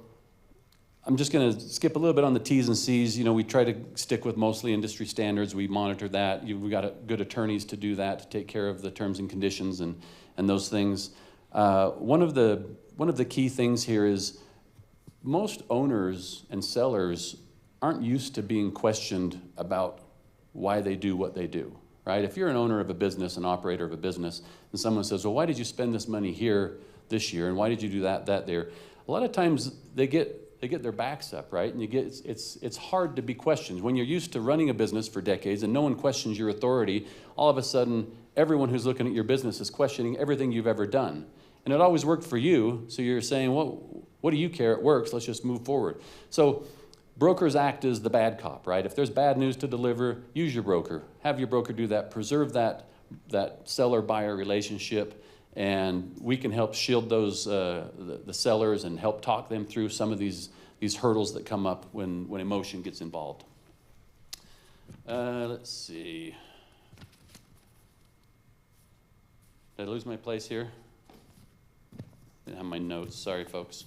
I'm just going to skip a little bit on the T's and C's. You know, we try to stick with mostly industry standards. We monitor that. We've got good attorneys to do that, to take care of the terms and conditions and those things. One of the key things here is most owners and sellers aren't used to being questioned about why they do what they do, right? If you're an owner of a business, an operator of a business, and someone says, well, why did you spend this money here this year, and why did you do that there? A lot of times they get their backs up, right? And it's hard to be questioned. When you're used to running a business for decades and no one questions your authority, all of a sudden, everyone who's looking at your business is questioning everything you've ever done. And it always worked for you, so you're saying, well, what do you care? It works, let's just move forward. So brokers act as the bad cop, right? If there's bad news to deliver, use your broker. Have your broker do that. Preserve that seller-buyer relationship, and we can help shield those the sellers and help talk them through some of these hurdles that come up when emotion gets involved. Let's see. Did I lose my place here? Didn't have my notes, sorry folks.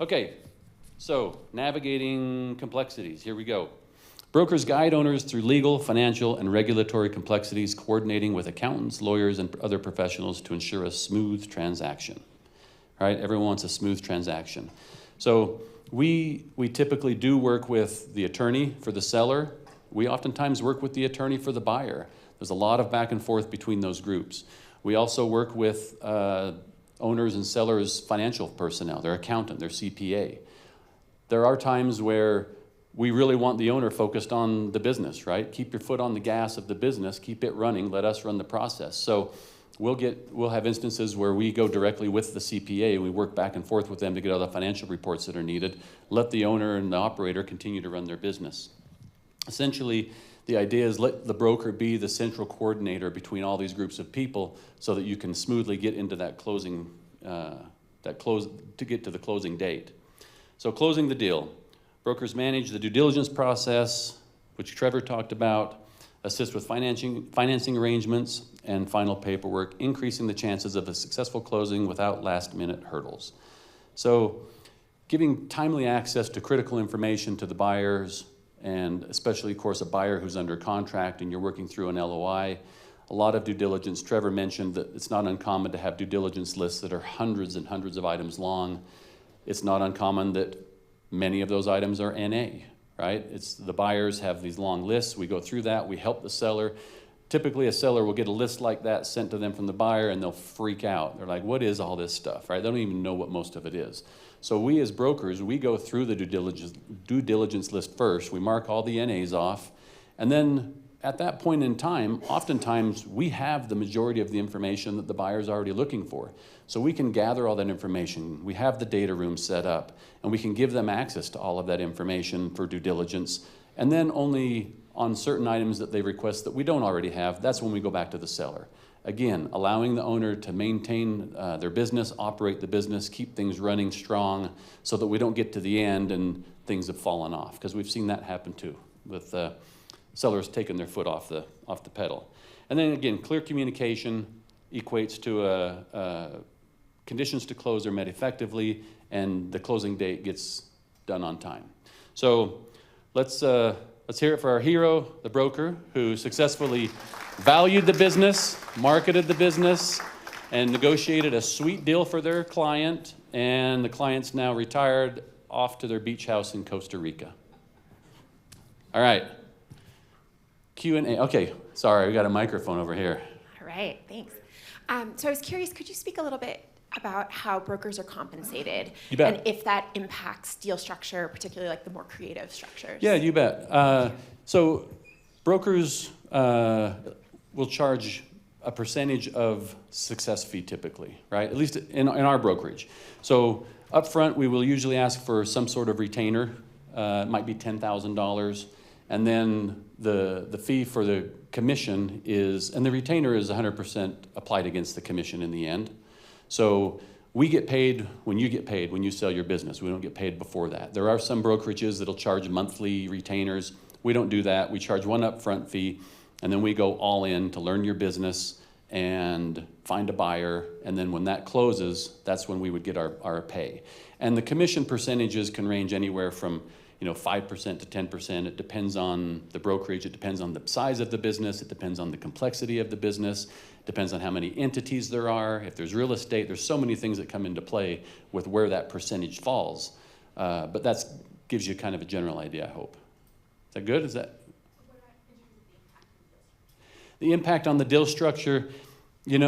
Okay, so navigating complexities, here we go. Brokers guide owners through legal, financial, and regulatory complexities, coordinating with accountants, lawyers, and other professionals to ensure a smooth transaction. All right, everyone wants a smooth transaction. So we typically do work with the attorney for the seller. We oftentimes work with the attorney for the buyer. There's a lot of back and forth between those groups. We also work with owners and sellers' financial personnel, their accountant, their CPA. There are times where we really want the owner focused on the business, right? Keep your foot on the gas of the business, keep it running, let us run the process. So we'll have instances where we go directly with the CPA, we work back and forth with them to get all the financial reports that are needed, let the owner and the operator continue to run their business. Essentially, the idea is let the broker be the central coordinator between all these groups of people so that you can smoothly get into that closing, to get to the closing date. So closing the deal. Brokers manage the due diligence process, which Trevor talked about, assist with financing arrangements, and final paperwork, increasing the chances of a successful closing without last-minute hurdles. So giving timely access to critical information to the buyers, and especially, of course, a buyer who's under contract and you're working through an LOI. A lot of due diligence. Trevor mentioned that it's not uncommon to have due diligence lists that are hundreds and hundreds of items long. It's not uncommon that many of those items are NA, right? It's the buyers have these long lists. We go through that. We help the seller. Typically, a seller will get a list like that sent to them from the buyer, and they'll freak out. They're like, what is all this stuff, right? They don't even know what most of it is. So we as brokers, we go through the due diligence list first. We mark all the NAs off. And then at that point in time, oftentimes we have the majority of the information that the buyer's already looking for. So we can gather all that information. We have the data room set up, and we can give them access to all of that information for due diligence. And then only on certain items that they request that we don't already have, that's when we go back to the seller. Again, allowing the owner to maintain their business, operate the business, keep things running strong so that we don't get to the end and things have fallen off, because we've seen that happen too, with sellers taking their foot off the pedal. And then again, clear communication equates to conditions to close are met effectively, and the closing date gets done on time. So let's hear it for our hero, the broker, who successfully valued the business, marketed the business, and negotiated a sweet deal for their client, and the client's now retired off to their beach house in Costa Rica. All right. Q&A. Okay, sorry, we got a microphone over here. All right, thanks. So I was curious, could you speak a little bit about how brokers are compensated? You bet. And if that impacts deal structure, particularly like the more creative structures? Yeah, you bet. So brokers will charge a percentage of success fee typically, right? At least in our brokerage. So up front, we will usually ask for some sort of retainer. It might be $10,000. And then the fee for the commission is, and the retainer is 100% applied against the commission in the end. So we get paid when you get paid, when you sell your business. We don't get paid before that. There are some brokerages that'll charge monthly retainers. We don't do that. We charge one upfront fee, and then we go all in to learn your business and find a buyer. And then when that closes, that's when we would get our pay. And the commission percentages can range anywhere from 5% to 10%. It depends on the brokerage. It depends on the size of the business. It depends on the complexity of the business. It depends on how many entities there are. If there's real estate, there's so many things that come into play with where that percentage falls. But that gives you kind of a general idea, I hope. Is that good? Is that? The impact on the deal structure, we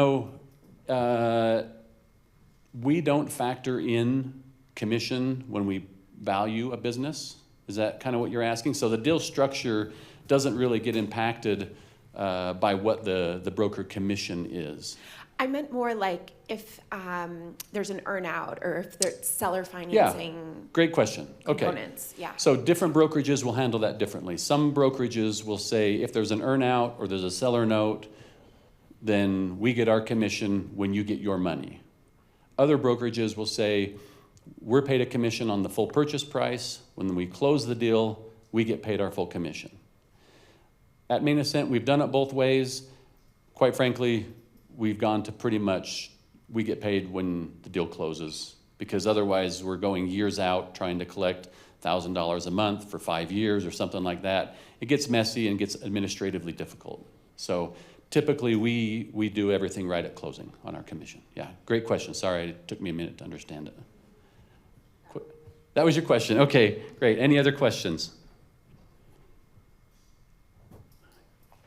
don't factor in commission when we value a business. Is that kind of what you're asking? So the deal structure doesn't really get impacted by what the broker commission is. I meant more like if there's an earnout or if there's seller financing. Yeah, great question. Okay. Components. Yeah. So different brokerages will handle that differently. Some brokerages will say if there's an earnout or there's a seller note, then we get our commission when you get your money. Other brokerages will say we're paid a commission on the full purchase price. When we close the deal, we get paid our full commission. At Main Ascent, we've done it both ways. Quite frankly, we've gone to pretty much, we get paid when the deal closes, because otherwise we're going years out trying to collect $1,000 a month for 5 years or something like that. It gets messy and gets administratively difficult. So typically we do everything right at closing on our commission. Yeah, great question. Sorry, it took me a minute to understand it. That was your question. Okay, great. Any other questions?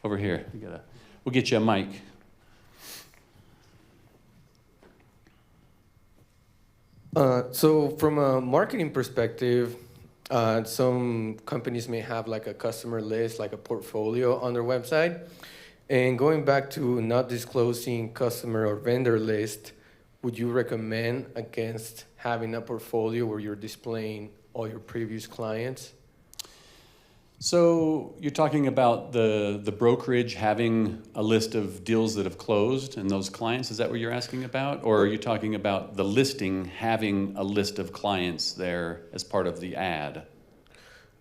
Over here. We'll get you a mic. So from a marketing perspective, some companies may have like a customer list, like a portfolio on their website. And going back to not disclosing customer or vendor list, would you recommend against having a portfolio where you're displaying all your previous clients? So you're talking about the brokerage having a list of deals that have closed and those clients, is that what you're asking about? Or are you talking about the listing having a list of clients there as part of the ad?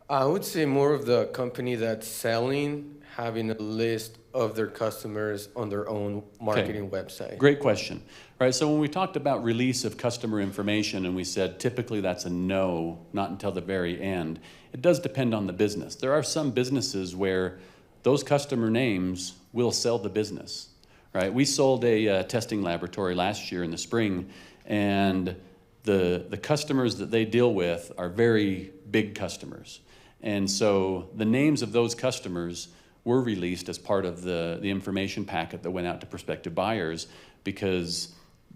I would say more of the company that's selling having a list of their customers on their own marketing website. Great question. All right, so when we talked about release of customer information and we said typically that's a no, not until the very end, it does depend on the business. There are some businesses where those customer names will sell the business, right? We sold a testing laboratory last year in the spring, and the customers that they deal with are very big customers. And so the names of those customers were released as part of the information packet that went out to prospective buyers, because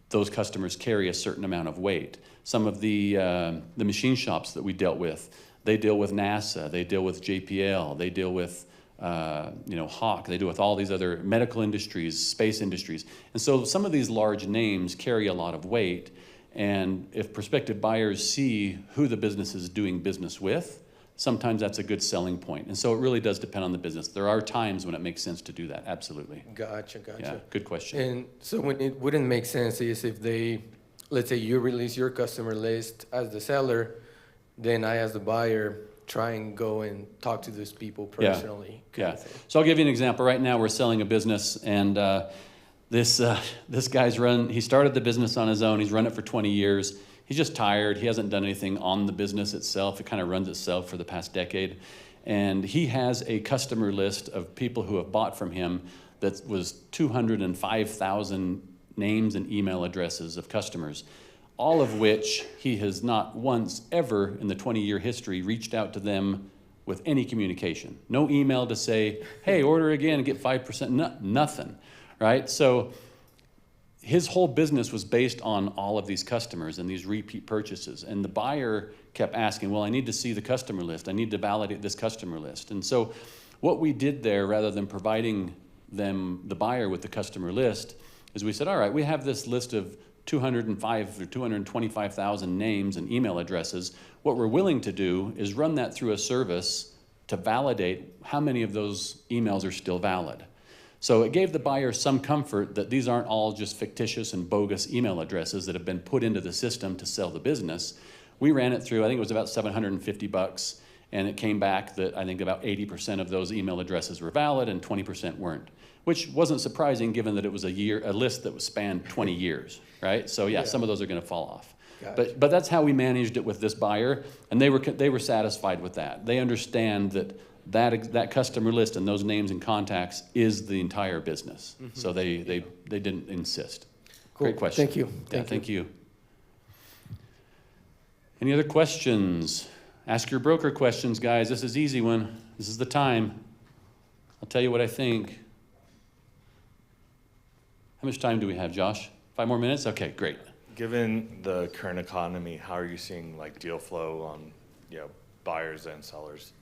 those customers carry a certain amount of weight. Some of the machine shops that we dealt with, they deal with NASA, they deal with JPL, they deal with Hawk, they deal with all these other medical industries, space industries. And so some of these large names carry a lot of weight, and if prospective buyers see who the business is doing business with, sometimes that's a good selling point. And so it really does depend on the business. There are times when it makes sense to do that, absolutely. Gotcha. Yeah, good question. And so when it wouldn't make sense is if they, let's say you release your customer list as the seller, then I as the buyer try and go and talk to those people personally. Yeah. So I'll give you an example. Right now we're selling a business, and this guy's he started the business on his own. He's run it for 20 years. He's just tired. He hasn't done anything on the business itself. It kind of runs itself for the past decade. And he has a customer list of people who have bought from him that was 205,000 names and email addresses of customers, all of which he has not once ever in the 20-year history reached out to them with any communication. No email to say, hey, order again and get 5%, nothing, right? So his whole business was based on all of these customers and these repeat purchases. And the buyer kept asking, well, I need to see the customer list. I need to validate this customer list. And so what we did there, rather than providing them, the buyer, with the customer list, is we said, all right, we have this list of 205 or 225,000 names and email addresses. What we're willing to do is run that through a service to validate how many of those emails are still valid. So it gave the buyer some comfort that these aren't all just fictitious and bogus email addresses that have been put into the system to sell the business. We ran it through, I think it was about $750, and it came back that I think about 80% of those email addresses were valid and 20% weren't, which wasn't surprising given that it was a list that was spanned 20 years, right? So yeah, some of those are going to fall off. Gotcha. But that's how we managed it with this buyer, and they were satisfied with that. They understand that customer list and those names and contacts is the entire business. Mm-hmm. So they didn't insist. Cool. Great question. Thank you. Thank you. Any other questions? Ask your broker questions, guys. This is an easy one. This is the time. I'll tell you what I think. How much time do we have, Josh? 5 more minutes? Okay, great. Given the current economy, how are you seeing deal flow on buyers and sellers?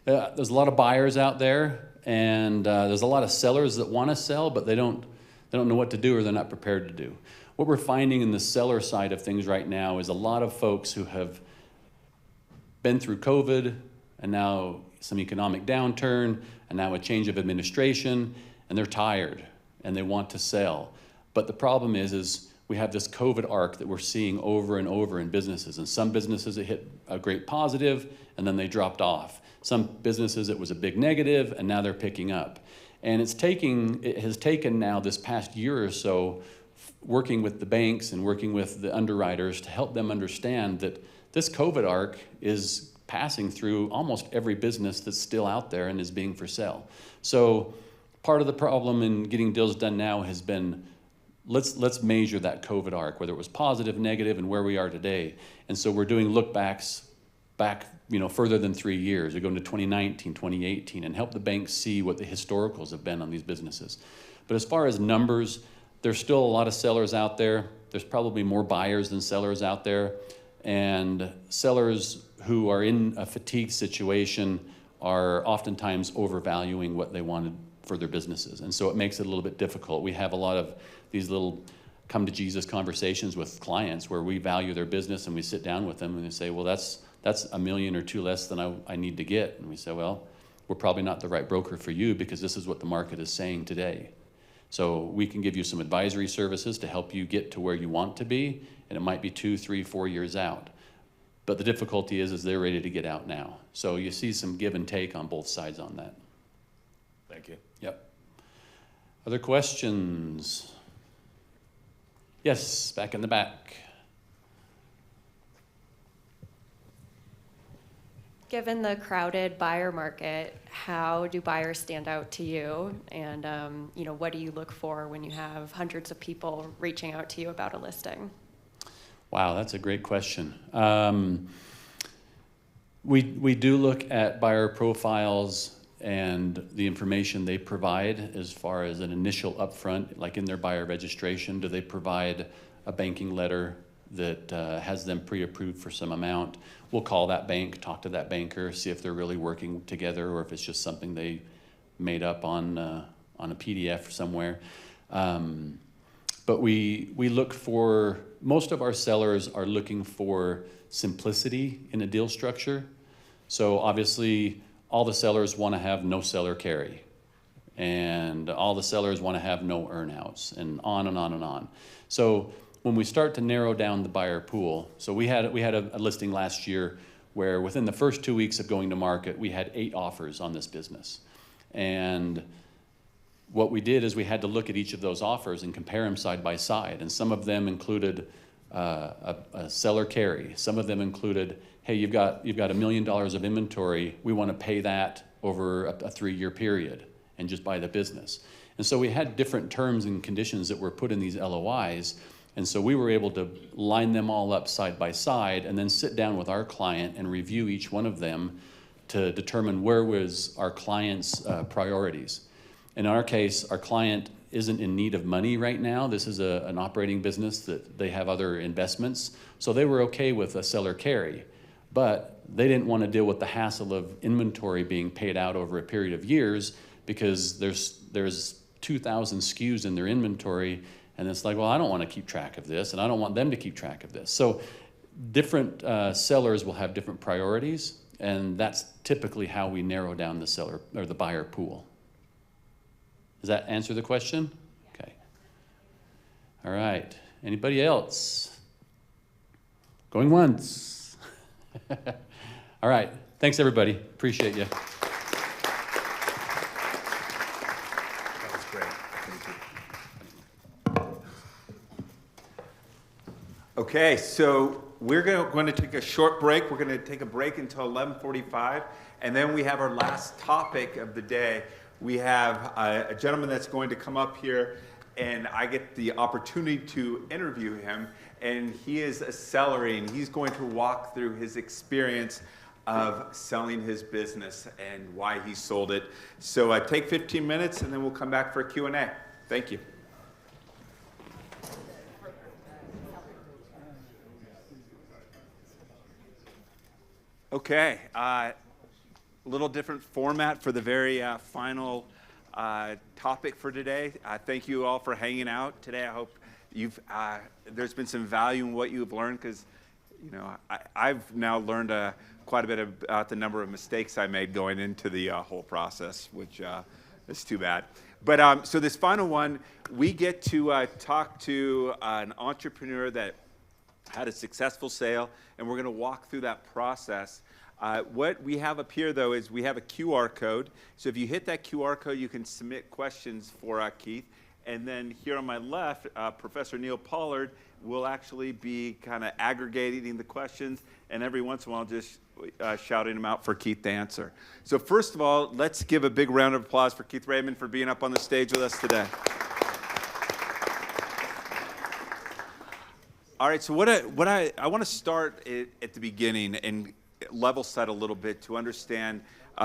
There's a lot of buyers out there, and there's a lot of sellers that want to sell, but they don't know what to do, or they're not prepared to do. What we're finding in the seller side of things right now is a lot of folks who have been through COVID, and now some economic downturn, and now a change of administration, and they're tired, and they want to sell. But the problem is we have this COVID arc that we're seeing over and over in businesses. And some businesses, it hit a great positive, and then they dropped off. Some businesses, it was a big negative, and now they're picking up. And it has taken now this past year or so, working with the banks and working with the underwriters to help them understand that this COVID arc is passing through almost every business that's still out there and is being for sale. So part of the problem in getting deals done now has been, let's measure that COVID arc, whether it was positive, negative, and where we are today. And so we're doing look backs back further than 3 years. We're going to 2019, 2018, and help the banks see what the historicals have been on these businesses. But as far as numbers, there's still a lot of sellers out there. There's probably more buyers than sellers out there. And sellers who are in a fatigue situation are oftentimes overvaluing what they wanted for their businesses. And so it makes it a little bit difficult. We have a lot of these little come to Jesus conversations with clients where we value their business and we sit down with them and they say, well, that's $1 million or $2 million less than I need to get. And we say, well, we're probably not the right broker for you because this is what the market is saying today. So we can give you some advisory services to help you get to where you want to be, and it might be 2, 3, 4 years out. But the difficulty is they're ready to get out now. So you see some give and take on both sides on that. Thank you. Yep. Other questions? Yes, back in the back. Given the crowded buyer market, how do buyers stand out to you? And what do you look for when you have hundreds of people reaching out to you about a listing? Wow, that's a great question. We do look at buyer profiles and the information they provide as far as an initial upfront, like in their buyer registration. Do they provide a banking letter that has them pre-approved for some amount? We'll call that bank, talk to that banker, see if they're really working together or if it's just something they made up on a PDF somewhere. But we look for, most of our sellers are looking for simplicity in a deal structure. So obviously all the sellers want to have no seller carry, and all the sellers want to have no earnouts, and on and on and on. So when we start to narrow down the buyer pool, so we had a listing last year where within the first 2 weeks of going to market, we had 8 offers on this business. And what we did is we had to look at each of those offers and compare them side by side. And some of them included a seller carry. Some of them included, hey, you've got $1 million of inventory. We want to pay that over a 3-year period and just buy the business. And so we had different terms and conditions that were put in these LOIs. And so we were able to line them all up side by side and then sit down with our client and review each one of them to determine where was our client's priorities. In our case, our client isn't in need of money right now. This is an operating business that they have other investments. So they were okay with a seller carry, but they didn't want to deal with the hassle of inventory being paid out over a period of years because there's 2,000 SKUs in their inventory. And it's like, well, I don't want to keep track of this, and I don't want them to keep track of this. So different sellers will have different priorities, and that's typically how we narrow down the seller or the buyer pool. Does that answer the question? Okay. All right. Anybody else? Going once. All right. Thanks, everybody. Appreciate you. Okay, so we're going to take a short break. We're going to take a break until 11:45, and then we have our last topic of the day. We have a gentleman that's going to come up here, and I get the opportunity to interview him, and he is a seller, and he's going to walk through his experience of selling his business and why he sold it. So take 15 minutes, and then we'll come back for a Q&A. Thank you. Okay, a little different format for the very final topic for today. Thank you all for hanging out today. I hope there's been some value in what you've learned, because I've now learned quite a bit about the number of mistakes I made going into the whole process, which is too bad. But so this final one, we get to talk to an entrepreneur that had a successful sale, and we're going to walk through that process. What we have up here, though, is we have a QR code. So if you hit that QR code, you can submit questions for Keith. And then here on my left, Professor Neil Pollard will actually be kind of aggregating the questions, and every once in a while just shouting them out for Keith to answer. So first of all, let's give a big round of applause for Keith Raymond for being up on the stage with us today. All right, so I want to start at the beginning and level set a little bit to understand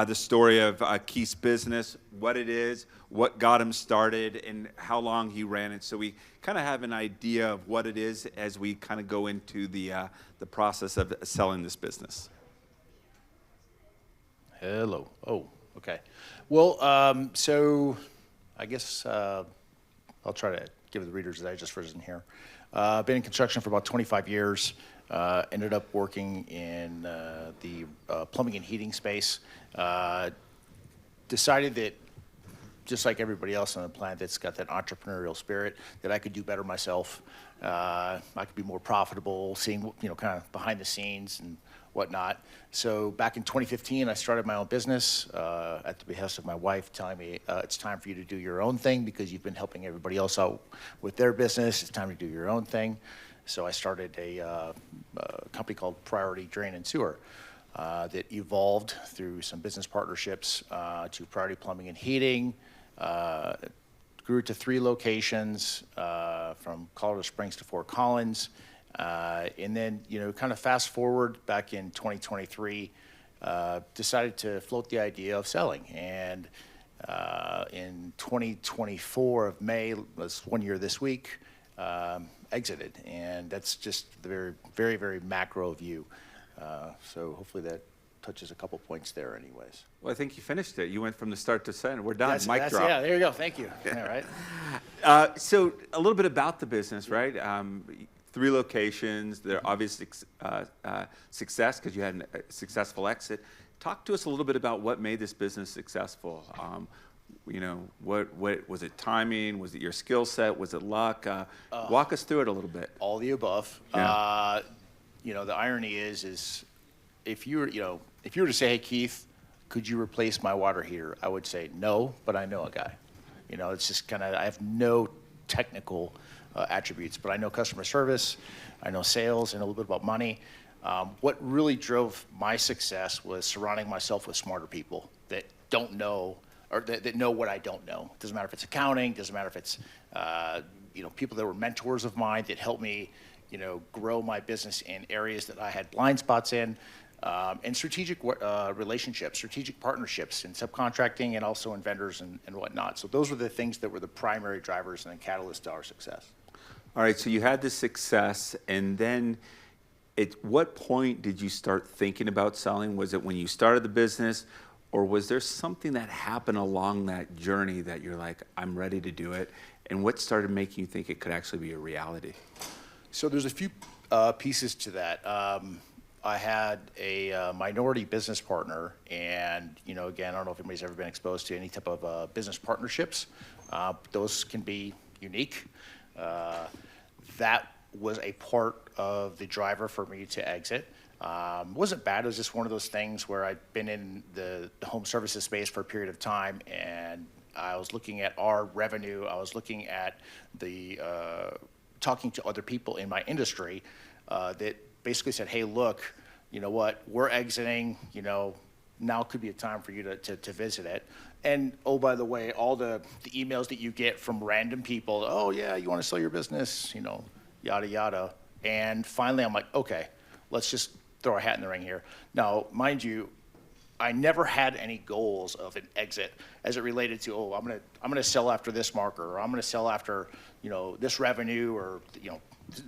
the story of Keith's business, what it is, what got him started, and how long he ran it. So we kind of have an idea of what it is as we kind of go into the process of selling this business. Hello. Oh, okay. Well, so I guess I'll try to give the Reader's Digest version here. Been in construction for about 25 years. Ended up working in the plumbing and heating space. Decided that, just like everybody else on the planet that's got that entrepreneurial spirit, that I could do better myself. I could be more profitable, seeing, kind of behind the scenes and whatnot. So back in 2015, I started my own business at the behest of my wife, telling me it's time for you to do your own thing because you've been helping everybody else out with their business. It's time to do your own thing. So I started a company called Priority Drain and Sewer that evolved through some business partnerships to Priority Plumbing and Heating. Grew to 3 locations from Colorado Springs to Fort Collins. And then, kind of fast forward back in 2023, decided to float the idea of selling. And in 2024 of May, was 1 year this week, exited. And that's just the very, very, very macro view. So hopefully that touches a couple points there anyways. Well, I think you finished it. You went from the start to end. We're done. Mic drop. Yeah, there you go. Thank you. Yeah, right. So a little bit about the business, right? 3 locations. They're obviously success because you had a successful exit. Talk to us a little bit about what made this business successful. What was it? Timing? Was it your skill set? Was it luck? Walk us through it a little bit. All the above. Yeah. The irony is if you were to say, hey, Keith, could you replace my water heater? I would say no, but I know a guy. It's just kind of, I have no technical attributes, but I know customer service, I know sales, and a little bit about money. What really drove my success was surrounding myself with smarter people that don't know, or that know what I don't know. It doesn't matter if it's accounting, doesn't matter if it's people that were mentors of mine that helped me grow my business in areas that I had blind spots in, and strategic relationships, strategic partnerships in subcontracting and also in vendors and whatnot. So those were the things that were the primary drivers and the catalyst to our success. All right, so you had this success, and then at what point did you start thinking about selling? Was it when you started the business, or was there something that happened along that journey that you're like, I'm ready to do it? And what started making you think it could actually be a reality? So there's a few pieces to that. I had a minority business partner, and again, I don't know if anybody's ever been exposed to any type of business partnerships. Those can be unique. That was a part of the driver for me to exit. Wasn't bad. It was just one of those things where I'd been in the home services space for a period of time, and I was looking at our revenue. I was looking at the talking to other people in my industry that basically said, hey, look, you know what, we're exiting, now could be a time for you to visit it. And, oh, by the way, all the emails that you get from random people, oh, yeah, you want to sell your business, yada, yada. And finally, I'm like, okay, let's just throw our hat in the ring here. Now, mind you, I never had any goals of an exit as it related to, oh, I'm gonna sell after this marker, or I'm gonna sell after, this revenue, or,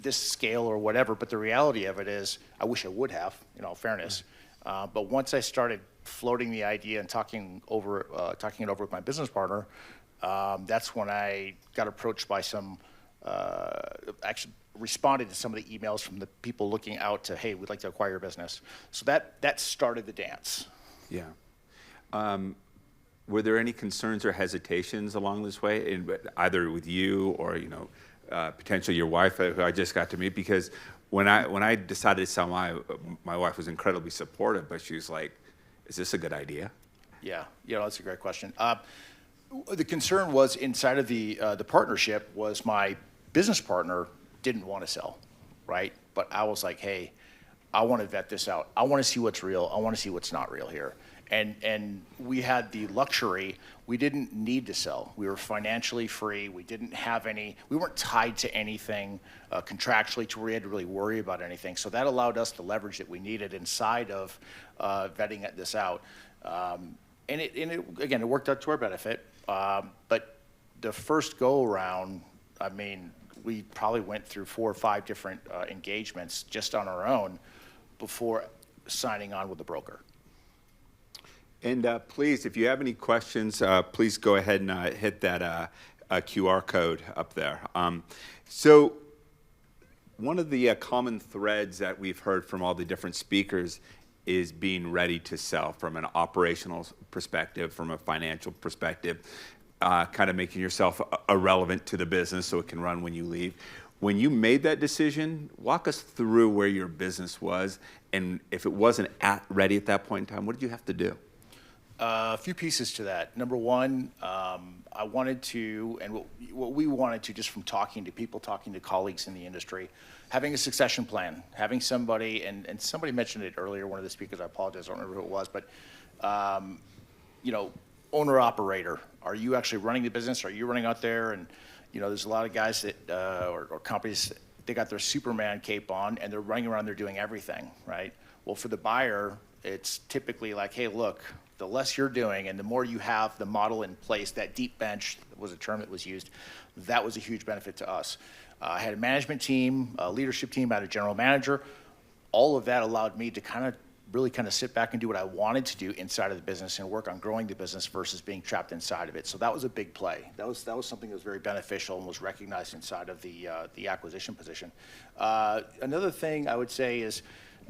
this scale or whatever. But the reality of it is, I wish I would have, in all fairness. But once I started floating the idea and talking it over with my business partner, that's when I got approached by some, actually responded to some of the emails from the people looking out to, hey, we'd like to acquire your business. So that started the dance. Yeah. Were there any concerns or hesitations along this way, either with you or potentially your wife, who I just got to meet? Because when I decided to sell my wife was incredibly supportive, but she was like, "Is this a good idea?" Yeah, that's a great question. The concern was inside of the partnership was my business partner didn't want to sell, right? But I was like, hey, I want to vet this out. I want to see what's real. I want to see what's not real here. And we had the luxury, we didn't need to sell. We were financially free. We weren't tied to anything contractually to where we had to really worry about anything. So that allowed us the leverage that we needed inside of vetting this out. And it worked out to our benefit. But the first go around, I mean, we probably went through 4 or 5 different engagements just on our own before signing on with the broker. And please, if you have any questions, please go ahead and hit that QR code up there. So one of the common threads that we've heard from all the different speakers is being ready to sell from an operational perspective, from a financial perspective, kind of making yourself irrelevant to the business so it can run when you leave. When you made that decision, walk us through where your business was, and if it wasn't ready at that point in time, what did you have to do? A few pieces to that. Number one, I wanted to, and what we wanted to, just from talking to people, talking to colleagues in the industry, having a succession plan, having somebody, and somebody mentioned it earlier, one of the speakers, I apologize, I don't remember who it was, but, owner-operator. Are you actually running the business? Are you running out there? And, there's a lot of guys that, or companies, they got their Superman cape on, and they're running around there doing everything, right? Well, for the buyer, it's typically like, hey, look, the less you're doing and the more you have the model in place, that deep bench was a term that was used, that was a huge benefit to us. I had a management team, a leadership team, I had a general manager. All of that allowed me to really sit back and do what I wanted to do inside of the business and work on growing the business versus being trapped inside of it. So that was a big play. That was something that was very beneficial and was recognized inside of the acquisition position. Another thing I would say is,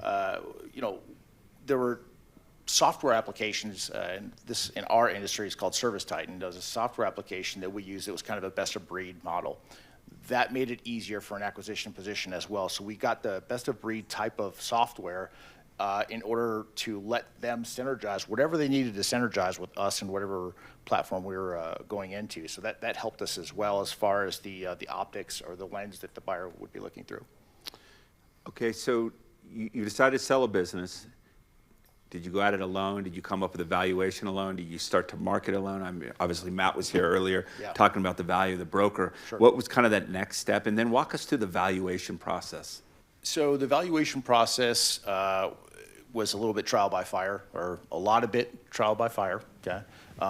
there were software applications, and this in our industry is called Service Titan. There was a software application that we used that was kind of a best of breed model. That made it easier for an acquisition position as well. So we got the best of breed type of software in order to let them synergize whatever they needed to synergize with us and whatever platform we were going into. So that helped us as well as far as the optics or the lens that the buyer would be looking through. Okay, so you decided to sell a business. Did you go at it alone? Did you come up with a valuation alone? Did you start to market alone? I mean, obviously, Matt was here earlier talking about the value of the broker. Sure. What was kind of that next step? And then walk us through the valuation process. So the valuation process was a little bit trial by fire, or a lot of it trial by fire. Okay,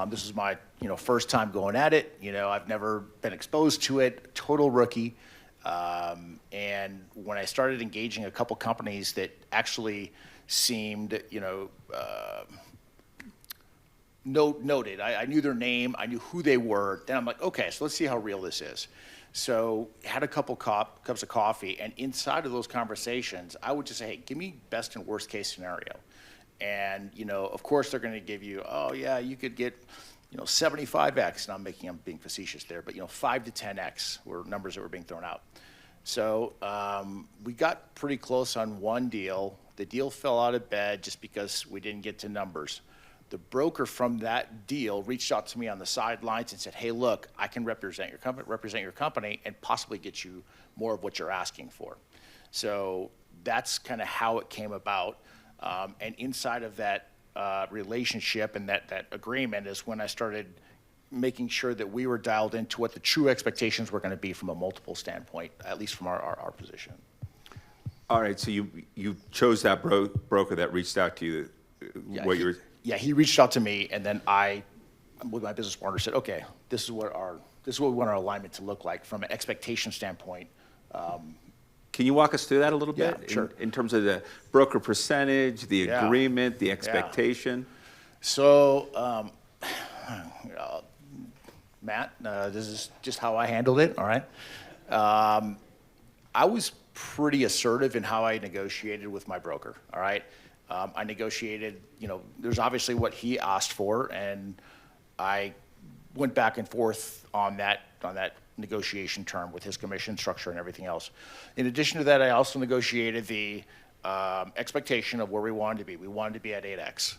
this is my first time going at it. I've never been exposed to it. Total rookie. And when I started engaging a couple companies that actually seemed, noted. I knew their name. I knew who they were. Then I'm like, okay, so let's see how real this is. So had a couple cups of coffee, and inside of those conversations, I would just say, hey, give me best and worst case scenario. And, of course, they're going to give you, oh, yeah, you could get, 75x, and I'm being facetious there, but, 5 to 10x were numbers that were being thrown out. So we got pretty close on one deal. The deal fell out of bed just because we didn't get to numbers. The broker from that deal reached out to me on the sidelines and said, hey, look, I can represent your company and possibly get you more of what you're asking for. So that's kind of how it came about. And inside of that relationship and that agreement is when I started making sure that we were dialed into what the true expectations were going to be from a multiple standpoint, at least from our position. All right, so you chose that broker that reached out to you. Yeah, he reached out to me, and then I, with my business partner, said, okay, this is what we want our alignment to look like from an expectation standpoint. Can you walk us through that a little bit? Yeah, sure. In terms of the broker percentage, the agreement, the expectation? So, Matt, this is just how I handled it, all right? I was pretty assertive in how I negotiated with my broker, all right? I negotiated, there's obviously what he asked for, and I went back and forth on that negotiation term with his commission structure and everything else. In addition to that, I also negotiated the expectation of where we wanted to be. We wanted to be at 8x.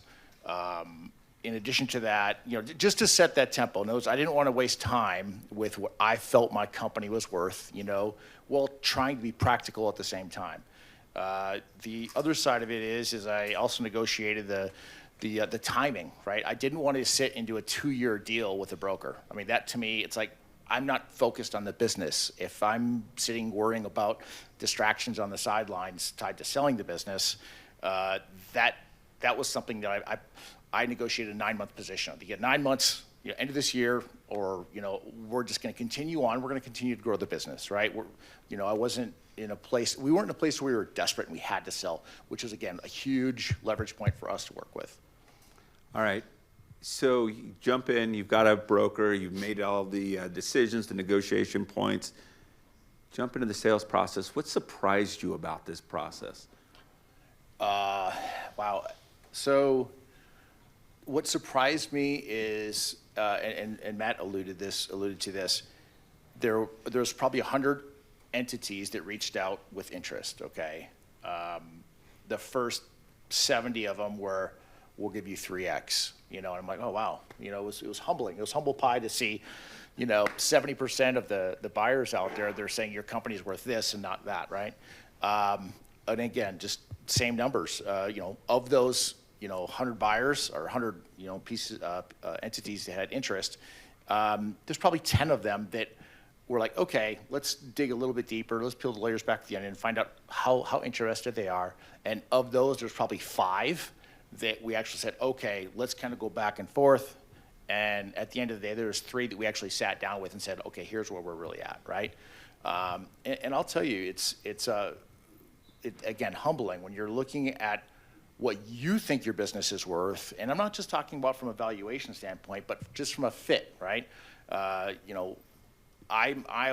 In addition to that, just to set that tempo, notice I didn't want to waste time with what I felt my company was worth, while trying to be practical at the same time. The other side of it is I also negotiated the timing, right? I didn't want to sit into a 2-year deal with a broker. I mean, that to me, it's like, I'm not focused on the business. If I'm sitting worrying about distractions on the sidelines tied to selling the business, that was something that I negotiated a 9-month position. You get 9 months, end of this year, or we're just going to continue on. We're going to continue to grow the business, right? I wasn't in a place. We weren't in a place where we were desperate and we had to sell, which is again a huge leverage point for us to work with. All right. So you jump in. You've got a broker. You've made all the decisions, the negotiation points. Jump into the sales process. What surprised you about this process? Wow. So what surprised me is, and Matt alluded to this, there's probably 100 entities that reached out with interest, okay? The first 70 of them were, we'll give you 3x, and I'm like, oh, wow. It was humbling. It was humble pie to see, 70% of the buyers out there, they're saying your company's worth this and not that, right? And again, just same numbers, of those, 100 buyers or 100, pieces, entities that had interest, there's probably 10 of them that were like, okay, let's dig a little bit deeper. Let's peel the layers back to the onion and find out how interested they are. And of those, there's probably 5 that we actually said, okay, let's kind of go back and forth. And at the end of the day, there's 3 that we actually sat down with and said, okay, here's where we're really at, right? And I'll tell you, it's again, humbling when you're looking at what you think your business is worth. And I'm not just talking about from a valuation standpoint, but just from a fit, right? I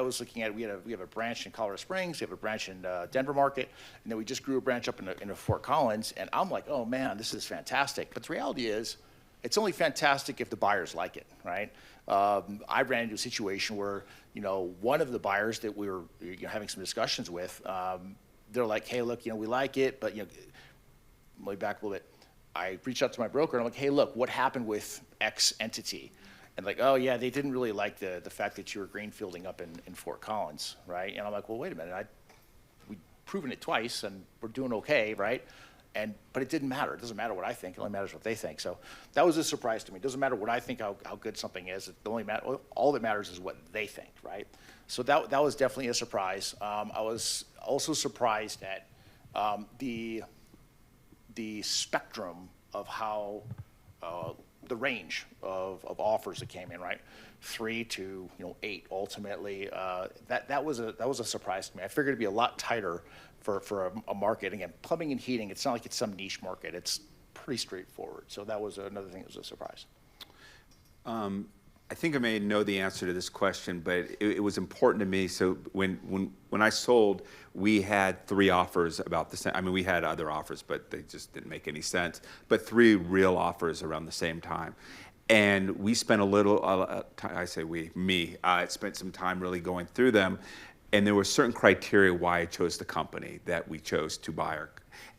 was looking at, we have a branch in Colorado Springs, we have a branch in Denver market, and then we just grew a branch up in Fort Collins, and I'm like, oh man, this is fantastic. But the reality is, it's only fantastic if the buyers like it, right? I ran into a situation where, one of the buyers that we were having some discussions with, they're like, hey, look, we like it, but way back a little bit, I reached out to my broker, and I'm like, hey, look, what happened with X entity? And like, oh yeah, they didn't really like the fact that you were greenfielding up in Fort Collins, right? And I'm like, well, wait a minute, we've proven it twice, and we're doing okay, right? But it didn't matter. It doesn't matter what I think. It only matters what they think. So that was a surprise to me. It doesn't matter what I think how good something is. All that matters is what they think, right? So that was definitely a surprise. I was also surprised at the spectrum of how the range of offers that came in, right? 3 to 8 ultimately. That was a surprise to me. I figured it'd be a lot tighter for a market. Again, plumbing and heating, it's not like it's some niche market. It's pretty straightforward. So that was another thing that was a surprise. I think I may know the answer to this question, but it was important to me. So when I sold, we had 3 offers about the same. I mean, we had other offers, but they just didn't make any sense. But 3 real offers around the same time. And we spent a little, I say we, me, I spent some time really going through them. And there were certain criteria why I chose the company that we chose to buy.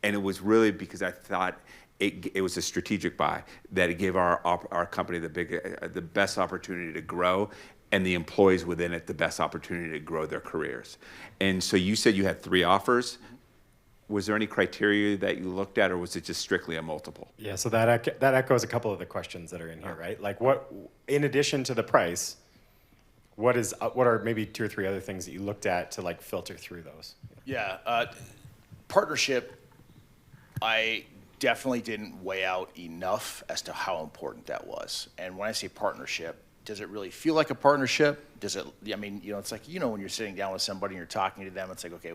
And it was really because I thought it was a strategic buy, that it gave our company the best opportunity to grow, and the employees within it the best opportunity to grow their careers. And so you said you had 3 offers. Was there any criteria that you looked at, or was it just strictly a multiple? Yeah, so that echoes a couple of the questions that are in here, right? Like, what, in addition to the price, what are maybe 2 or 3 other things that you looked at to like filter through those? Yeah, partnership, I definitely didn't weigh out enough as to how important that was. And when I say partnership, does it really feel like a partnership? Does it, I mean, it's like, when you're sitting down with somebody and you're talking to them, it's like, okay,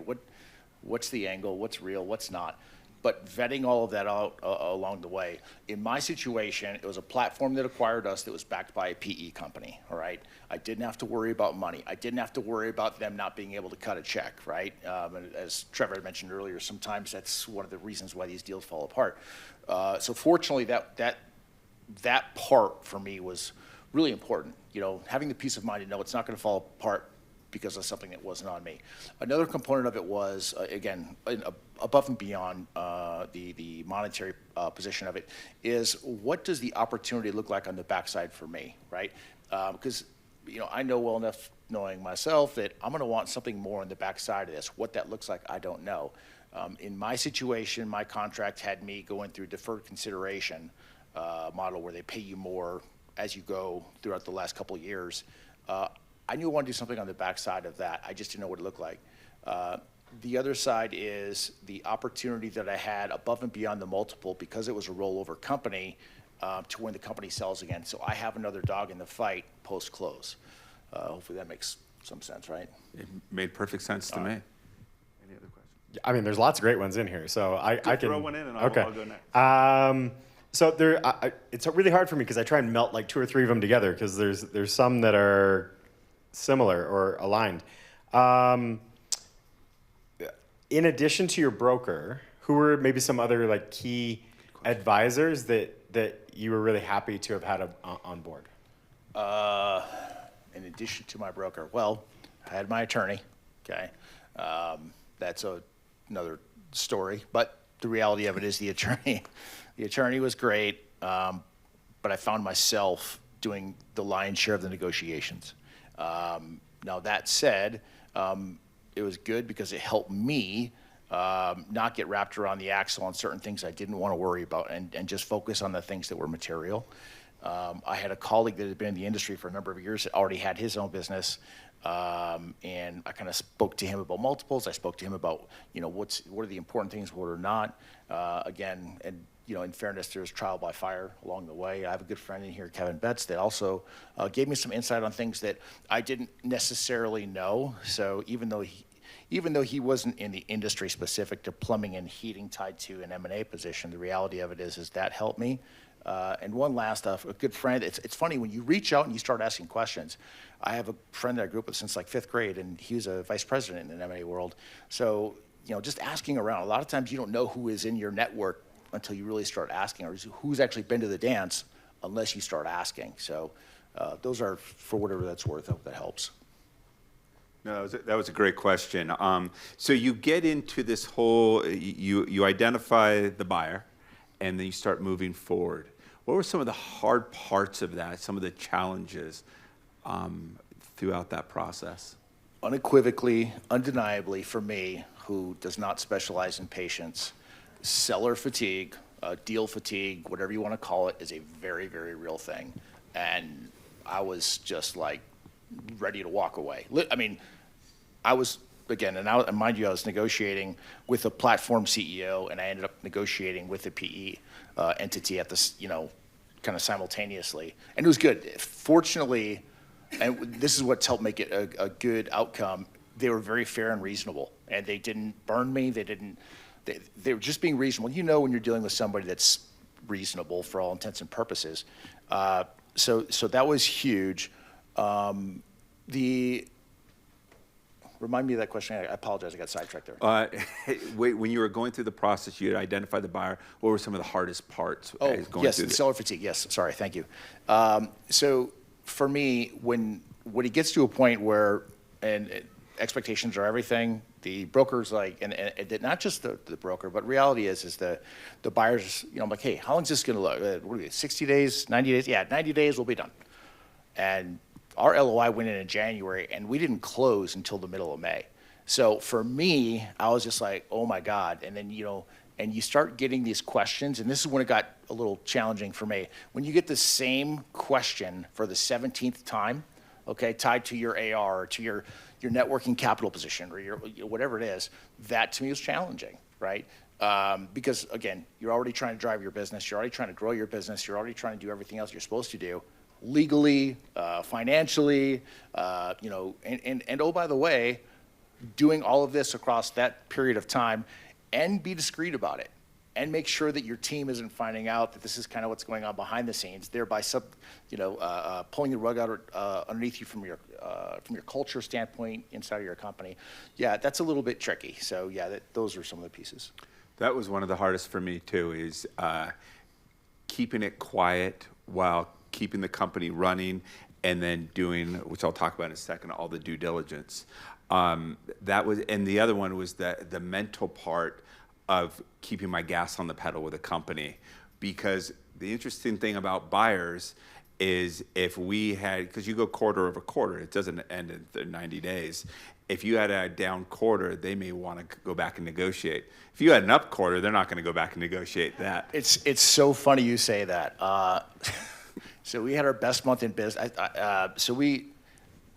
what's the angle? What's real? What's not? But vetting all of that out along the way. In my situation, it was a platform that acquired us that was backed by a PE company, all right? I didn't have to worry about money. I didn't have to worry about them not being able to cut a check, right? And as Trevor had mentioned earlier, sometimes that's one of the reasons why these deals fall apart. So fortunately, that part for me was really important. Having the peace of mind to know it's not going to fall apart because of something that wasn't on me. Another component of it was, again, above and beyond the monetary position of it, is what does the opportunity look like on the backside for me, right? Because I know well enough, knowing myself, that I'm going to want something more on the backside of this. What that looks like, I don't know. In my situation, my contract had me going through deferred consideration model where they pay you more as you go throughout the last couple of years. I knew I wanted to do something on the backside of that. I just didn't know what it looked like. The other side is the opportunity that I had above and beyond the multiple, because it was a rollover company, to when the company sells again. So I have another dog in the fight post-close. Hopefully that makes some sense, right? It made perfect sense to me. Any other questions? I mean, there's lots of great ones in here, so I can throw one in and I'll go next. So it's really hard for me because I try and melt like 2 or 3 of them together because there's some that are similar or aligned. In addition to your broker, who were maybe some other like key advisors that you were really happy to have had on board? In addition to my broker, well, I had my attorney. Okay, that's another story. But the reality of it is the attorney was great, but I found myself doing the lion's share of the negotiations. Now that said, it was good because it helped me not get wrapped around the axle on certain things I didn't want to worry about and just focus on the things that were material. I had a colleague that had been in the industry for a number of years that already had his own business, and I kind of spoke to him about multiples. I spoke to him about, what are the important things, what are not. Again, and in fairness, there's trial by fire along the way. I have a good friend in here, Kevin Betts, that also gave me some insight on things that I didn't necessarily know. So even though he wasn't in the industry specific to plumbing and heating tied to an M&A position, the reality of it is that helped me. And one last, a good friend, it's funny, when you reach out and you start asking questions. I have a friend that I grew up with since like 5th grade, and he was a vice president in the M&A world. So, just asking around. A lot of times you don't know who is in your network until you really start asking, or who's actually been to the dance unless you start asking. So those are, for whatever that's worth, I hope that helps. No, that was a great question. So you get into this whole, you identify the buyer, and then you start moving forward. What were some of the hard parts of that, some of the challenges throughout that process? Unequivocally, undeniably, for me, who does not specialize in patience, seller fatigue, deal fatigue, whatever you want to call it, is a very, very real thing. And I was just like ready to walk away. I mean, I was, again, and mind you, I was negotiating with a platform CEO, and I ended up negotiating with a PE entity at this, kind of simultaneously. And it was good. Fortunately, and this is what's helped make it a good outcome, they were very fair and reasonable. And they didn't burn me. They were just being reasonable. When you're dealing with somebody that's reasonable for all intents and purposes. So that was huge. Remind me of that question. I apologize, I got sidetracked there. When you were going through the process, you had identified the buyer. What were some of the hardest parts? Seller fatigue. Yes, sorry, thank you. So for me, when it gets to a point where, and expectations are everything, the broker's like, and not just the broker, but reality is the buyers, I'm like, hey, how long is this going to look? What are we, 60 days, 90 days? Yeah, 90 days, we'll be done. And our LOI went in January, and we didn't close until the middle of May. So for me, I was just like, oh my God. And then, and you start getting these questions, and this is when it got a little challenging for me. When you get the same question for the 17th time, okay, tied to your AR, or to your net working capital position, or your whatever it is, that to me was challenging, right? Because again, you're already trying to drive your business, you're already trying to grow your business, you're already trying to do everything else you're supposed to do, legally, financially, and oh, by the way, doing all of this across that period of time, and be discreet about it, and make sure that your team isn't finding out that this is kind of what's going on behind the scenes, thereby pulling the rug out underneath you from your culture standpoint inside of your company. Yeah, that's a little bit tricky. So yeah, those are some of the pieces. That was one of the hardest for me too, is keeping it quiet while keeping the company running, and then doing, which I'll talk about in a second, all the due diligence. That was, and the other one was the mental part of keeping my gas on the pedal with a company, because the interesting thing about buyers is if we had, because you go quarter over quarter, it doesn't end in 90 days. If you had a down quarter, they may want to go back and negotiate. If you had an up quarter, they're not going to go back and negotiate that. It's so funny you say that. So we had our best month in business. So we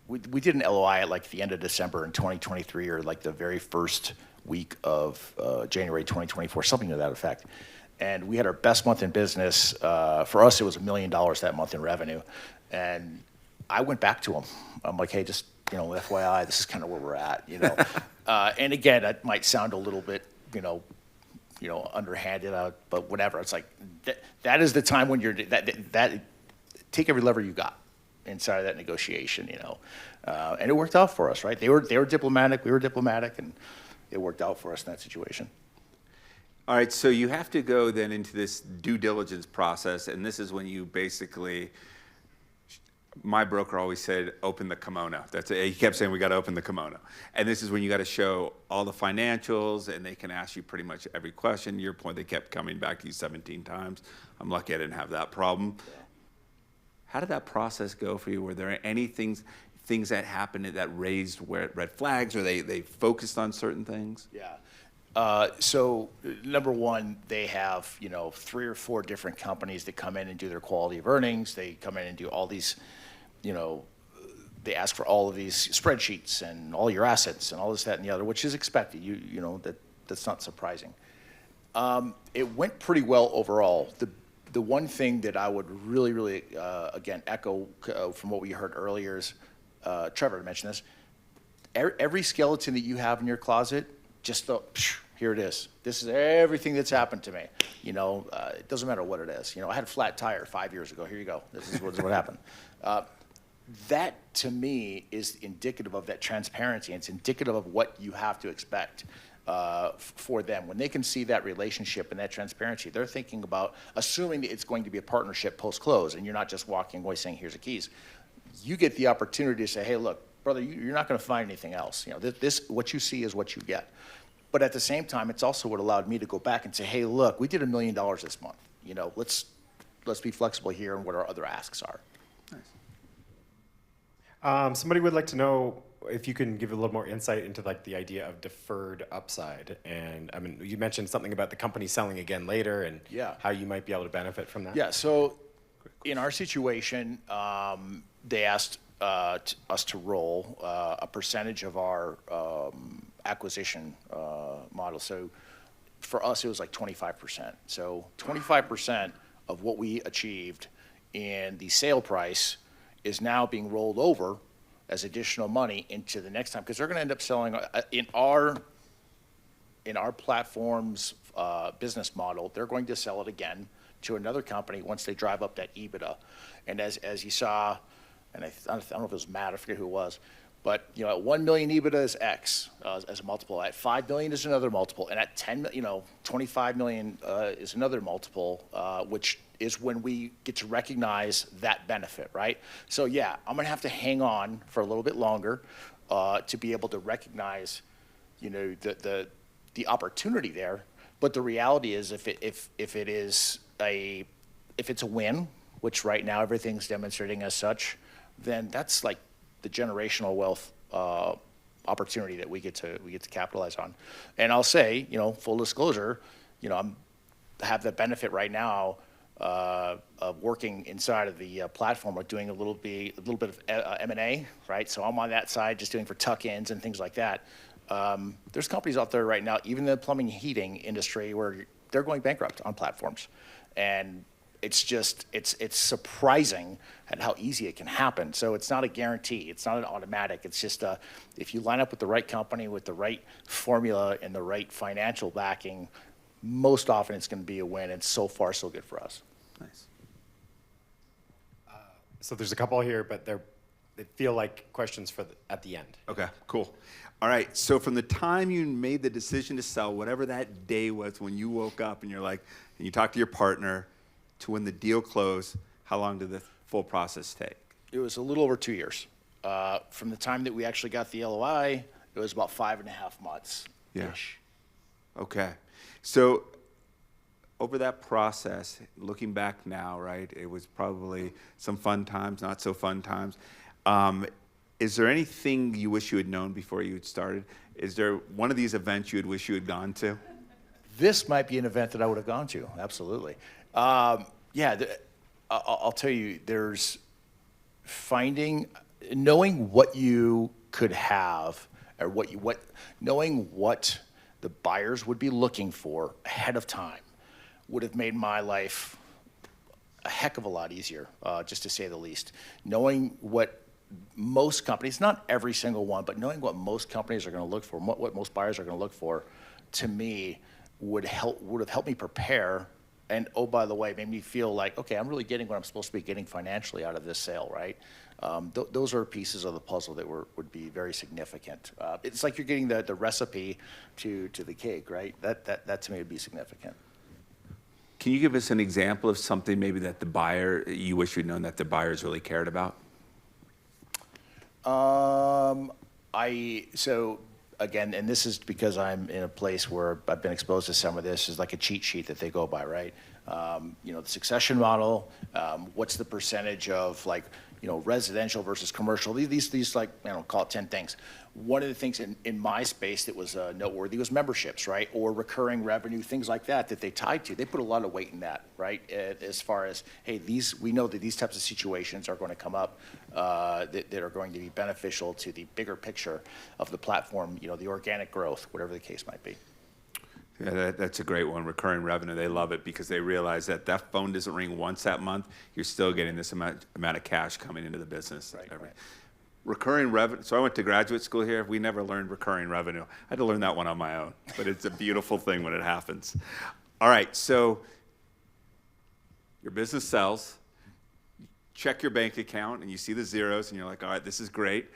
did an LOI at like the end of December in 2023, or like the very first week of January 2024, something to that effect. And we had our best month in business. For us, it was $1 million that month in revenue. And I went back to them. I'm like, hey, just, FYI, this is kind of where we're at, And again, that might sound a little bit, underhanded, but whatever. It's like, that is the time when you're, that take every lever you got inside of that negotiation, And it worked out for us, right? They were diplomatic, we were diplomatic, and it worked out for us in that situation. All right, so you have to go then into this due diligence process, and this is when you basically, my broker always said, open the kimono. He kept saying, we got to open the kimono. And this is when you got to show all the financials, and they can ask you pretty much every question. Your point, they kept coming back to you 17 times. I'm lucky I didn't have that problem. How did that process go for you? Were there any things that happened that raised red flags, or they focused on certain things? Yeah. So number one, they have, 3 or 4 different companies that come in and do their quality of earnings. They come in and do all these, they ask for all of these spreadsheets and all your assets and all this, that, and the other, which is expected. That's not surprising. It went pretty well overall. The one thing that I would really, again, echo from what we heard earlier is, Trevor mentioned this, every skeleton that you have in your closet, just here it is. This is everything that's happened to me. It doesn't matter what it is. I had a flat tire 5 years ago. Here you go. This is what happened. That, to me, is indicative of that transparency. It's indicative of what you have to expect for them. When they can see that relationship and that transparency, they're thinking about assuming that it's going to be a partnership post-close, and you're not just walking away saying, here's the keys. You get the opportunity to say, hey, look, brother, you're not going to find anything else. This what you see is what you get. But at the same time, it's also what allowed me to go back and say, hey, look, we did $1 million this month. Let's be flexible here and what our other asks are. Nice. Somebody would like to know if you can give a little more insight into like the idea of deferred upside. And I mean, you mentioned something about the company selling again later, and how you might be able to benefit from that. Yeah. So in our situation, they asked us to roll a percentage of our acquisition model. So for us, it was like 25%. So 25% of what we achieved in the sale price is now being rolled over as additional money into the next time, because they're going to end up selling in our platform's business model. They're going to sell it again to another company once they drive up that EBITDA. And as you saw, and I don't know if it was Matt, I forget who it was, but at 1 million EBITDA is X as a multiple. At 5 million is another multiple, and at 25 million is another multiple, which is when we get to recognize that benefit, right? So yeah, I'm gonna have to hang on for a little bit longer to be able to recognize, the opportunity there. But the reality is, if it's a win, which right now everything's demonstrating as such, then that's like the generational wealth opportunity that we get to capitalize on. And I'll say, full disclosure, I have the benefit right now of working inside of the platform, of doing a little bit of M&A, right? So I'm on that side, just doing for tuck-ins and things like that. There's companies out there right now, even the plumbing and heating industry, where they're going bankrupt on platforms, and it's surprising at how easy it can happen. So it's not a guarantee. It's not an automatic. It's just if you line up with the right company, with the right formula and the right financial backing, most often it's going to be a win. And so far, so good for us. Nice. So there's a couple here, but they feel like questions at the end. Okay, cool. All right, so from the time you made the decision to sell, whatever that day was when you woke up and and you talked to your partner, to when the deal closed, how long did the full process take? It was a little over 2 years. From the time that we actually got the LOI, it was about 5.5 months. Yeah. Okay. So over that process, looking back now, right, it was probably some fun times, not so fun times. Is there anything you wish you had known before you had started? Is there one of these events you would wish you had gone to? This might be an event that I would have gone to, absolutely. I'll tell you, there's knowing what you could have, or knowing what the buyers would be looking for ahead of time would have made my life a heck of a lot easier, just to say the least. Knowing what most companies, not every single one, but knowing what most companies are going to look for, what most buyers are going to look for, to me would have helped me prepare. And oh, by the way, made me feel like, okay, I'm really getting what I'm supposed to be getting financially out of this sale, right? Those are pieces of the puzzle that would be very significant. It's like you're getting the recipe to the cake, right? That to me would be significant. Can you give us an example of something maybe that the buyer, you wish you'd known that the buyers really cared about? So again, and this is because I'm in a place where I've been exposed to some of this, is like a cheat sheet that they go by, right? The succession model, what's the percentage of residential versus commercial, these like, call it 10 things. One of the things in my space that was noteworthy was memberships, right? Or recurring revenue, things like that they tied to. They put a lot of weight in that, right? As far as, hey, we know that these types of situations are going to come up that are going to be beneficial to the bigger picture of the platform, the organic growth, whatever the case might be. Yeah, that's a great one. Recurring revenue, they love it because they realize that phone doesn't ring once that month. You're still getting this amount of cash coming into the business. Right. Recurring revenue. So I went to graduate school here. We never learned recurring revenue. I had to learn that one on my own, but it's a beautiful thing when it happens. All right, so your business sells. Check your bank account and you see the zeros and you're like, all right, this is great.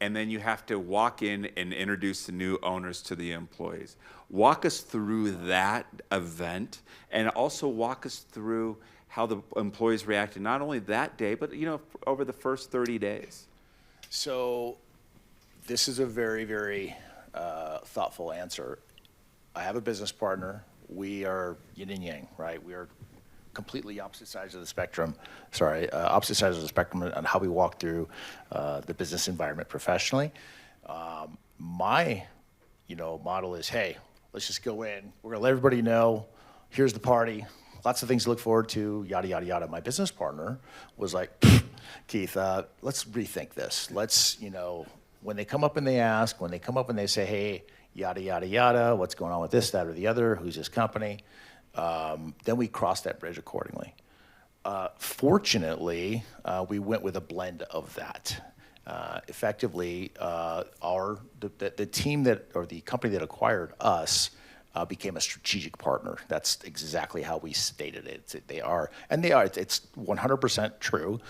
And then you have to walk in and introduce the new owners to the employees. Walk us through that event, and also walk us through how the employees reacted, not only that day, but over the first 30 days. So this is a very, very thoughtful answer. I have a business partner. We are yin and yang, right? We are completely opposite sides of the spectrum. Opposite sides of the spectrum on how we walk through the business environment professionally. My, model is, hey, let's just go in. We're gonna let everybody know. Here's the party. Lots of things to look forward to. Yada yada yada. My business partner was like, Keith, let's rethink this. Let's, when they come up and they ask, when they come up and they say, hey, yada yada yada, what's going on with this, that, or the other? Who's this company? Then we cross that bridge accordingly. Fortunately, we went with a blend of that. Effectively, the team or the company that acquired us became a strategic partner. That's exactly how we stated it. They are. It's 100% true.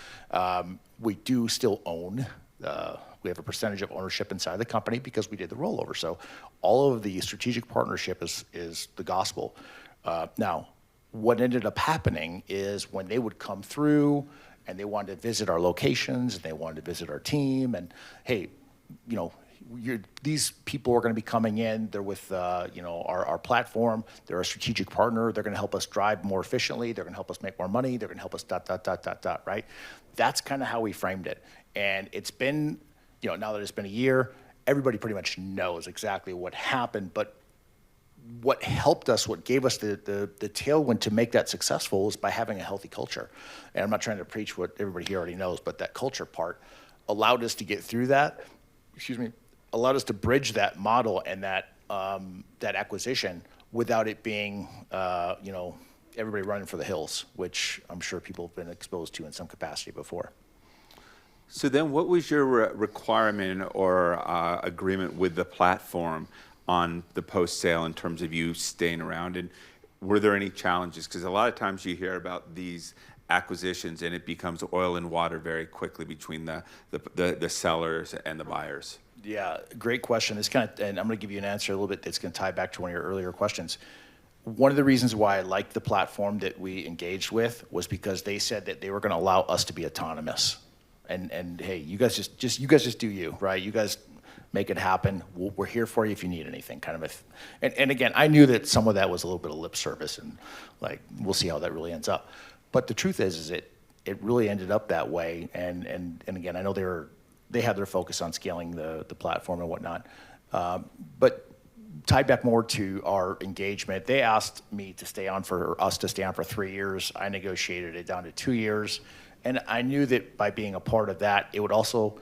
We do still own. We have a percentage of ownership inside the company because we did the rollover. So all of the strategic partnership is the gospel. Now, what ended up happening is when they would come through and they wanted to visit our locations and they wanted to visit our team and, hey, these people are going to be coming in. They're with, our platform. They're a strategic partner. They're going to help us drive more efficiently. They're going to help us make more money. They're going to help us ... right? That's kind of how we framed it. And it's been, now that it's been a year, everybody pretty much knows exactly what happened. But what helped us, what gave us the tailwind to make that successful was by having a healthy culture. And I'm not trying to preach what everybody here already knows, but that culture part allowed us to get through that, allowed us to bridge that model and that acquisition without it being, everybody running for the hills, which I'm sure people have been exposed to in some capacity before. So then what was your requirement or agreement with the platform on the post-sale in terms of you staying around? And were there any challenges? Because a lot of times you hear about these acquisitions and it becomes oil and water very quickly between the sellers and the buyers. Yeah, great question. And I'm going to give you an answer a little bit that's going to tie back to one of your earlier questions. One of the reasons why I liked the platform that we engaged with was because they said that they were going to allow us to be autonomous. and hey, you guys just do you, right? You guys make it happen. We're here for you if you need anything, kind of. And again, I knew that some of that was a little bit of lip service, and like we'll see how that really ends up. But the truth is it really ended up that way. And again, I know they had their focus on scaling the platform and whatnot. But tied back more to our engagement, they asked me to stay on for 3 years. I negotiated it down to 2 years, and I knew that by being a part of that, it would also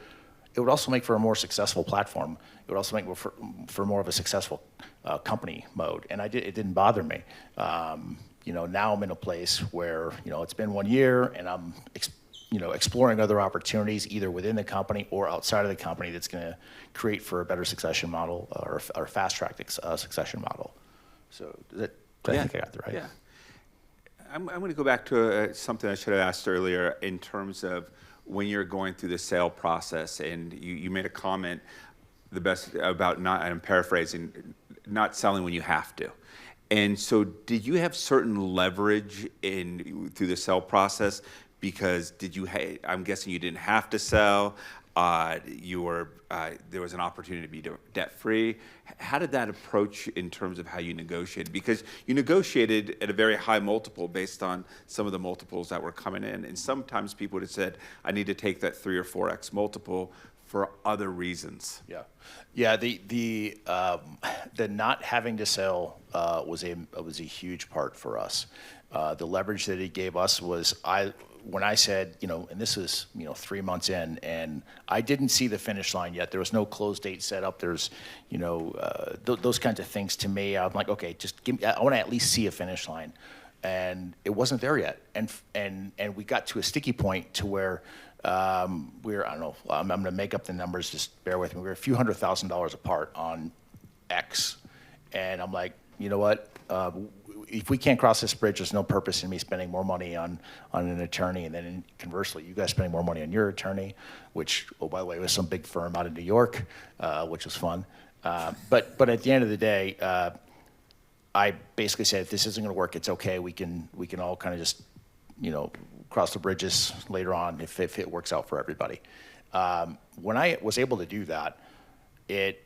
make for a more successful platform. It would also make for more of a successful company mode, and it didn't bother me. Now I'm in a place where it's been 1 year, and I'm exploring other opportunities either within the company or outside of the company that's going to create for a better succession model or fast-track succession model. So I think I got that right. Yeah. I'm going to go back to something I should have asked earlier in terms of when you're going through the sale process, and you made a comment about not, I'm paraphrasing, not selling when you have to. And so did you have certain leverage through the sale process? Because I'm guessing you didn't have to sell. There was an opportunity to be debt-free. How did that approach in terms of how you negotiated? Because you negotiated at a very high multiple based on some of the multiples that were coming in. And sometimes people would have said, I need to take that 3 or 4x multiple for other reasons. Yeah. The not having to sell was a huge part for us. The leverage that it gave us was when I said, and this is 3 months in, and I didn't see the finish line yet. There was no close date set up. There's those kinds of things to me. I'm like, okay, just give me. I want to at least see a finish line, and it wasn't there yet. And we got to a sticky point to where. I don't know, I'm going to make up the numbers, just bear with me. We're a few $100,000 apart on X. And I'm like, you know what? If we can't cross this bridge, there's no purpose in me spending more money on an attorney. And then conversely, you guys spending more money on your attorney, which, oh, by the way, was some big firm out of New York, which was fun. But at the end of the day, I basically said, if this isn't going to work, it's okay. We can all kind of just, cross the bridges later on if it works out for everybody. When I was able to do that, it,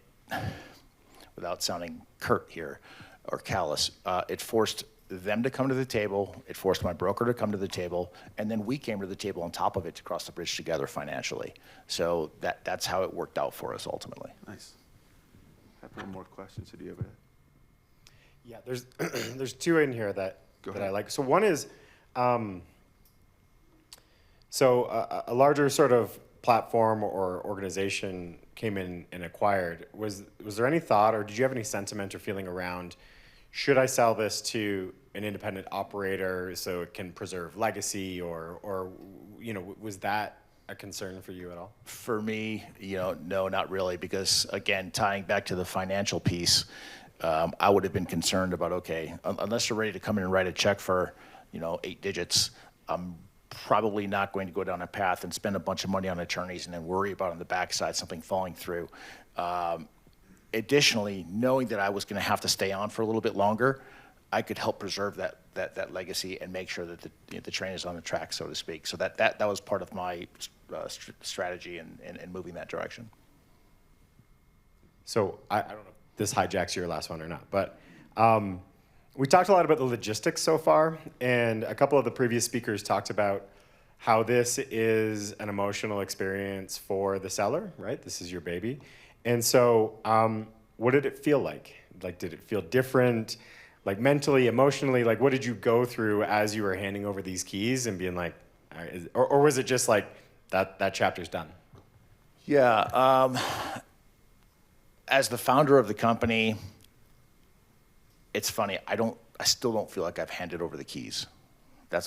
without sounding curt here or callous, it forced them to come to the table, it forced my broker to come to the table, and then we came to the table on top of it to cross the bridge together financially. So that's how it worked out for us ultimately. Nice. I have one more question, so do you have it? Yeah, there's 2 in here that I like. So one is, a larger sort of platform or organization came in and acquired. Was there any thought, or did you have any sentiment or feeling around, should I sell this to an independent operator so it can preserve legacy, or was that a concern for you at all? For me, no, not really, because again, tying back to the financial piece, I would have been concerned about, okay, unless you're ready to come in and write a check for, 8 digits, I'm probably not going to go down a path and spend a bunch of money on attorneys and then worry about on the backside something falling through. Additionally, knowing that I was going to have to stay on for a little bit longer, I could help preserve that legacy and make sure that the train is on the track, so to speak. So that was part of my strategy in moving that direction. So I don't know if this hijacks your last one or not, but we talked a lot about the logistics so far, and a couple of the previous speakers talked about how this is an emotional experience for the seller, right? This is your baby. And so what did it feel like? Like, did it feel different? Like mentally, emotionally, like what did you go through as you were handing over these keys and being like, or was it just like that chapter's done? Yeah, as the founder of the company, it's funny, I still don't feel like I've handed over the keys. I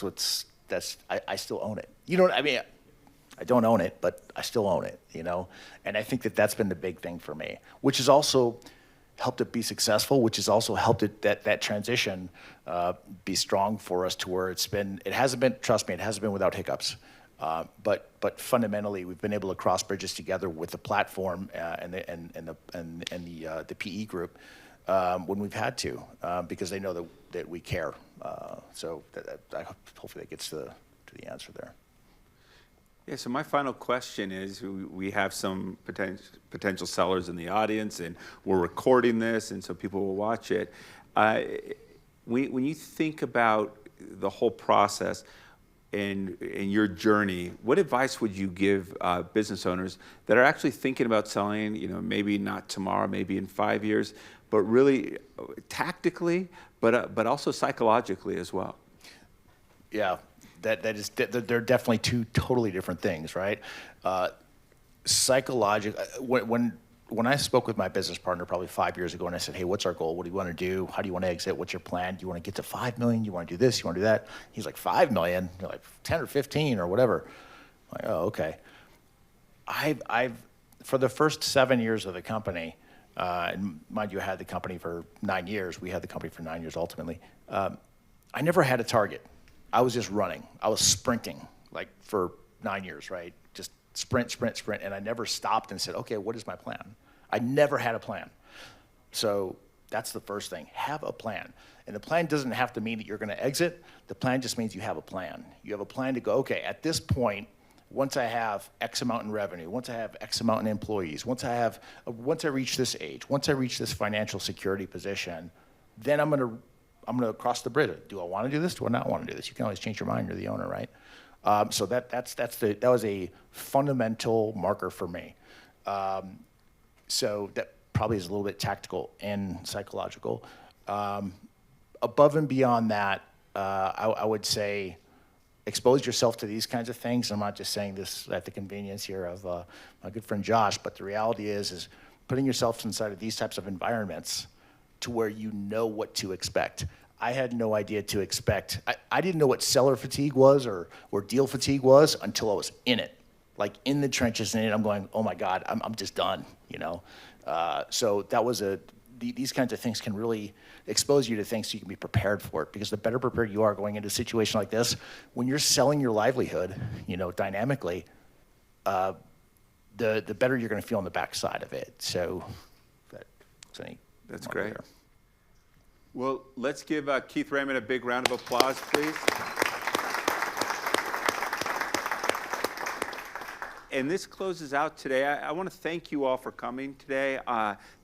still own it. You know what I mean? I don't own it, but I still own it, And I think that's been the big thing for me, which has also helped it be successful, which has also helped it that transition be strong for us to where it hasn't been, trust me, it hasn't been without hiccups. But fundamentally, we've been able to cross bridges together with the platform and the PE group when we've had to, because they know that we care. So hopefully that gets to the answer there. Yeah, so my final question is, we have some potential sellers in the audience, and we're recording this, and so people will watch it. When you think about the whole process and your journey, what advice would you give business owners that are actually thinking about selling, maybe not tomorrow, maybe in 5 years, but really tactically, but also psychologically as well? Yeah, they're definitely two totally different things, right? When I spoke with my business partner probably 5 years ago, and I said, hey, what's our goal? What do you want to do? How do you want to exit? What's your plan? Do you want to get to 5 million? You want to do this? You want to do that? He's like, 5 million? You're like 10 or 15 or whatever. I'm like, oh, okay. I've for the first 7 years of the company, and mind you, I had the company for 9 years. We had the company for 9 years ultimately. I never had a target. I was just running. I was sprinting like for 9 years, right? Just sprint, sprint, sprint. And I never stopped and said, okay, what is my plan? I never had a plan. So that's the first thing. Have a plan. And the plan doesn't have to mean that you're going to exit. The plan just means you have a plan. You have a plan to go, okay, at this point, once I have X amount in revenue, once I have X amount in employees, once I reach this age, once I reach this financial security position, then I'm going to cross the bridge. Do I want to do this? Do I not want to do this? You can always change your mind. You're the owner, right? So that was a fundamental marker for me. So that probably is a little bit tactical and psychological. Above and beyond that, I would say expose yourself to these kinds of things. I'm not just saying this at the convenience here of my good friend Josh, but the reality is putting yourself inside of these types of environments to where you know what to expect. I had no idea to expect. I didn't know what seller fatigue was or deal fatigue was until I was in it, like in the trenches in it. I'm going, oh my God, I'm just done, So that was these kinds of things can really expose you to things so you can be prepared for it, because the better prepared you are going into a situation like this, when you're selling your livelihood, dynamically, the better you're going to feel on the backside of it. So that's great. There. Well, let's give Keith Raymond a big round of applause, please. And this closes out today. I want to thank you all for coming today.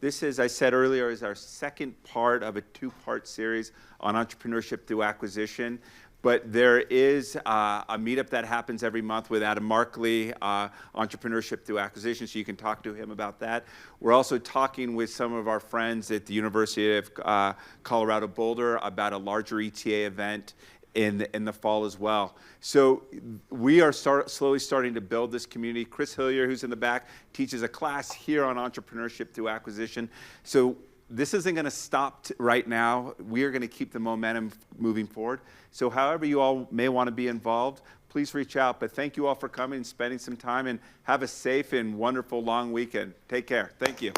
This, as I said earlier, is our second part of a two-part series on entrepreneurship through acquisition. But there is a meetup that happens every month with Adam Markley, Entrepreneurship Through Acquisition, so you can talk to him about that. We're also talking with some of our friends at the University of Colorado Boulder about a larger ETA event in the fall as well. So we are slowly starting to build this community. Chris Hillier, who's in the back, teaches a class here on Entrepreneurship Through Acquisition. So this isn't going to stop right now. We are going to keep the momentum moving forward. So however you all may want to be involved, please reach out. But thank you all for coming and spending some time, and have a safe and wonderful long weekend. Take care. Thank you.